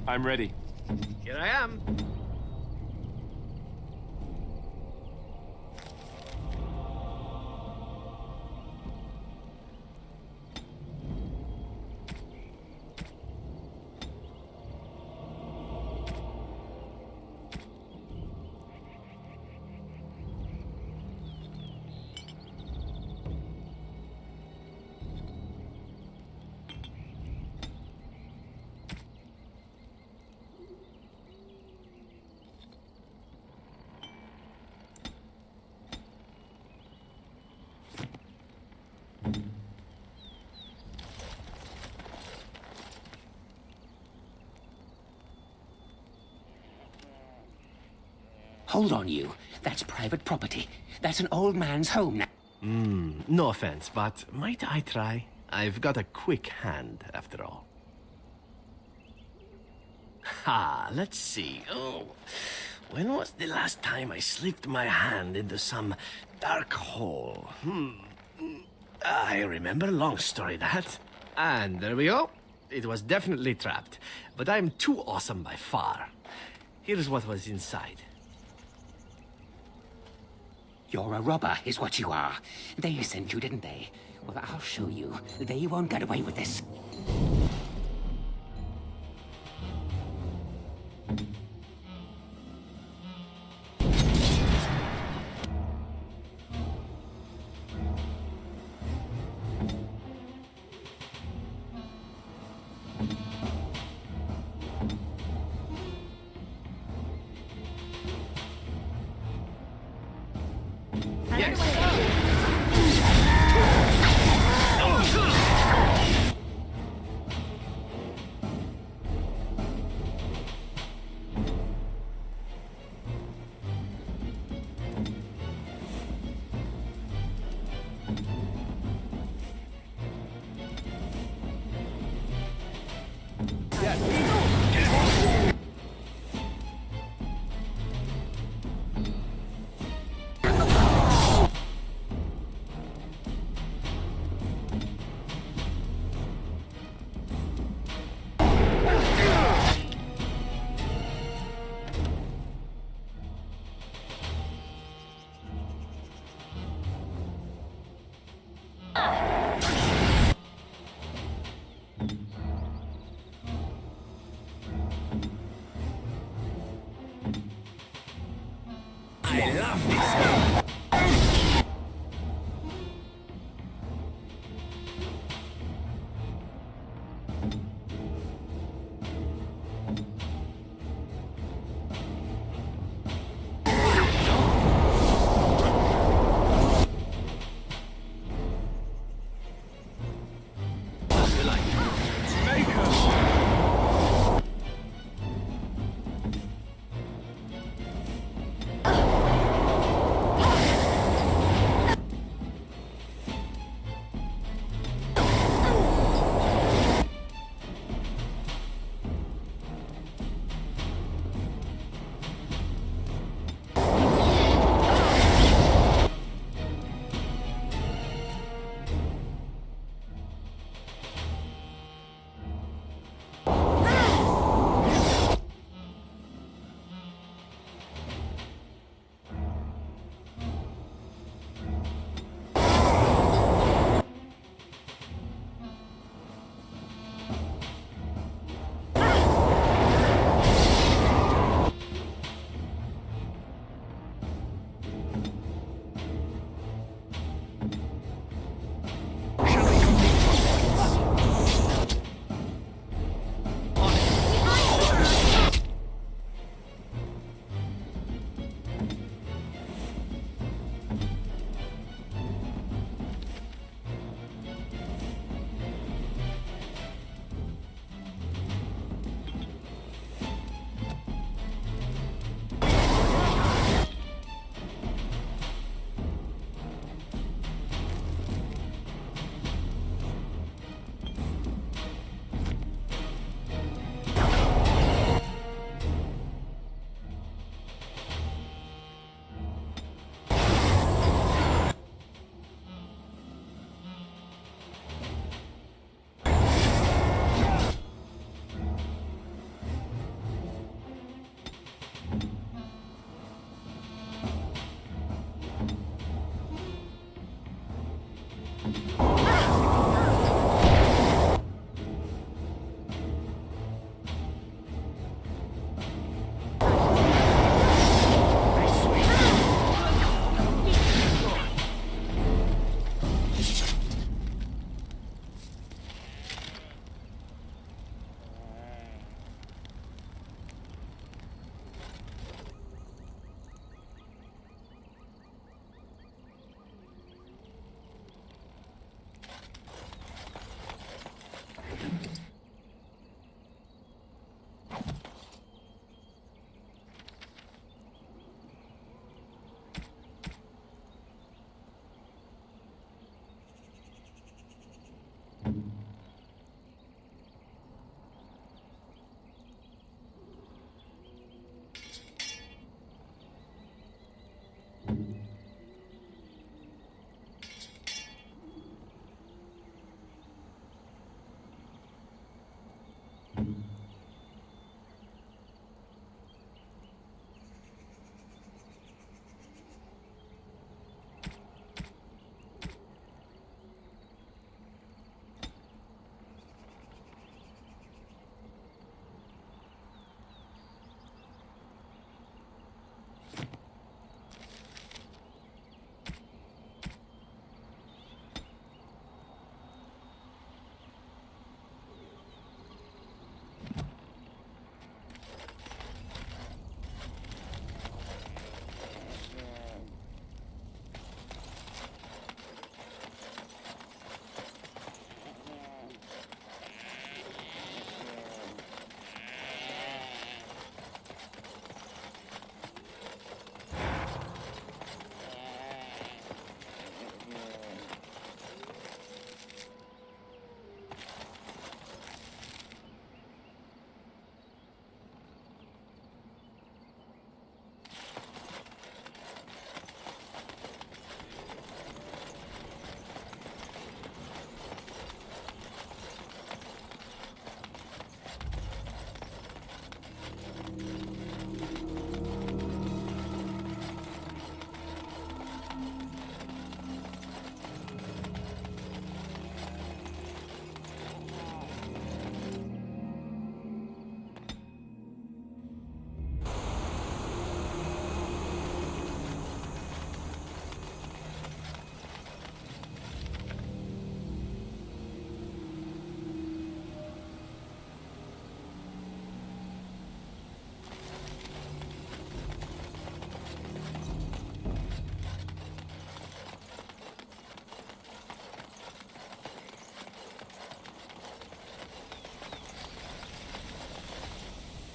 K: I'm ready.
O: Here I am.
H: Hold on, you. That's private property. That's an old man's home now.
O: No offense, but might I try? I've got a quick hand, after all. Ha, let's see. Oh, when was the last time I slipped my hand into some dark hole? I remember, long story that. And there we go. It was definitely trapped, but I'm too awesome by far. Here's what was inside.
H: You're a robber, is what you are. They sent you, didn't they? Well, I'll show you. They won't get away with this.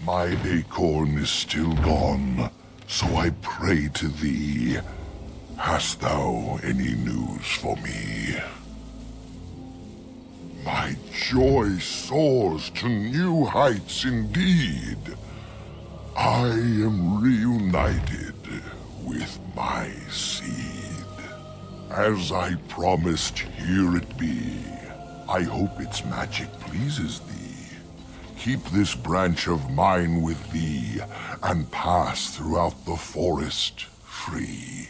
U: My acorn is still gone, so I pray to thee. Hast thou any news for me? My joy soars to new heights indeed. I am reunited with my seed. As I promised, here it be. I hope its magic pleases thee. Keep this branch of mine with thee, and pass throughout the forest free.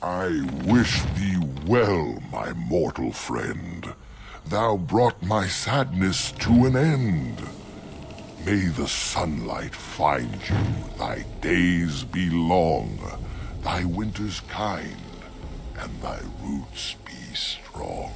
U: I wish thee well, my mortal friend. Thou brought my sadness to an end. May the sunlight find you, thy days be long, thy winters kind, and thy roots be strong.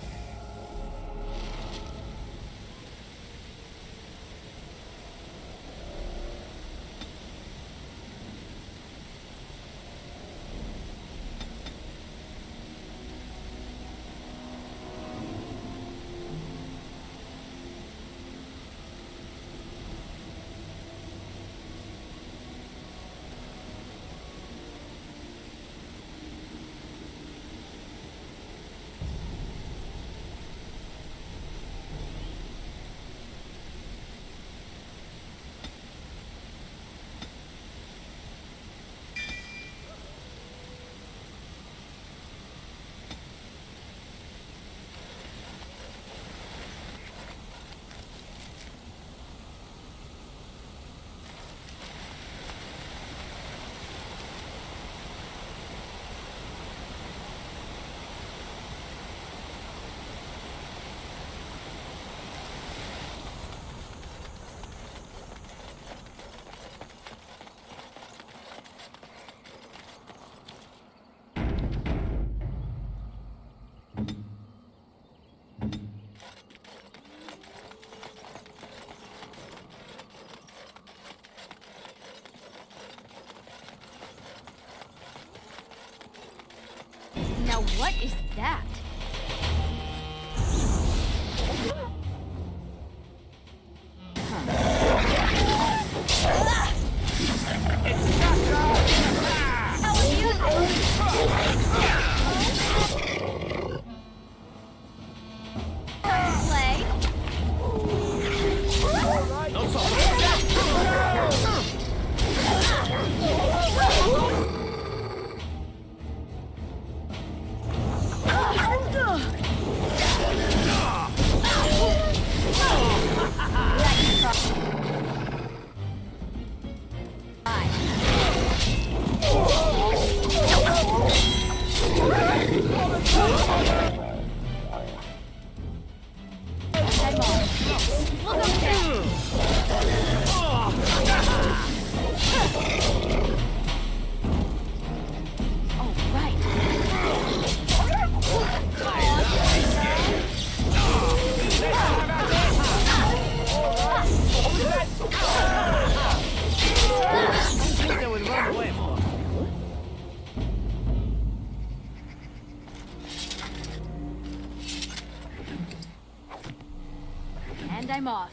E: Now what is that? And I'm off.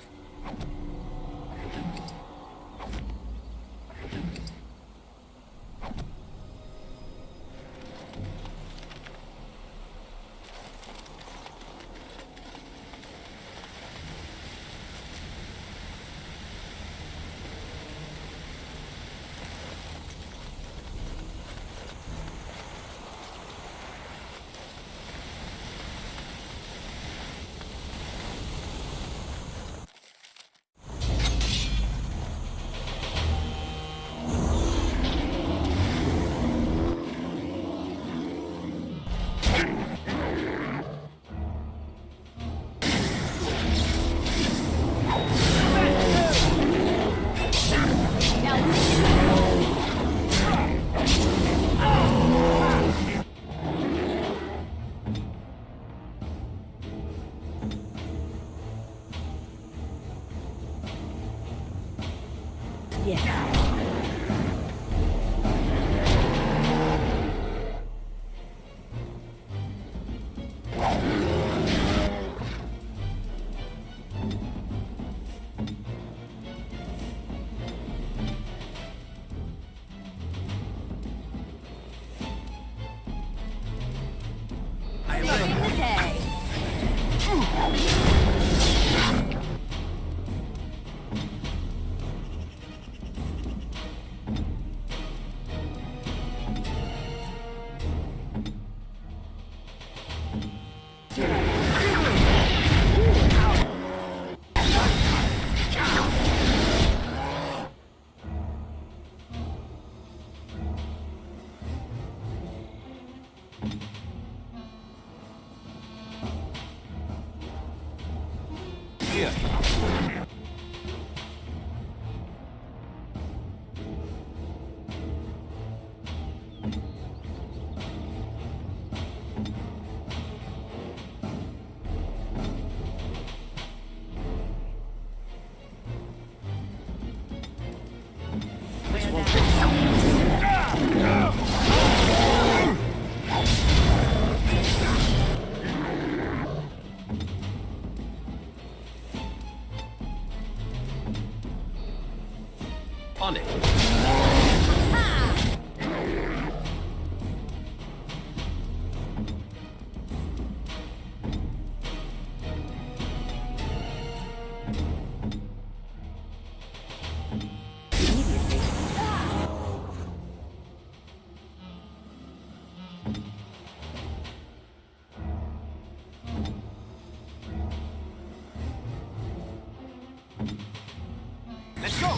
O: On it. Let's go!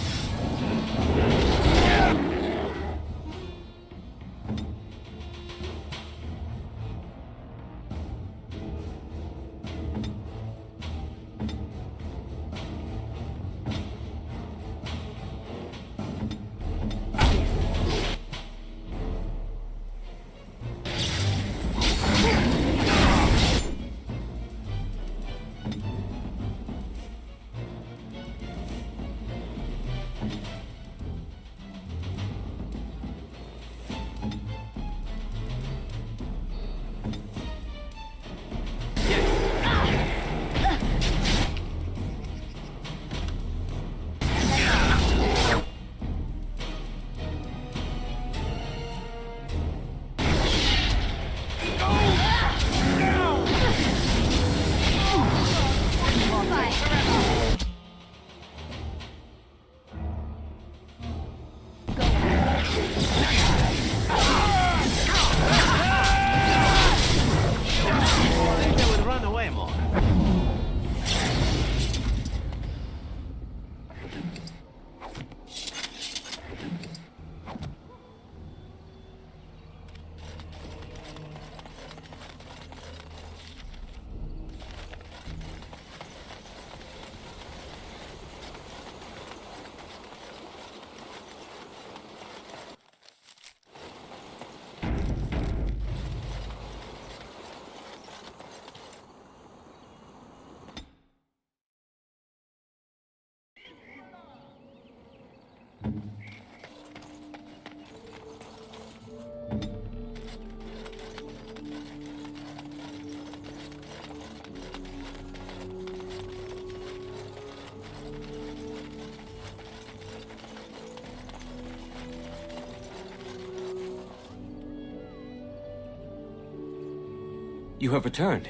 M: You have returned.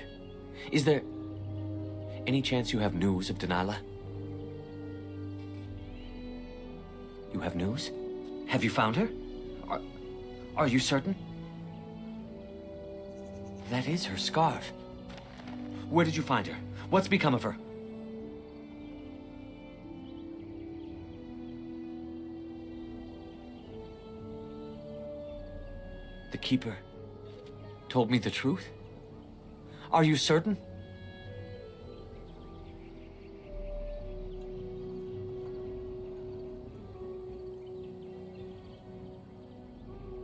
M: Is there any chance you have news of Dalish? You have news? Have you found her? Are you certain? That is her scarf. Where did you find her? What's become of her? The Keeper told me the truth? Are you certain?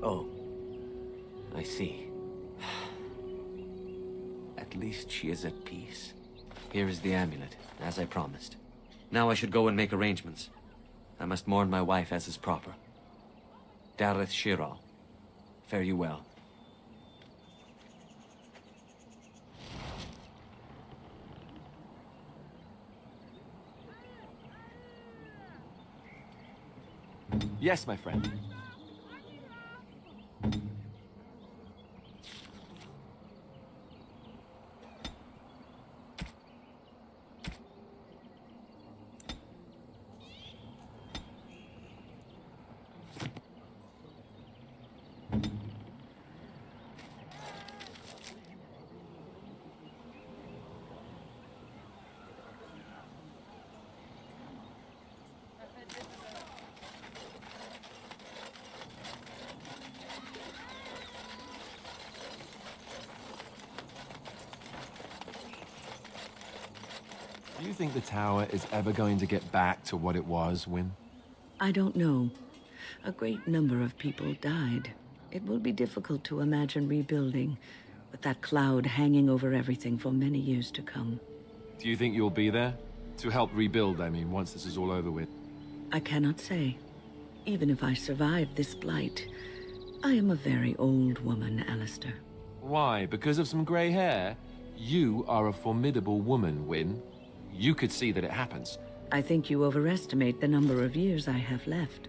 M: Oh, I see. At least she is at peace. Here is the amulet, as I promised. Now I should go and make arrangements. I must mourn my wife as is proper. Dareth Shiral, fare you well.
K: Yes, my friend. Do you think the tower is ever going to get back to what it was, Wynne?
N: I don't know. A great number of people died. It will be difficult to imagine rebuilding, with that cloud hanging over everything for many years to come.
K: Do you think you'll be there? To help rebuild, I mean, once this is all over with.
N: I cannot say. Even if I survive this blight, I am a very old woman, Alistair.
K: Why? Because of some grey hair? You are a formidable woman, Wynne. You could see that it happens.
N: I think you overestimate the number of years I have left.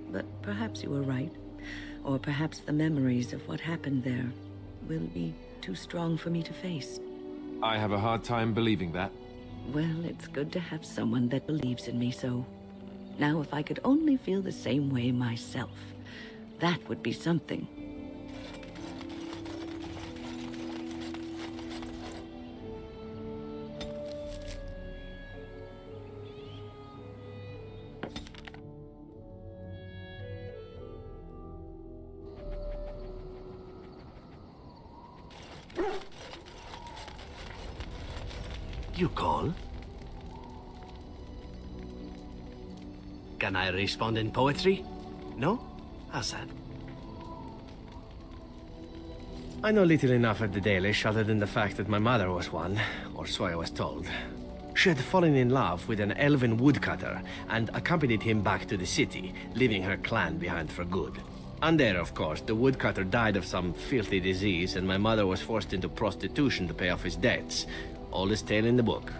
N: But perhaps you are right. Or perhaps the memories of what happened there will be too strong for me to face.
K: I have a hard time believing that.
N: Well, it's good to have someone that believes in me so. Now, if I could only feel the same way myself, that would be something.
O: You call? Can I respond in poetry? No? How sad. I know little enough of the Dalish other than the fact that my mother was one, or so I was told. She had fallen in love with an elven woodcutter and accompanied him back to the city, leaving her clan behind for good. And there, of course, the woodcutter died of some filthy disease and my mother was forced into prostitution to pay off his debts. Oldest tale in the book.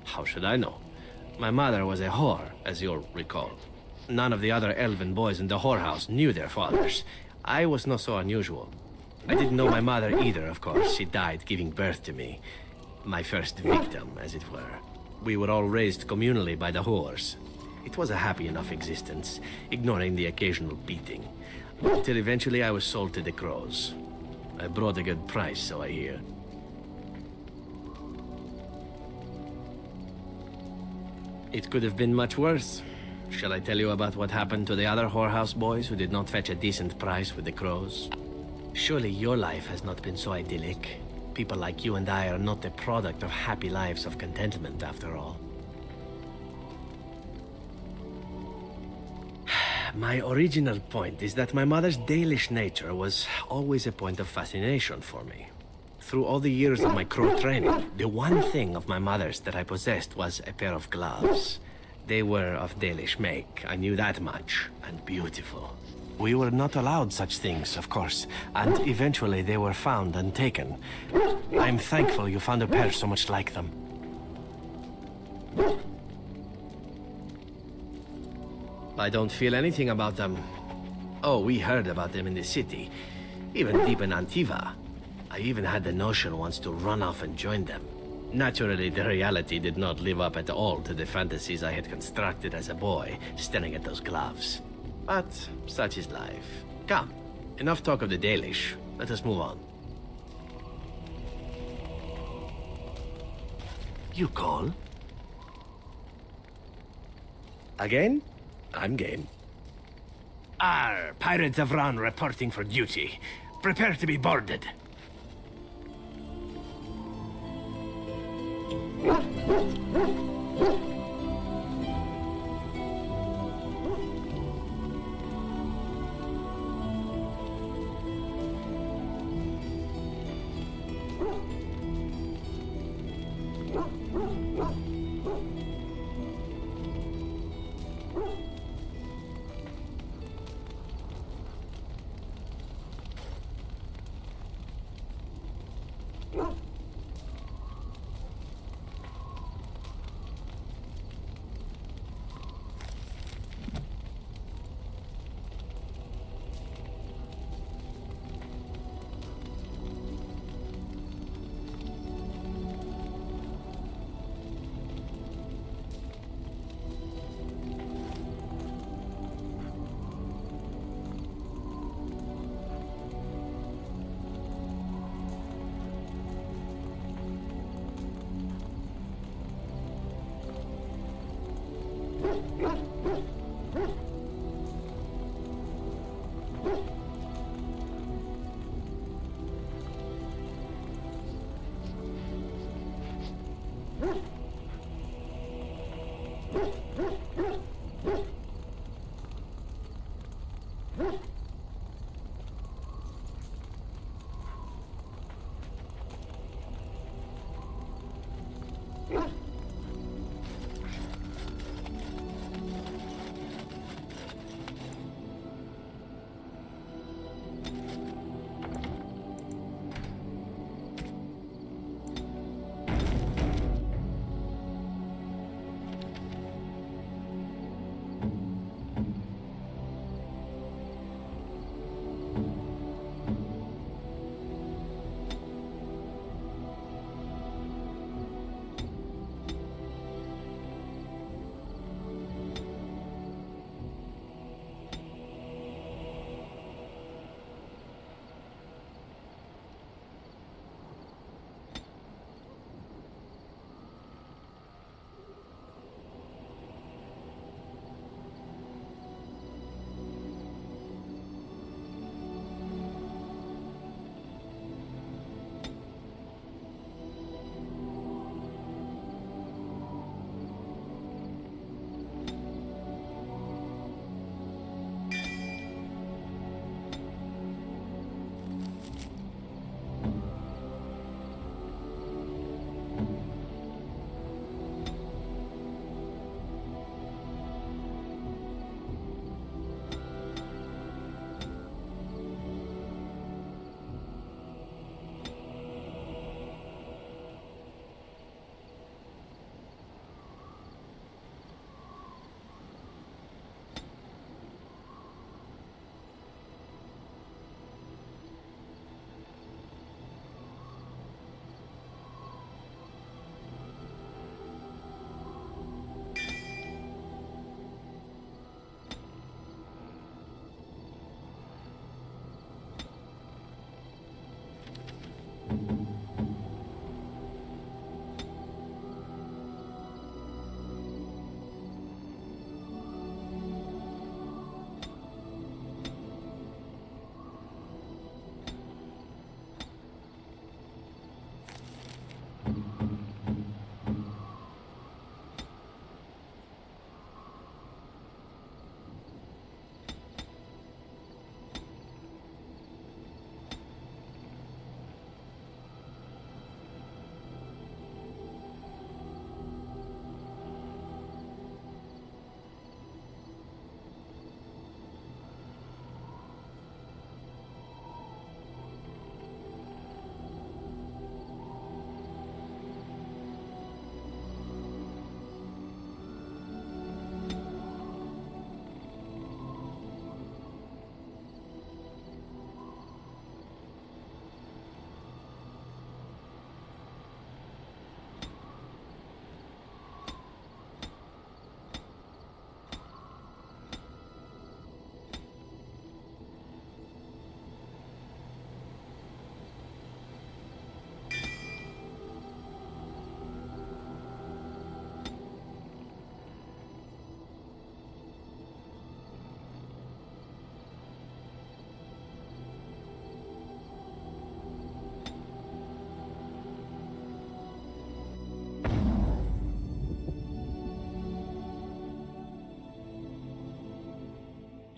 O: How should I know? My mother was a whore, as you'll recall. None of the other elven boys in the whorehouse knew their fathers. I was not so unusual. I didn't know my mother either, of course. She died giving birth to me. My first victim, as it were. We were all raised communally by the whores. It was a happy enough existence, ignoring the occasional beating. Until eventually I was sold to the crows. I brought a good price, so I hear. It could have been much worse. Shall I tell you about what happened to the other whorehouse boys who did not fetch a decent price with the crows? Surely your life has not been so idyllic. People like you and I are not the product of happy lives of contentment, after all. My original point is that my mother's Dalish nature was always a point of fascination for me. Through all the years of my crow training, the one thing of my mother's that I possessed was a pair of gloves. They were of Dalish make, I knew that much, and beautiful. We were not allowed such things, of course, and eventually they were found and taken. I'm thankful you found a pair so much like them. I don't feel anything about them. Oh, we heard about them in the city, even deep in Antiva. I even had the notion once to run off and join them. Naturally, the reality did not live up at all to the fantasies I had constructed as a boy, staring at those gloves. But such is life. Come, enough talk of the Dalish. Let us move on. You call? Again? I'm game. Arr, Pirates of Ran reporting for duty. Prepare to be boarded.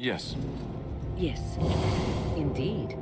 K: Yes.
I: Yes, indeed.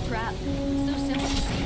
E: Trap. So simple to see.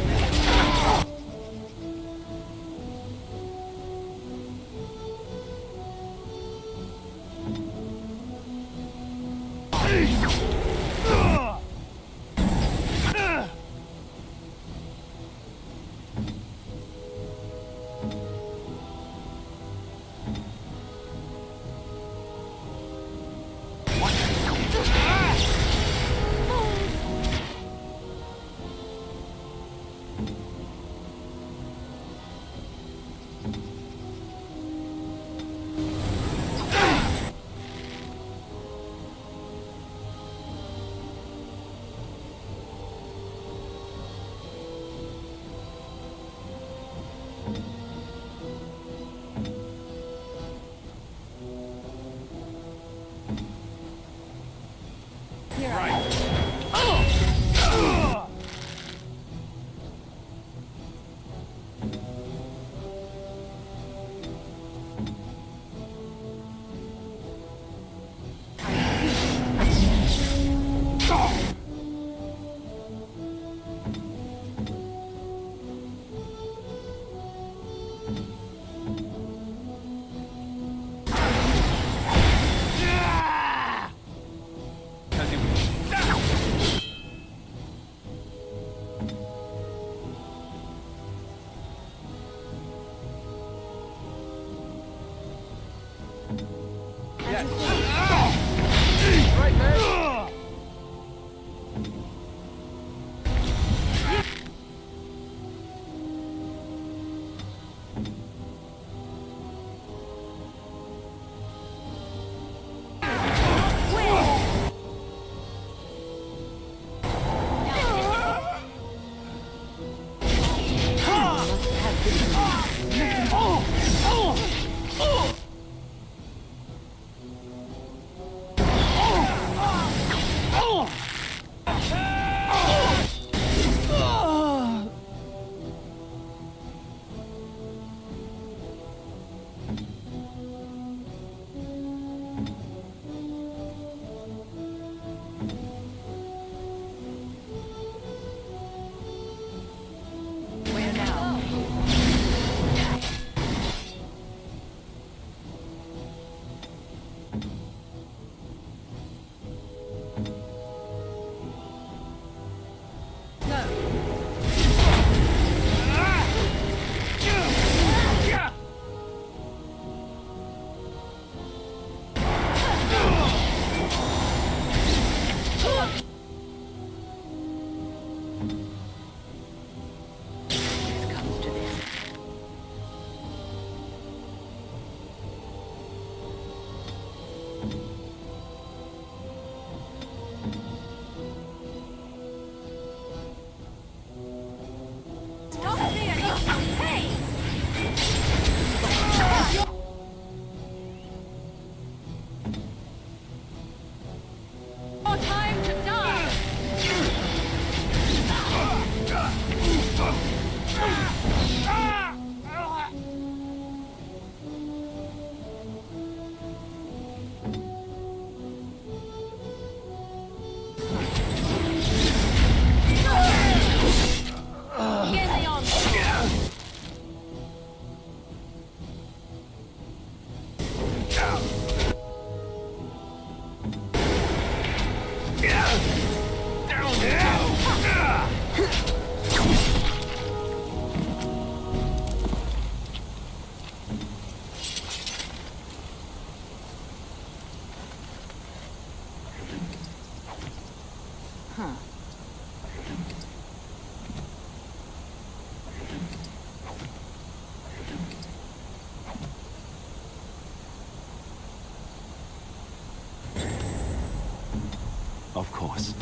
K: Of course.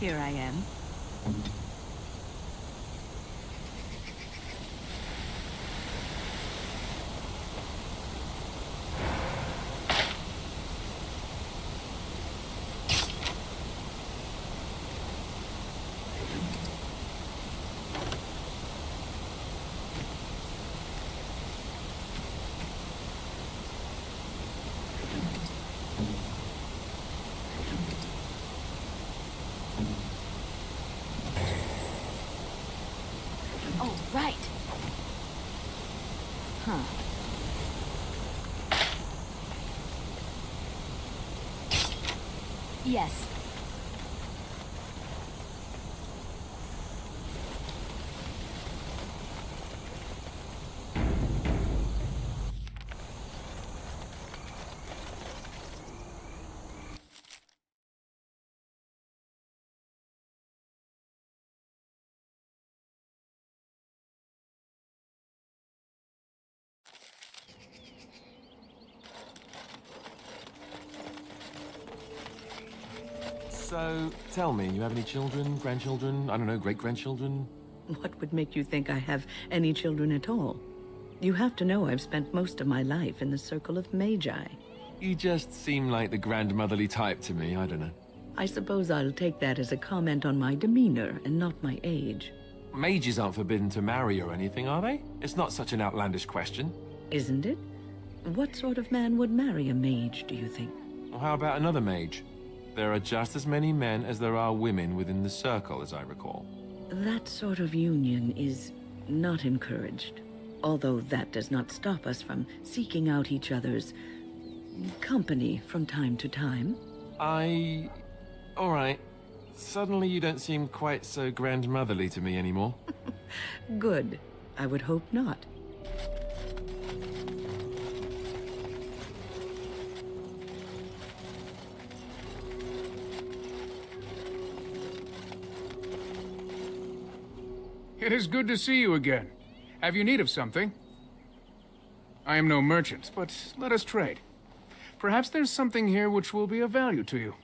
T: Here I am.
L: Huh. Yes.
K: So, tell me, you have any children, grandchildren, I don't know, great-grandchildren?
N: What would make you think I have any children at all? You have to know I've spent most of my life in the circle of magi.
K: You just seem like the grandmotherly type to me, I don't know.
N: I suppose I'll take that as a comment on my demeanor and not my age.
K: Mages aren't forbidden to marry or anything, are they? It's not such an outlandish question.
N: Isn't it? What sort of man would marry a mage, do you think?
K: Well, how about another mage? There are just as many men as there are women within the circle, as I recall.
N: That sort of union is not encouraged. Although that does not stop us from seeking out each other's company from time to time.
K: All right. Suddenly you don't seem quite so grandmotherly to me anymore.
N: Good. I would hope not.
B: It is good to see you again. Have you need of something? I am no merchant, but let us trade. Perhaps there's something here which will be of value to you.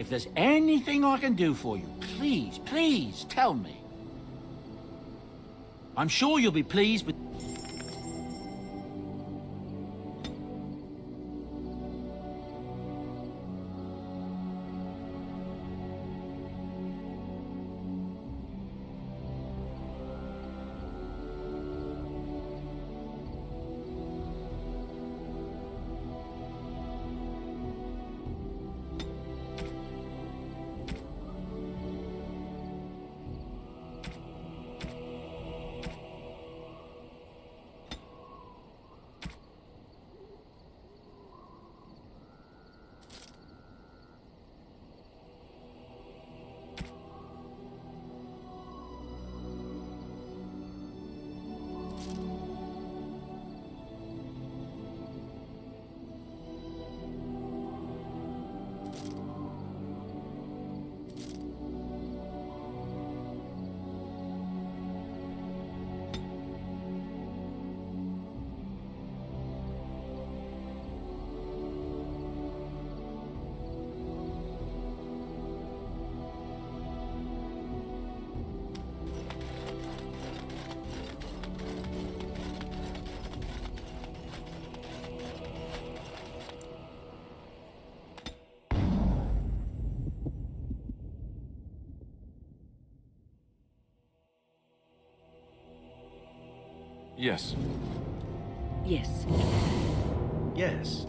A: If there's anything I can do for you, please, please tell me. I'm sure you'll be pleased with...
K: Yes.
N: Yes.
O: Yes.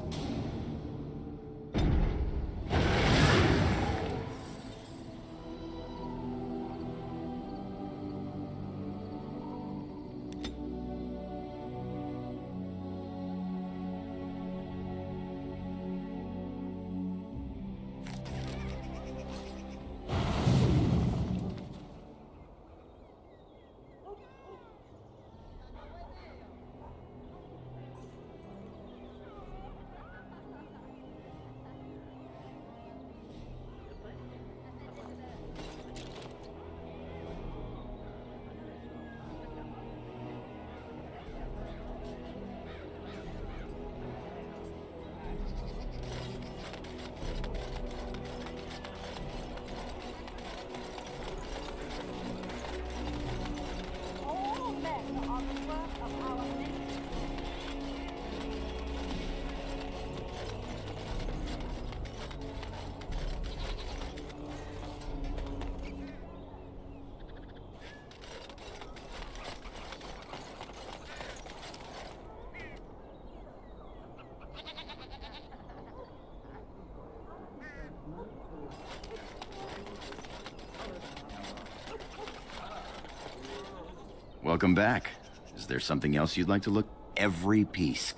V: Welcome back. Is there something else you'd like to look? Every piece.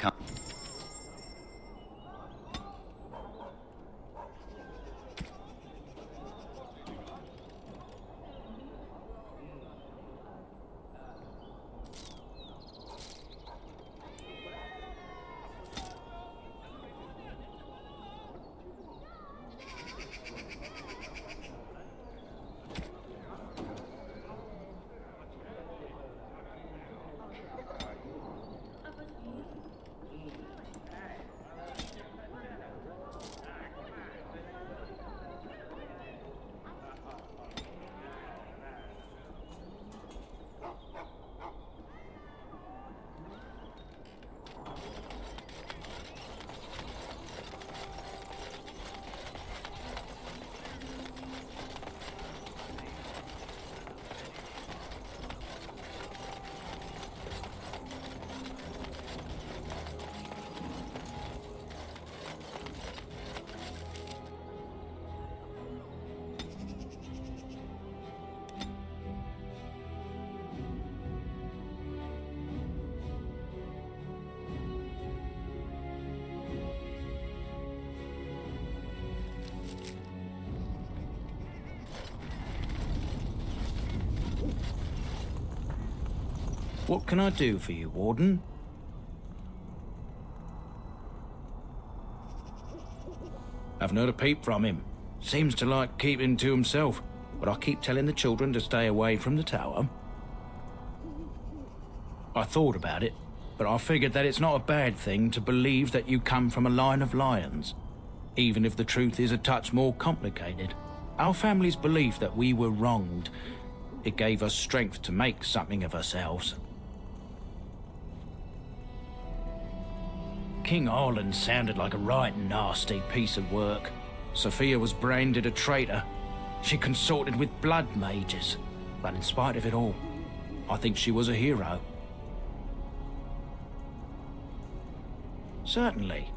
A: What can I do for you, Warden? I've not a peep from him. Seems to like keeping to himself, but I keep telling the children to stay away from the tower. I thought about it, but I figured that it's not a bad thing to believe that you come from a line of lions. even if the truth is a touch more complicated. Our family's belief that we were wronged, it gave us strength to make something of ourselves. King Arlen sounded like a right nasty piece of work. Sophia was branded a traitor. She consorted with blood mages. But in spite of it all, I think she was a hero. Certainly.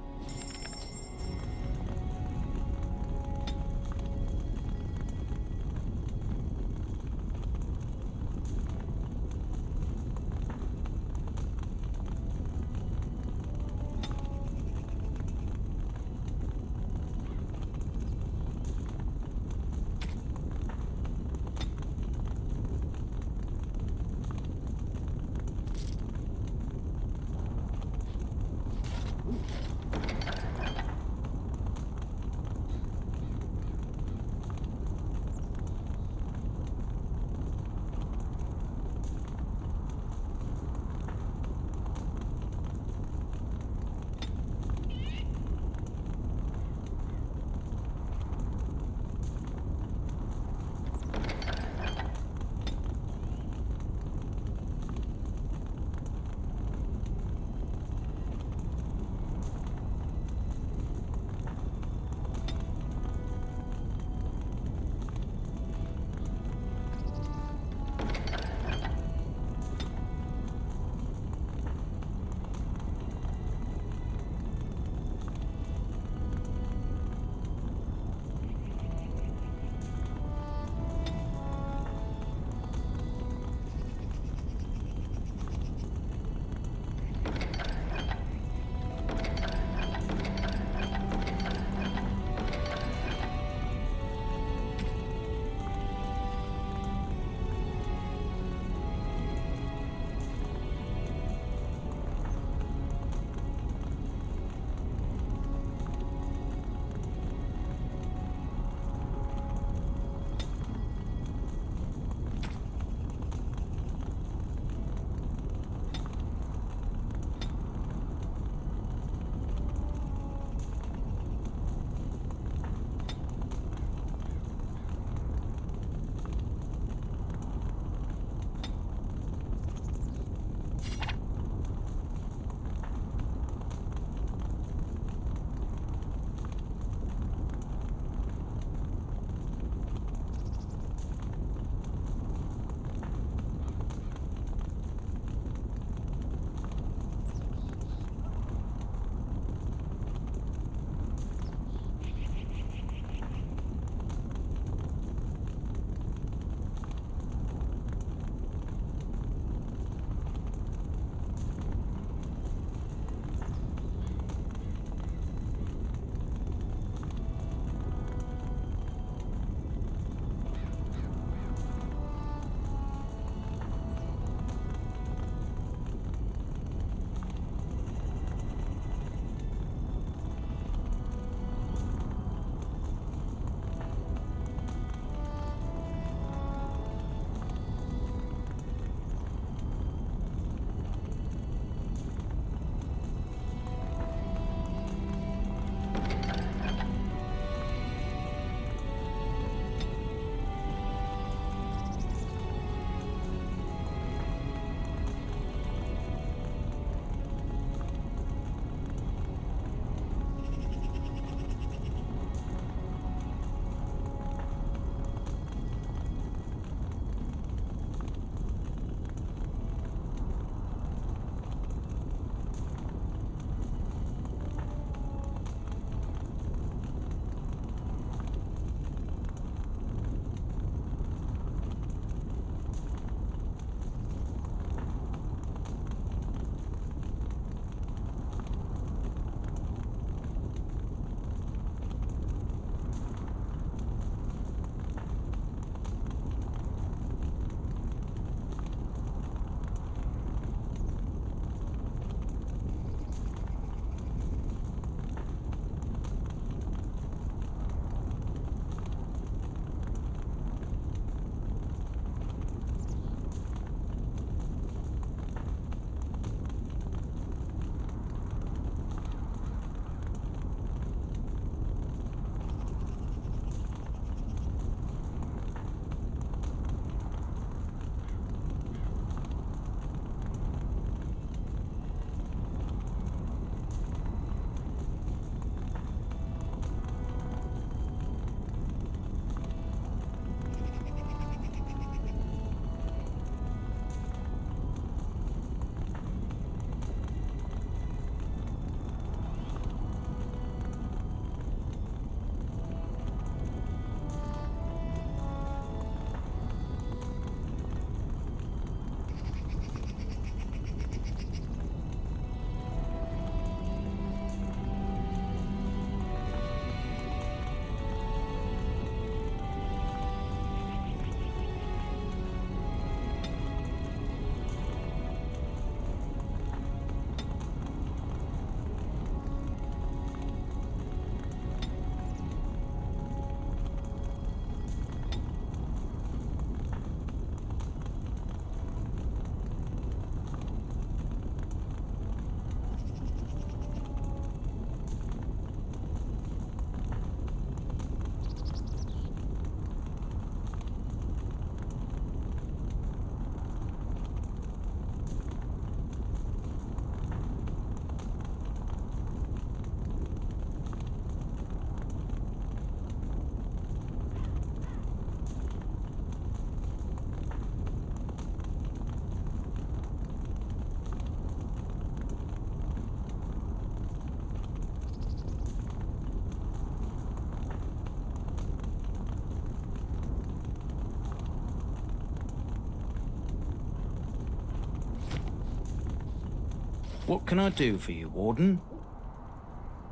A: What can I do for you, Warden?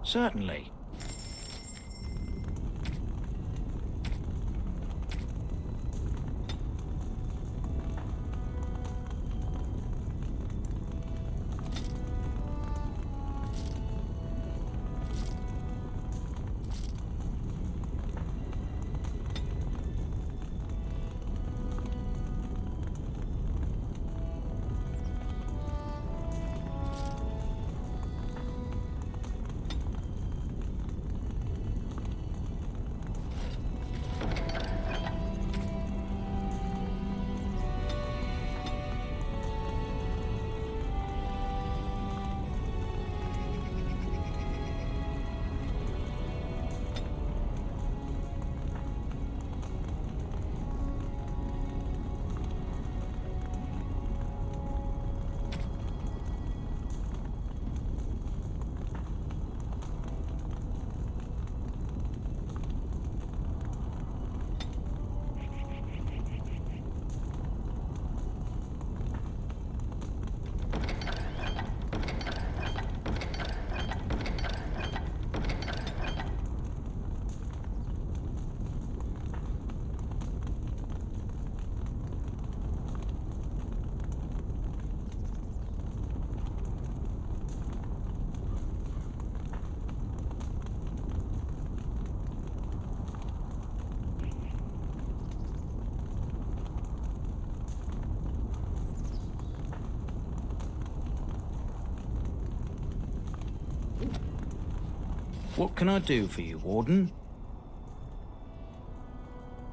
A: Certainly. What can I do for you, Warden?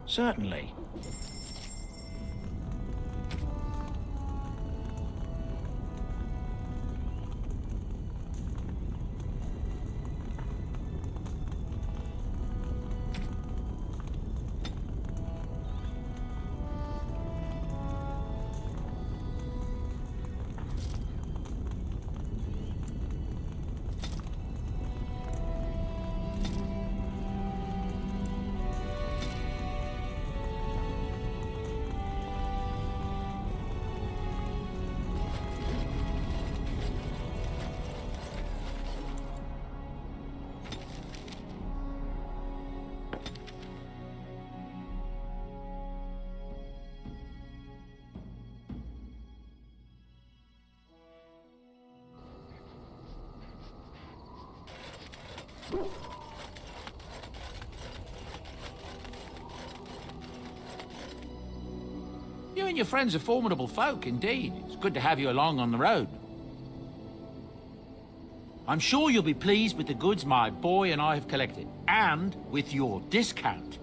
A: Certainly.
G: You and your friends are formidable folk, indeed. It's good to have you along on the road. I'm sure you'll be pleased with the goods my boy and I have collected, and with your discount.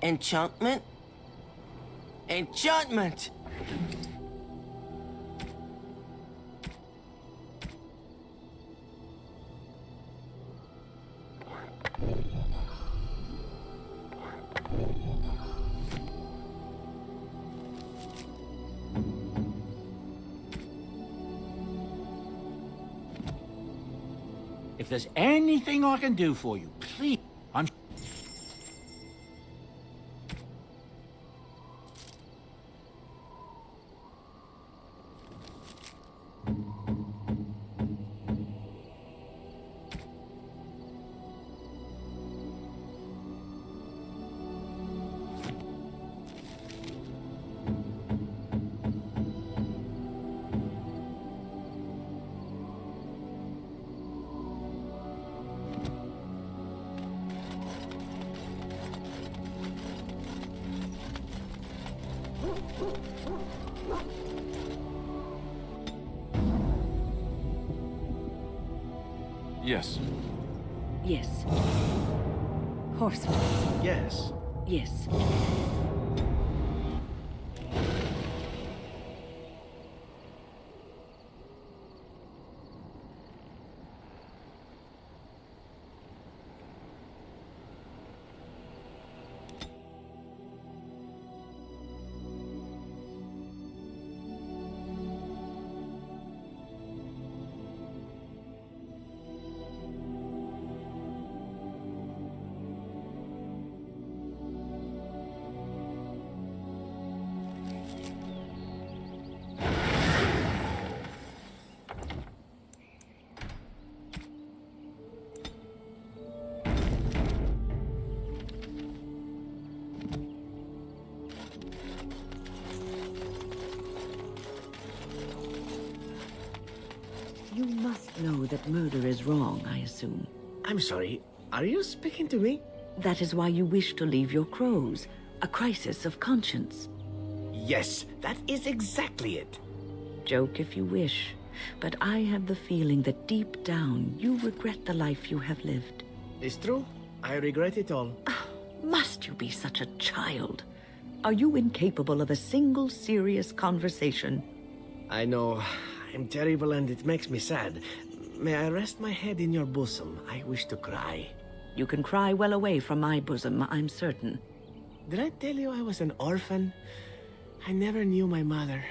J: Enchantment? Enchantment!
G: If there's anything I can do for you, please, I'm...
K: Yes.
N: Yes. Horses.
O: Yes.
N: Yes. You must know that murder is wrong, I assume.
O: I'm sorry, are you speaking to me?
N: That is why you wish to leave your crows. A crisis of conscience.
O: Yes, that is exactly it.
N: Joke if you wish, but I have the feeling that deep down you regret the life you have lived.
O: It's true. I regret it all.
N: Must you be such a child? Are you incapable of a single serious conversation?
O: I know. I'm terrible and it makes me sad. May I rest my head in your bosom? I wish to cry.
N: You can cry well away from my bosom, I'm certain.
O: Did I tell you I was an orphan? I never knew my mother.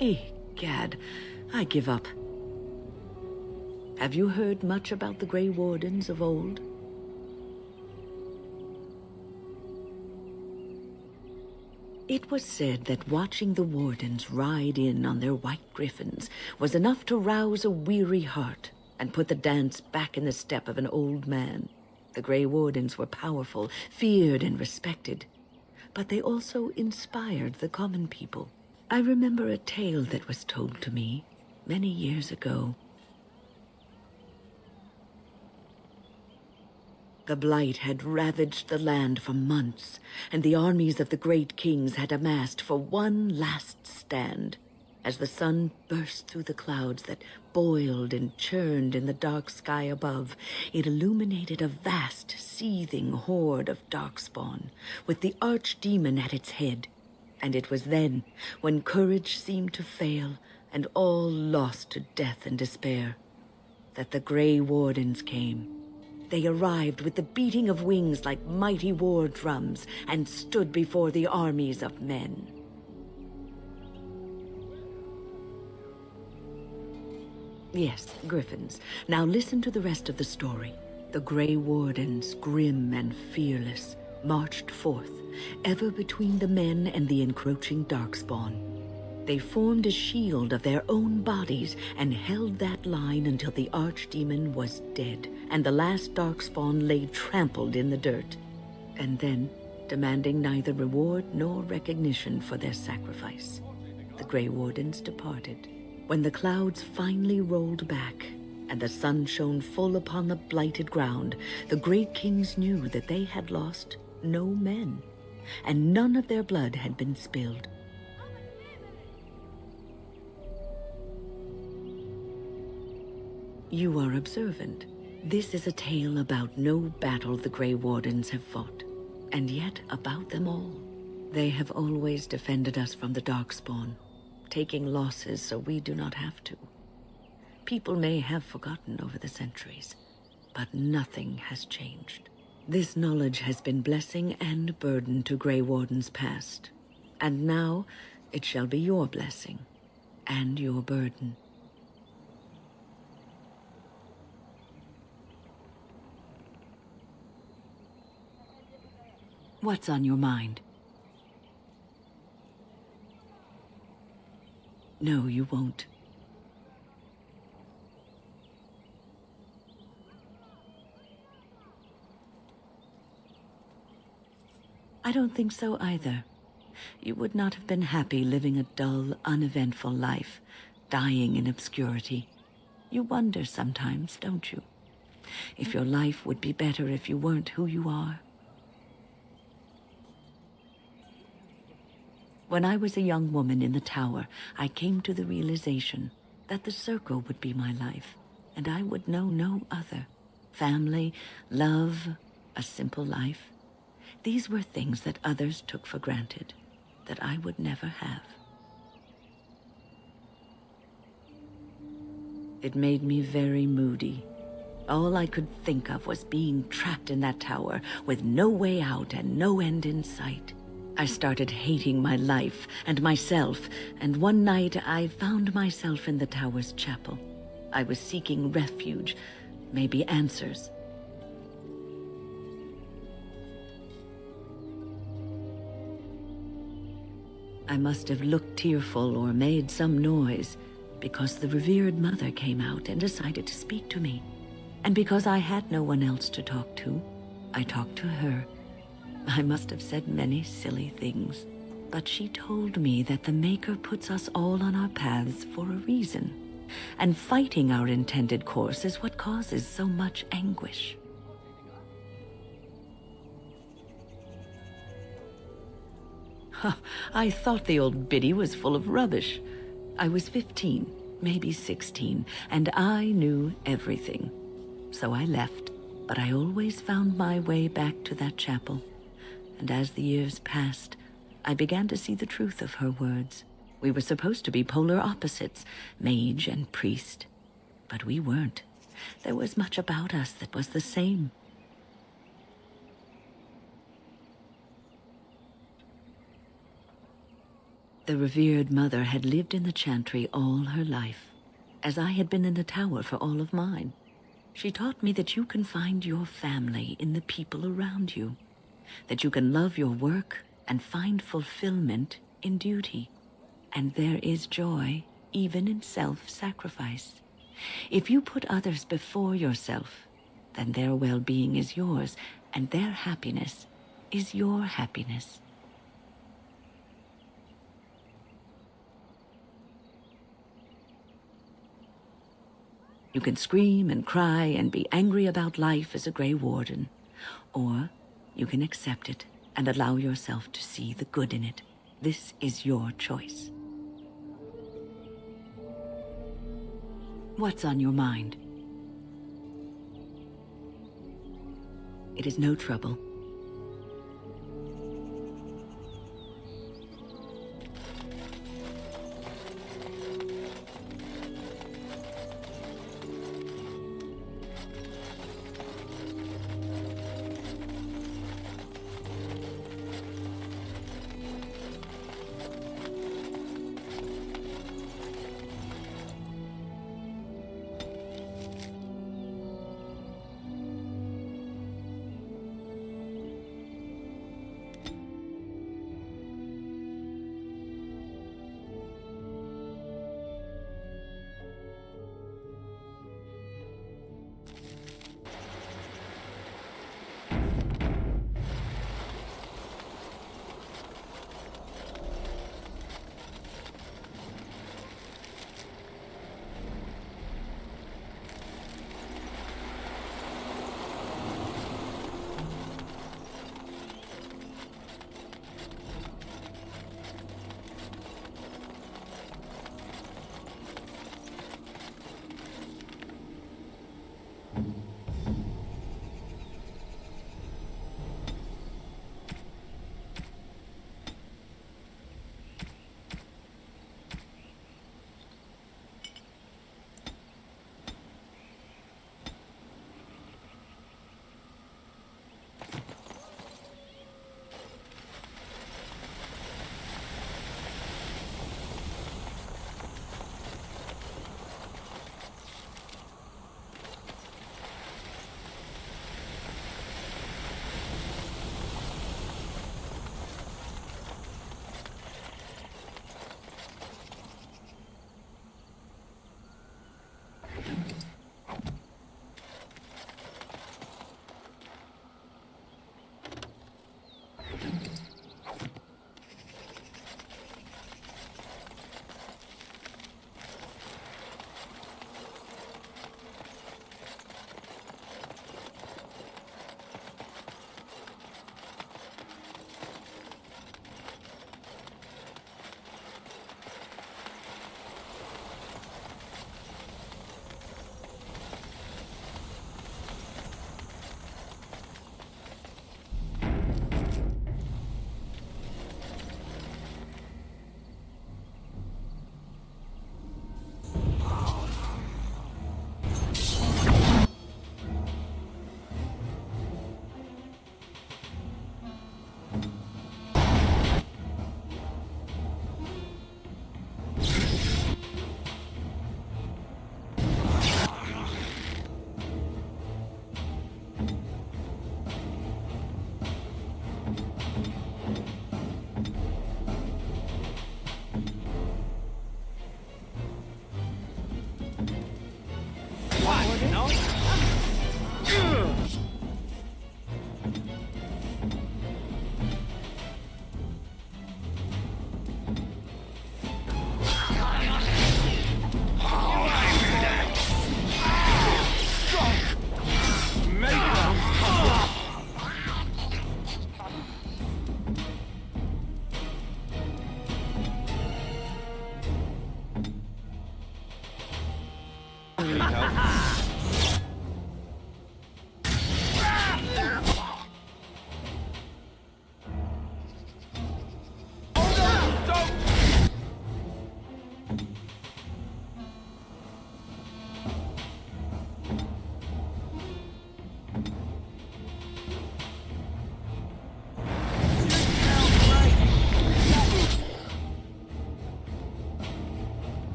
N: Egad, I give up. Have you heard much about the Grey Wardens of old? It was said that watching the Wardens ride in on their white griffins was enough to rouse a weary heart and put the dance back in the step of an old man. The Grey Wardens were powerful, feared and respected, but they also inspired the common people. I remember a tale that was told to me many years ago. The blight had ravaged the land for months, and the armies of the great kings had amassed for one last stand. As the sun burst through the clouds that boiled and churned in the dark sky above, it illuminated a vast, seething horde of darkspawn, with the archdemon at its head. And it was then, when courage seemed to fail, and all lost to death and despair, that the Grey Wardens came. They arrived with the beating of wings like mighty war drums and stood before the armies of men. Yes, griffins. Now listen to the rest of the story. The Grey Wardens, grim and fearless, marched forth, ever between the men and the encroaching darkspawn. They formed a shield of their own bodies and held that line until the archdemon was dead and the last darkspawn lay trampled in the dirt. And then, demanding neither reward nor recognition for their sacrifice, the Grey Wardens departed. When the clouds finally rolled back and the sun shone full upon the blighted ground, the great kings knew that they had lost no men, and none of their blood had been spilled. You are observant. This is a tale about no battle the Grey Wardens have fought, and yet about them all. They have always defended us from the Darkspawn, taking losses so we do not have to. People may have forgotten over the centuries, but nothing has changed. This knowledge has been blessing and burden to Grey Wardens past, and now it shall be your blessing and your burden. What's on your mind? No, you won't. I don't think so either. You would not have been happy living a dull, uneventful life, dying in obscurity. You wonder sometimes, don't you? If your life would be better if you weren't who you are. When I was a young woman in the tower, I came to the realization that the circle would be my life, and I would know no other. Family, love, a simple life. These were things that others took for granted, that I would never have. It made me very moody. All I could think of was being trapped in that tower with no way out and no end in sight. I started hating my life and myself, and one night I found myself in the tower's chapel. I was seeking refuge, maybe answers. I must have looked tearful or made some noise, because the revered mother came out and decided to speak to me. And because I had no one else to talk to, I talked to her. I must have said many silly things, but she told me that the Maker puts us all on our paths for a reason, and fighting our intended course is what causes so much anguish. I thought the old biddy was full of rubbish. I was 15, maybe 16, and I knew everything. So I left, but I always found my way back to that chapel. And as the years passed, I began to see the truth of her words. We were supposed to be polar opposites, mage and priest. But we weren't. There was much about us that was the same. The revered mother had lived in the chantry all her life, as I had been in the tower for all of mine. She taught me that you can find your family in the people around you, that you can love your work and find fulfillment in duty, and there is joy even in self-sacrifice. If you put others before yourself, then their well-being is yours, and their happiness is your happiness. You can scream and cry and be angry about life as a Grey Warden, or you can accept it and allow yourself to see the good in it. This is your choice. What's on your mind? It is no trouble.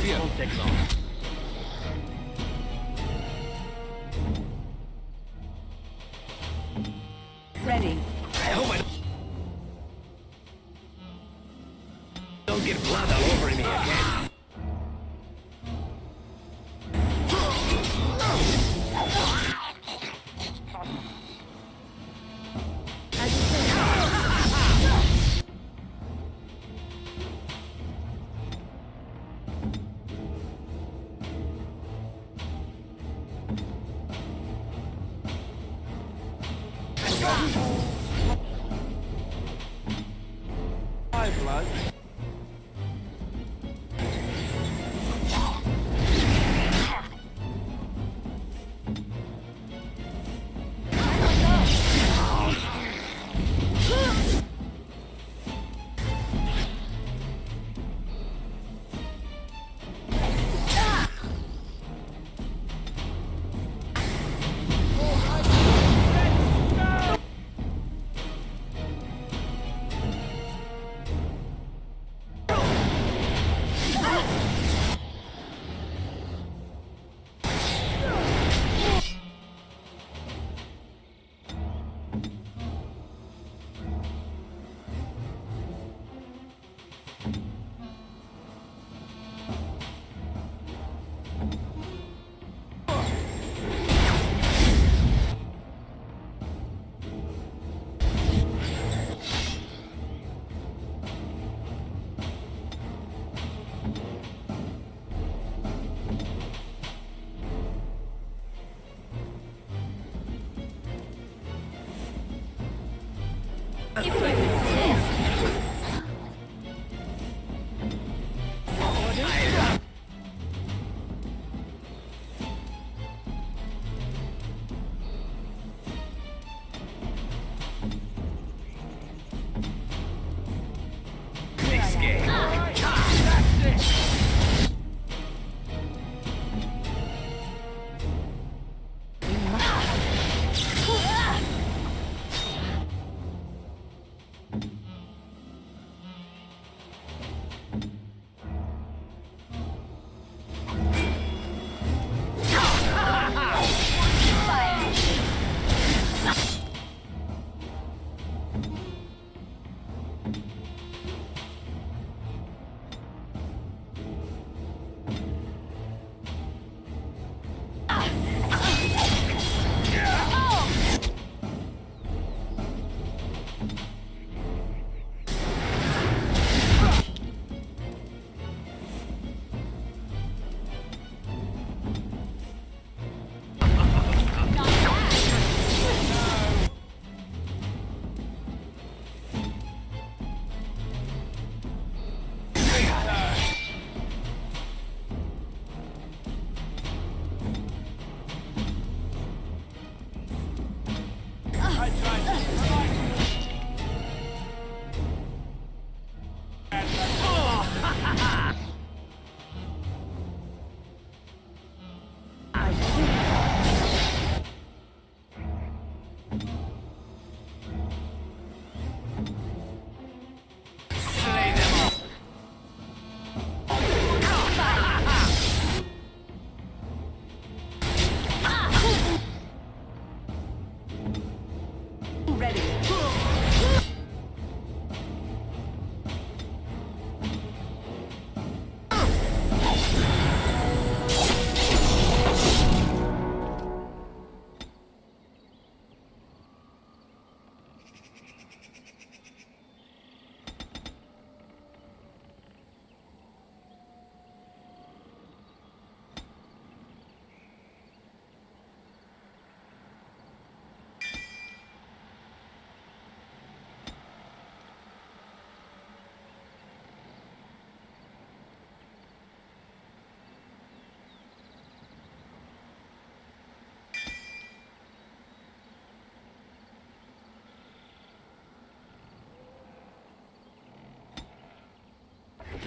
O: It won't take long.
T: Ready.
O: I hope I don't get blood all over me again. My blood.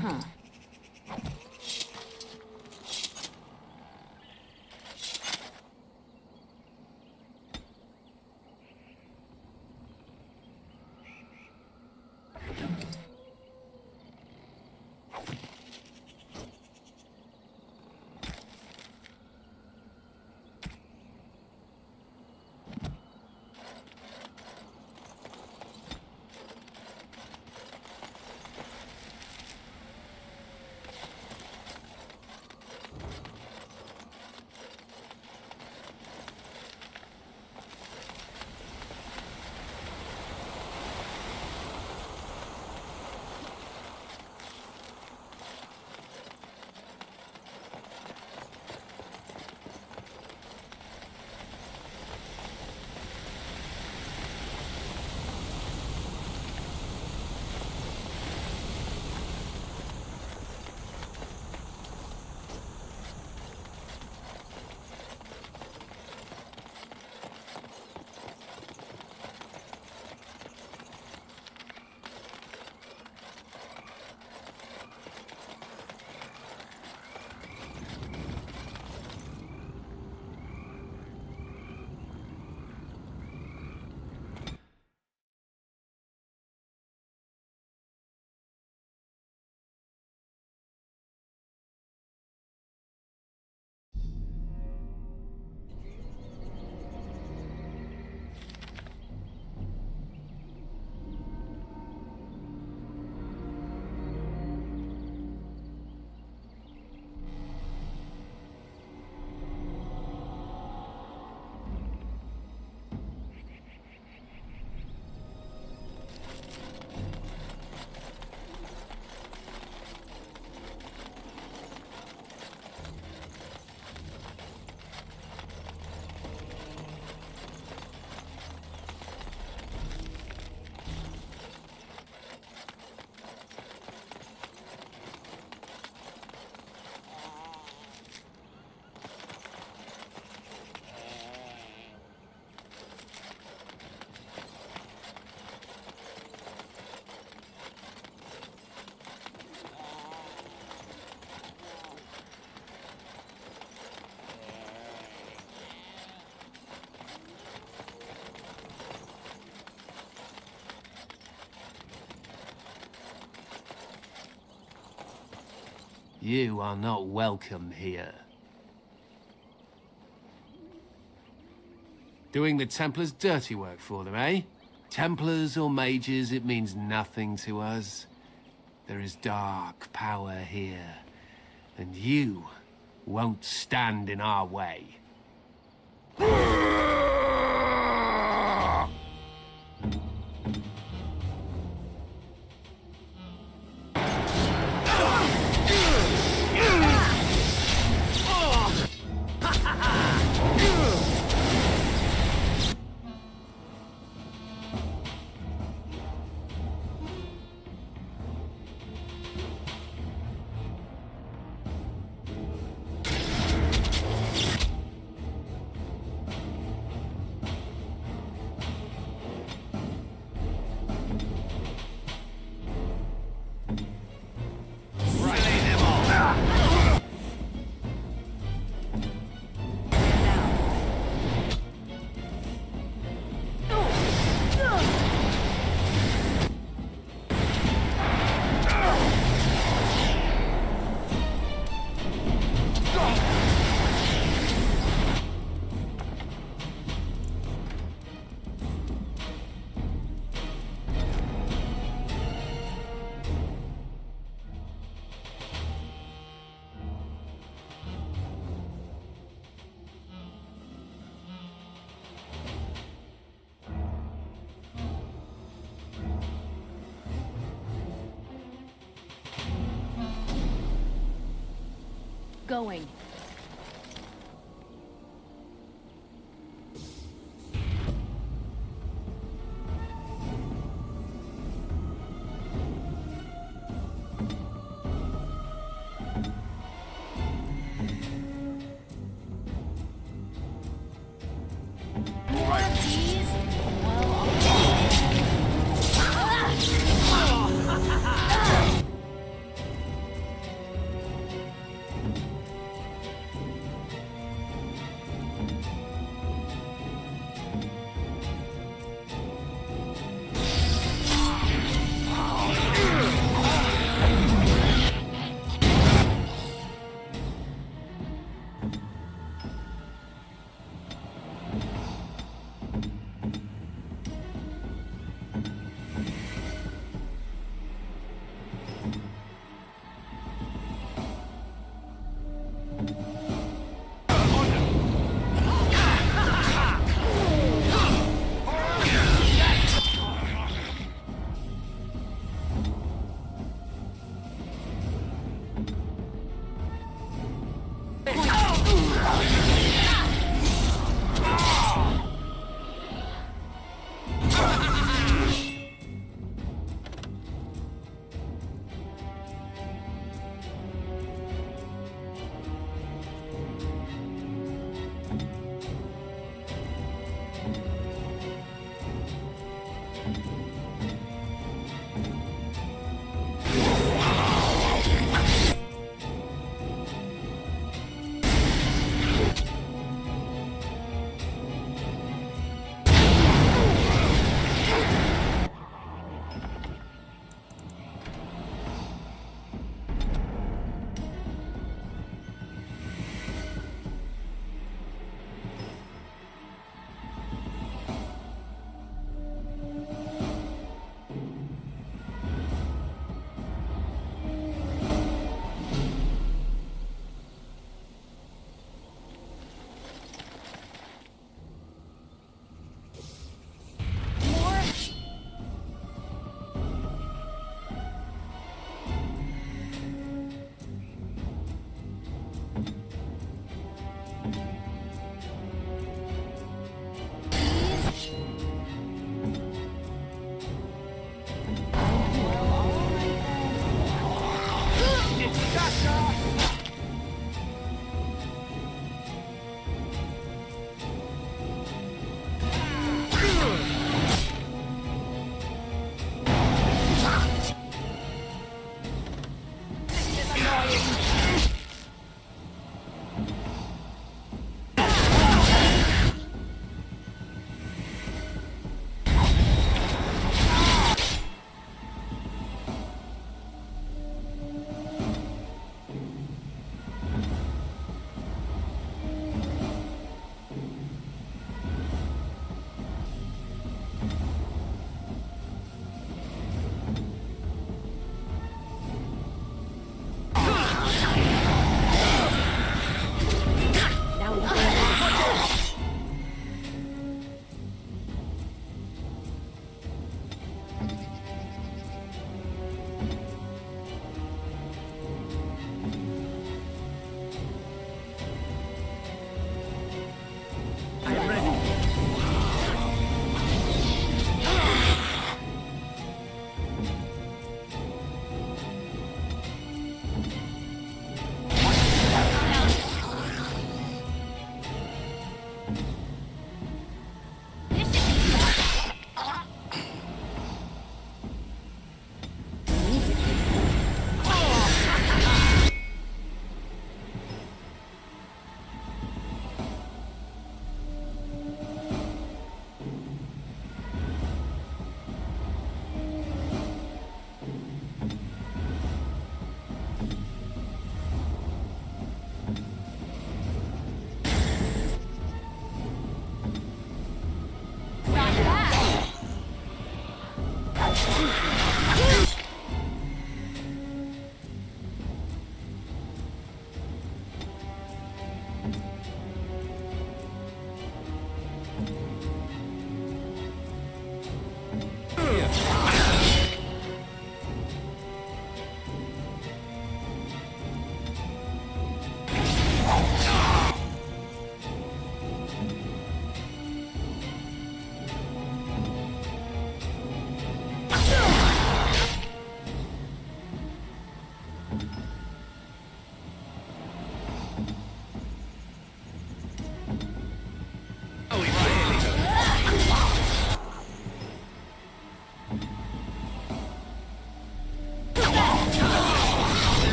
T: Huh.
O: You are not welcome here. Doing the Templars' dirty work for them, eh? Templars or mages, it means nothing to us. There is dark power here, and you won't stand in our way.
I: Going.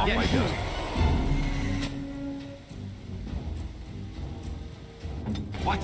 U: Oh my God.
K: What?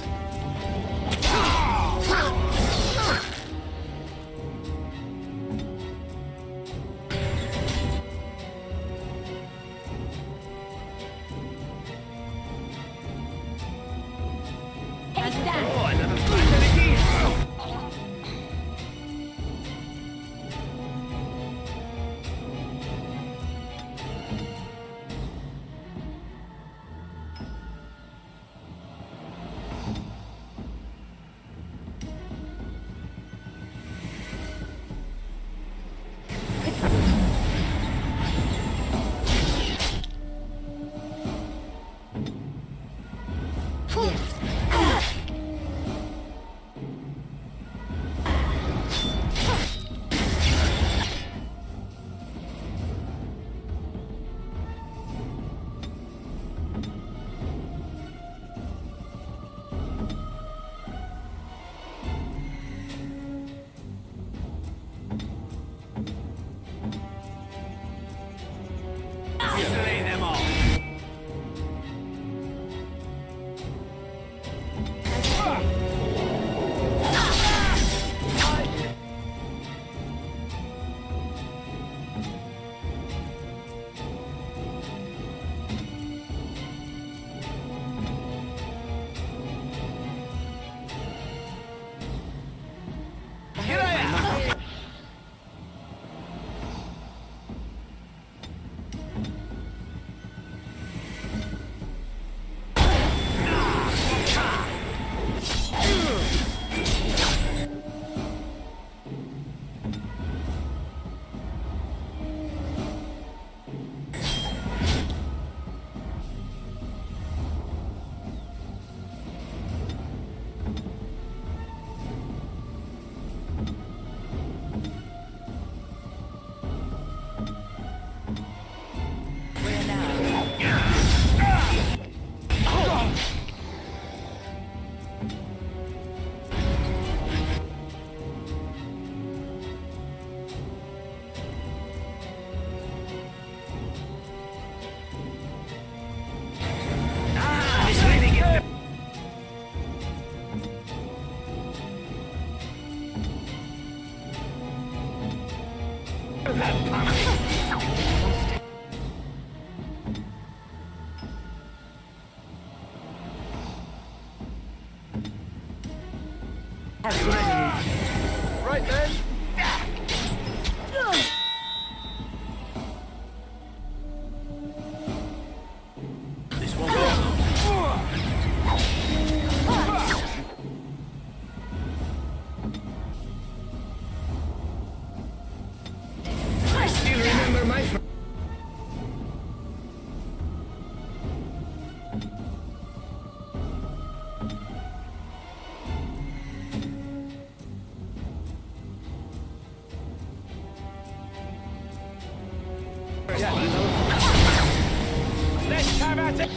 U: Slay them all. Right then.
K: This won't go.
U: I still remember my friend.
G: Have at it!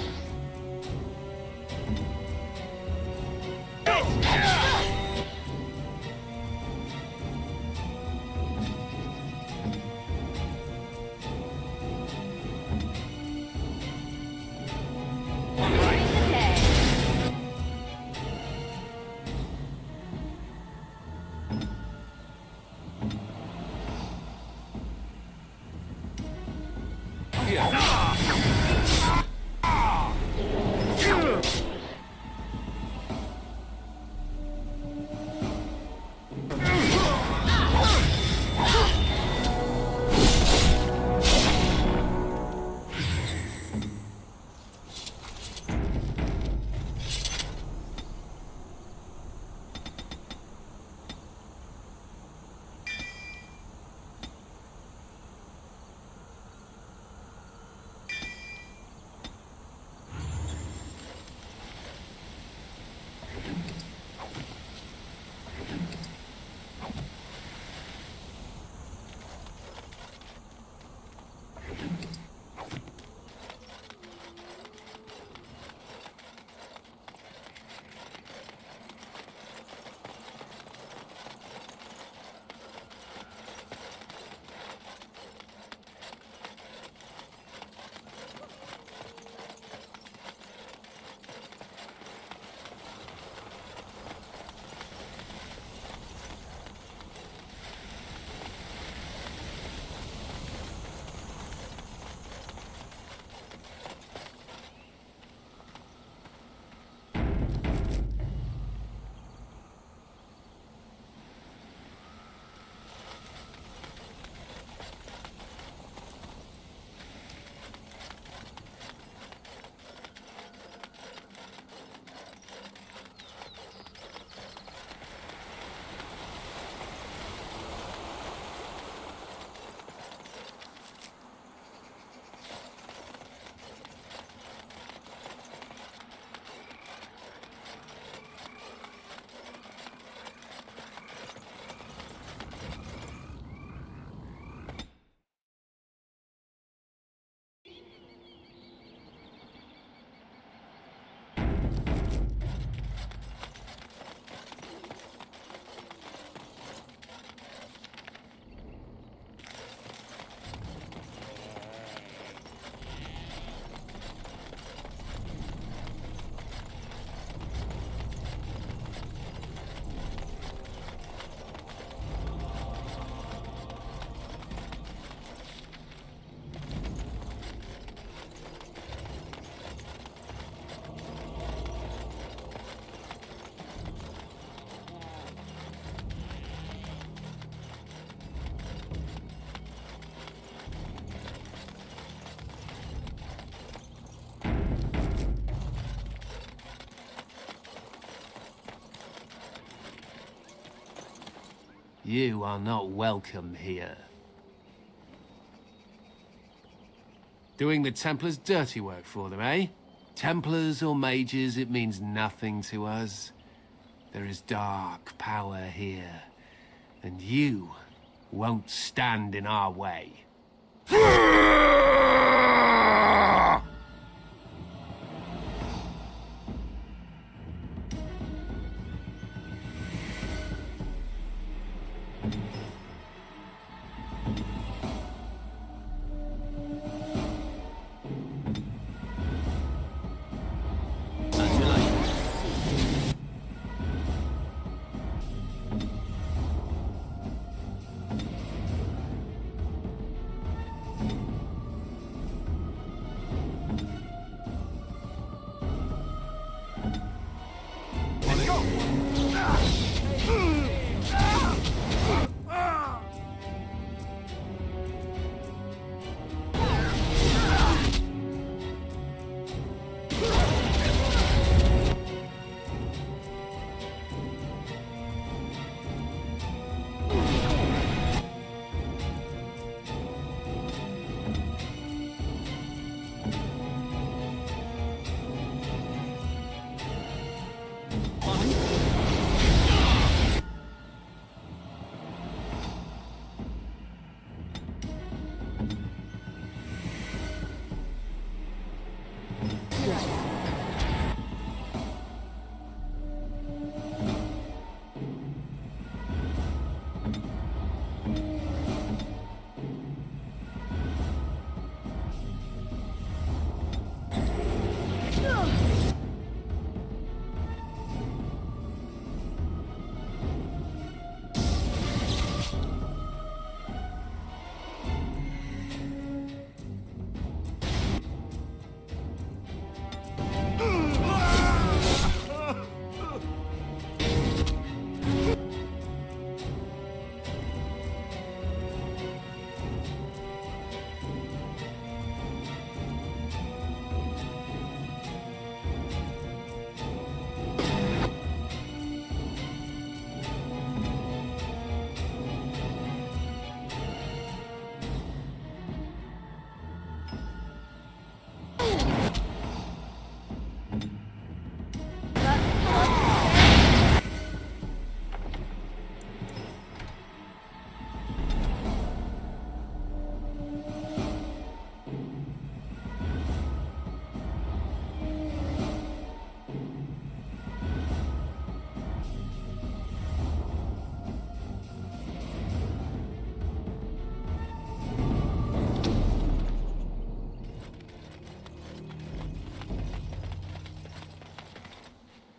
O: You are not welcome here. Doing the Templars' dirty work for them, eh? Templars or mages, it means nothing to us. There is dark power here, and you won't stand in our way.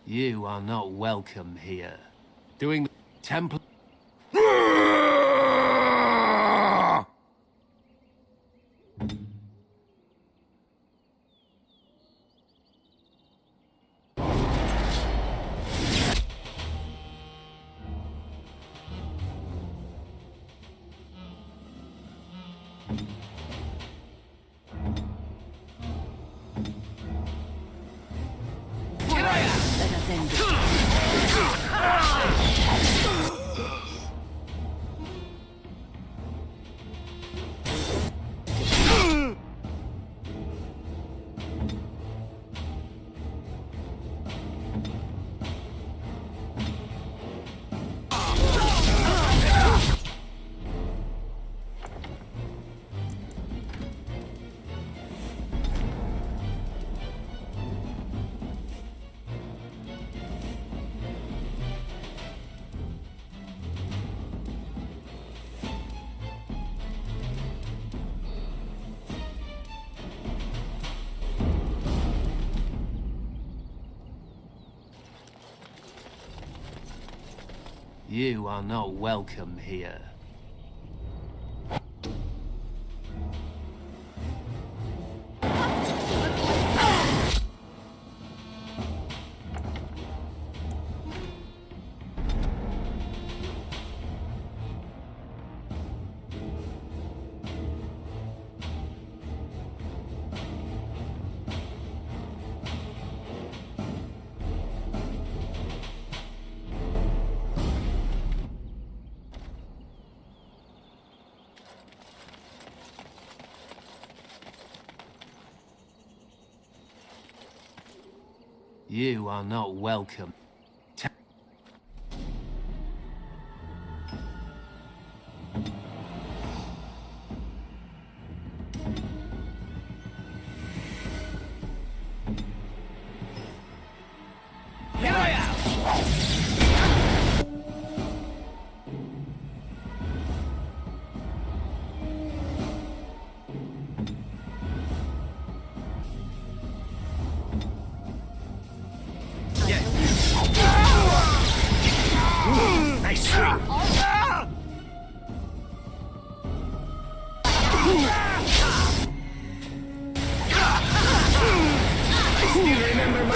O: You are not welcome here. Doing the temple... You are not welcome here. You are not welcome.
U: Nice swing. I still remember my...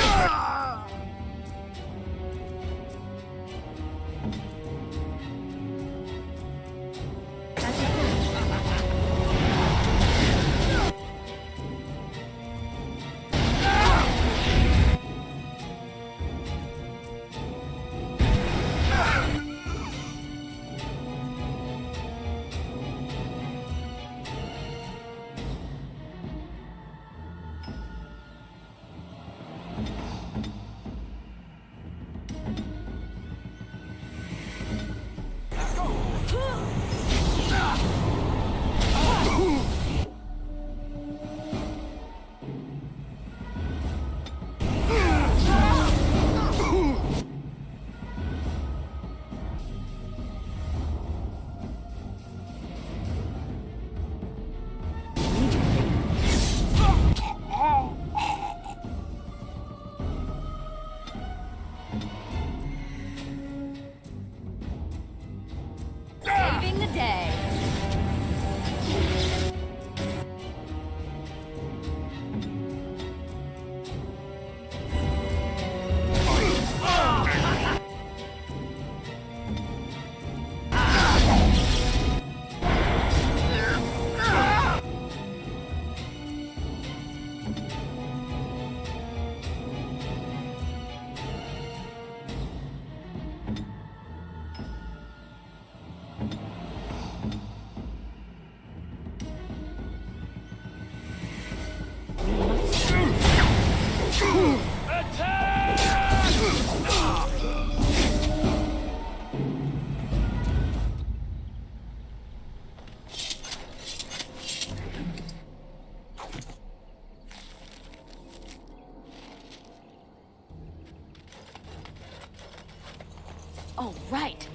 R: Oh, right.